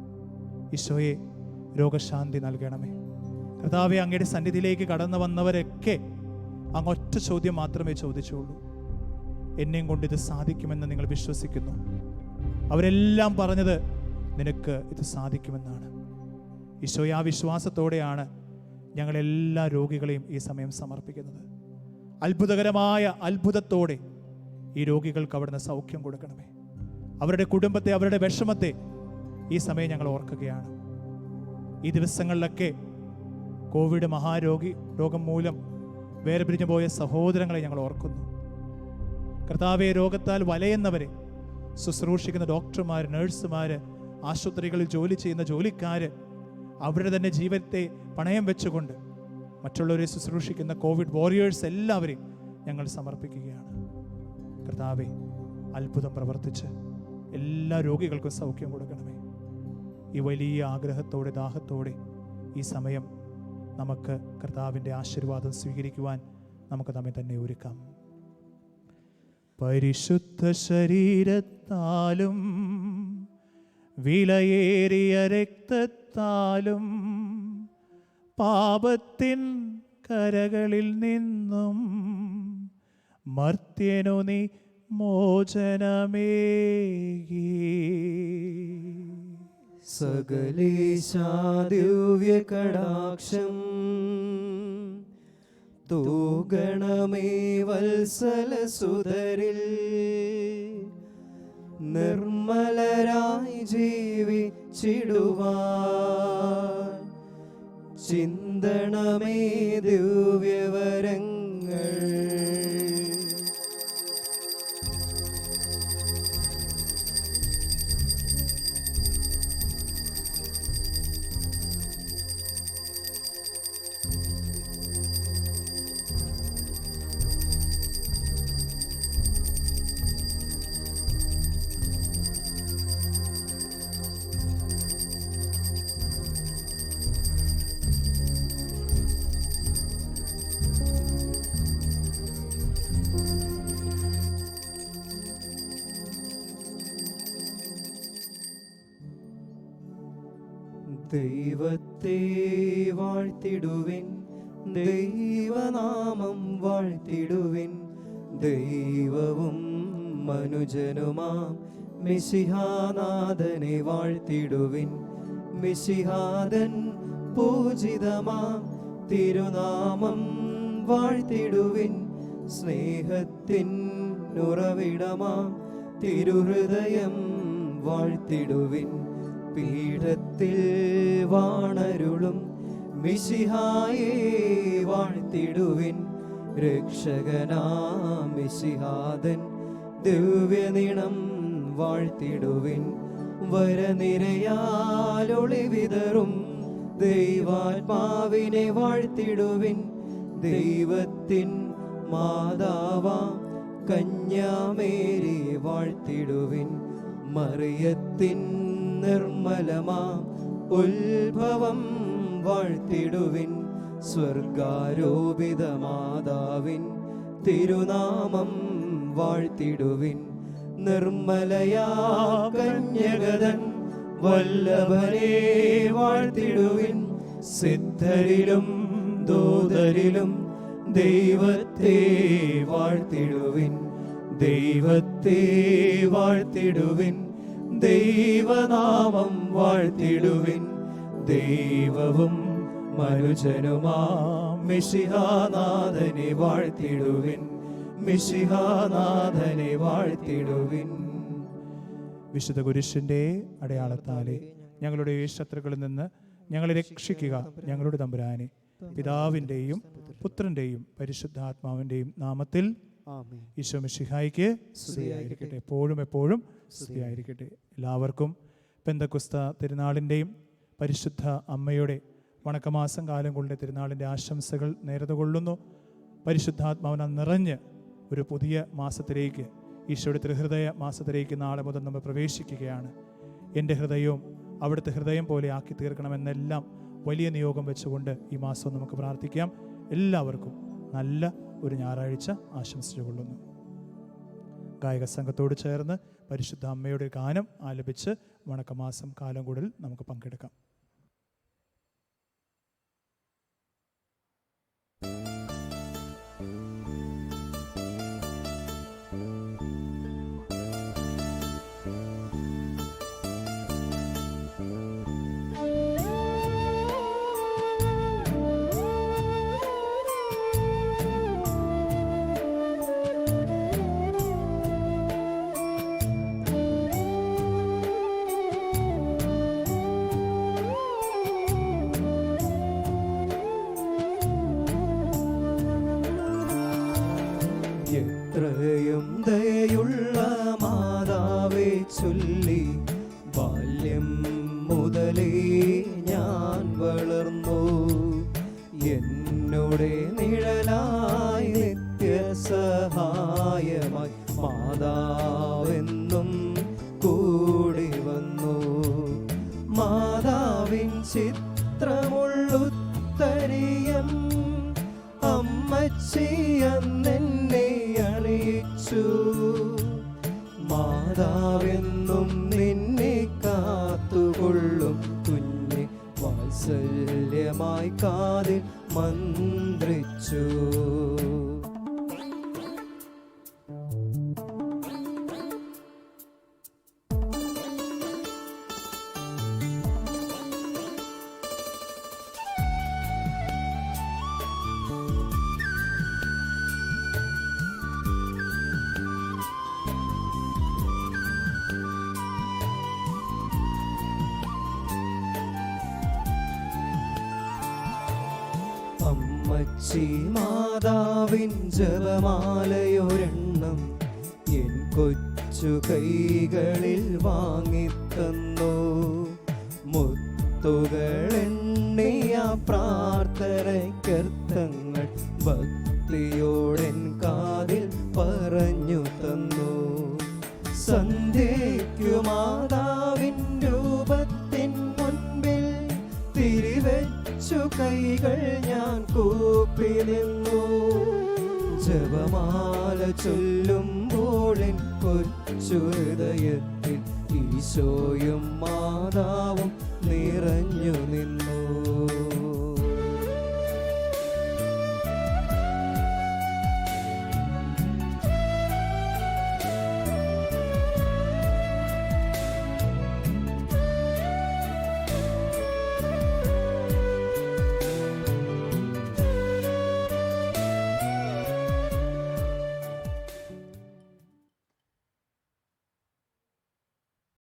ഈശോയെ, രോഗശാന്തി നൽകണമേ. കർത്താവെ, അങ്ങയുടെ സന്നിധിയിലേക്ക് കടന്നു വന്നവരൊക്കെ അങ്ങൊറ്റ ചോദ്യം മാത്രമേ ചോദിച്ചുള്ളൂ: എന്നെയും കൊണ്ട് ഇത് സാധിക്കുമെന്ന് നിങ്ങൾ വിശ്വസിക്കുന്നു? അവരെല്ലാം പറഞ്ഞത് നിനക്ക് ഇത് സാധിക്കുമെന്നാണ്. ഈശോയെ, ആ വിശ്വാസത്തോടെയാണ് ഞങ്ങളെല്ലാ രോഗികളെയും ഈ സമയം സമർപ്പിക്കുന്നത്. അത്ഭുതകരമായ അത്ഭുതത്തോടെ ഈ രോഗികൾക്ക് അവിടുന്ന് സൗഖ്യം കൊടുക്കണമേ. അവരുടെ കുടുംബത്തെ, അവരുടെ വിഷമത്തെ ഈ സമയം ഞങ്ങൾ ഓർക്കുകയാണ്. ഈ ദിവസങ്ങളിലൊക്കെ കോവിഡ് രോഗം മൂലം വേറെ പിരിഞ്ഞു പോയ സഹോദരങ്ങളെ ഞങ്ങൾ ഓർക്കുന്നു. കർത്താവെ, രോഗത്താൽ വലയുന്നവരെ ശുശ്രൂഷിക്കുന്ന ഡോക്ടർമാർ, നഴ്സുമാർ, ആശുപത്രികളിൽ ജോലി ചെയ്യുന്ന ജോലിക്കാർ, അവരുടെ തന്നെ ജീവിതത്തെ പണയം വെച്ചുകൊണ്ട് മറ്റുള്ളവരെ ശുശ്രൂഷിക്കുന്ന കോവിഡ് വാരിയേഴ്സ് എല്ലാവരെയും ഞങ്ങൾ സമർപ്പിക്കുകയാണ്. കർത്താവെ, അത്ഭുതം പ്രവർത്തിച്ച് എല്ലാ രോഗികൾക്കും സൗഖ്യം കൊടുക്കണമേ. ഈ വലിയ ആഗ്രഹത്തോടെ, ദാഹത്തോടെ ഈ സമയം നമുക്ക് കർത്താവിൻ്റെ ആശീർവാദം സ്വീകരിക്കുവാൻ നമുക്ക് നമ്മെ തന്നെ ഒരുക്കാം. പരിശുദ്ധ ശരീരത്താലും വിലയേറിയ രക്തത്താലും പാപത്തിൻ കരകളിൽ നിന്നും മർത്യനു നീ മോചനമേകി. സകലേശാ ദിവ്യ കടാക്ഷം തൂഗണമേ വത്സലസുതരിൽ നിർമ്മലരായി ജീവിച്ചിടുവാൻ ചിന്തണമേ ദിവ്യവരങ്ങൾ. ദൈവത്തെ വാഴ്ത്തിടുവിൻ, ദൈവനാമം വാഴ്ത്തിടുവിൻ. ദൈവവും മനുജനുമാം മിശിഹാനാഥനെ വാഴ്ത്തിടുവിൻ. മിശിഹാദൻ പൂജിതമാം തിരുനാമം വാഴ്ത്തിടുവിൻ. സ്നേഹത്തിൻ ഉറവിടമാം തിരുഹൃദയം വാഴ്ത്തിടുവിൻ. പീഠത്തിൽ വാണരുളും മിശിഹായെ വാഴ്ത്തിടുവിൻ. രക്ഷകനാം മിശിഹാദൻ ദിവ്യനിണം വാഴ്ത്തിടുവിൻ. വരനിരയാലൊളിവിതറും ദൈവാത്മാവിനെ വാഴ്ത്തിടുവിൻ. ദൈവത്തിൻ മാതാവാം കന്യാമേരിയെ വാഴ്ത്തിടുവിൻ. മറിയത്തിൻ നിർമ്മലമാം ഉത്ഭവം വാഴ്ത്തിടുവിൻ. സ്വർഗാരോപിത മാതാവിൻ തിരുനാമം വാഴ്ത്തിടുവിൻ. നിർമ്മലയാ കന്യകതൻ വല്ലഭനെ വാഴ്ത്തിടുവിൻ. സിദ്ധരിലും ദൂതരിലും ദൈവത്തെ വാഴ്ത്തിടുവിൻ. ദൈവത്തെ വാഴ്ത്തിടുവിൻ. ദൈവനാമം വാഴ്ത്തിടുവിൻ. ദൈവവും മനുജനുമാം മിശിഹാനാഥനെ വാഴ്ത്തിടുവിൻ. മിശിഹാനാഥനെ വാഴ്ത്തിടുവിൻ. വിശുദ്ധ കുരിശിൻ്റെ അടയാളത്താലെ ഞങ്ങളുടെ ശത്രുക്കളിൽ നിന്ന് ഞങ്ങളെ രക്ഷിക്കുക ഞങ്ങളുടെ തമ്പുരാനെ. പിതാവിൻ്റെയും പുത്രൻ്റെയും പരിശുദ്ധാത്മാവിൻ്റെയും നാമത്തിൽ ഈശോ മിശിഹായിക്ക് സ്തുതിയായിരിക്കട്ടെ. എപ്പോഴും എപ്പോഴും സ്തുതിയായിരിക്കട്ടെ. എല്ലാവർക്കും പെന്തക്കുസ്ത തിരുനാളിൻ്റെയും പരിശുദ്ധ അമ്മയുടെ വണക്കമാസം കാലം കൊണ്ട തിരുനാളിൻ്റെ ആശംസകൾ നേരത്തെ കൊള്ളുന്നു. പരിശുദ്ധാത്മാവിനെ നിറഞ്ഞ് ഒരു പുതിയ മാസത്തിലേക്ക്, ഈശോയുടെ ത്രിഹൃദയ മാസത്തിലേക്ക് നാളെ മുതൽ നമ്മൾ പ്രവേശിക്കുകയാണ്. എൻ്റെ ഹൃദയവും അവിടുത്തെ ഹൃദയം പോലെ ആക്കി തീർക്കണമെന്നെല്ലാം വലിയ നിയോഗം വെച്ചുകൊണ്ട് ഈ മാസം നമുക്ക് പ്രാർത്ഥിക്കാം. എല്ലാവർക്കും നല്ല ഒരു ഞായറാഴ്ച ആശംസിച്ചു കൊള്ളുന്നു. ഗായക സംഘത്തോട് ചേർന്ന് പരിശുദ്ധ അമ്മയുടെ ഗാനം ആലപിച്ച് വണക്കമാസം കാലം കൂടുതൽ നമുക്ക് പങ്കെടുക്കാം. എത്രയും ദയയുള്ള മാതാവേ ചൊല്ലി ബാല്യം മുതലേ ഞാൻ വളർന്നു. എന്നോടെ നിഴലായി നിത്യസഹായമായി മാതാവെന്നും കൂടി വന്നു. മാതാവിൻ ചിത്രമുള്ളുത്തരിയം അമ്മച്ചിയെന്നെ അറിയിച്ചു. മന്ത്രിച്ചു. മാതാവെന്നും നിന്നെ കാത്തുകൊള്ളും കുഞ്ഞെ വാത്സല്യമായി കാതിൽ മന്ത്രിച്ചു. അമ്മച്ചി മാതാവിൻ ജപമാലയൊരെണ്ണം എൻ കൊച്ചു കൈകളിൽ വാങ്ങിത്തന്നു. മുത്തുകളെണ്ണിയ പ്രാർത്ഥനയ്ക്കർത്ഥങ്ങൾ ഭക്തിയോടെൻ കാതിൽ പറഞ്ഞു തന്നു. സന്ധ്യയ്ക്കു മാതാവിൻ രൂപത്തിൻ മുൻപിൽ തിരിവെച്ചു കൈകൾ ഞാൻ കൂപ്പി നിന്നു. ജപമാല ചൊല്ലുമ്പോഴെൻ കൊച്ചു ഹൃദയത്തിൽ ഈശോയും മാതാവും നിറഞ്ഞു നിന്നു.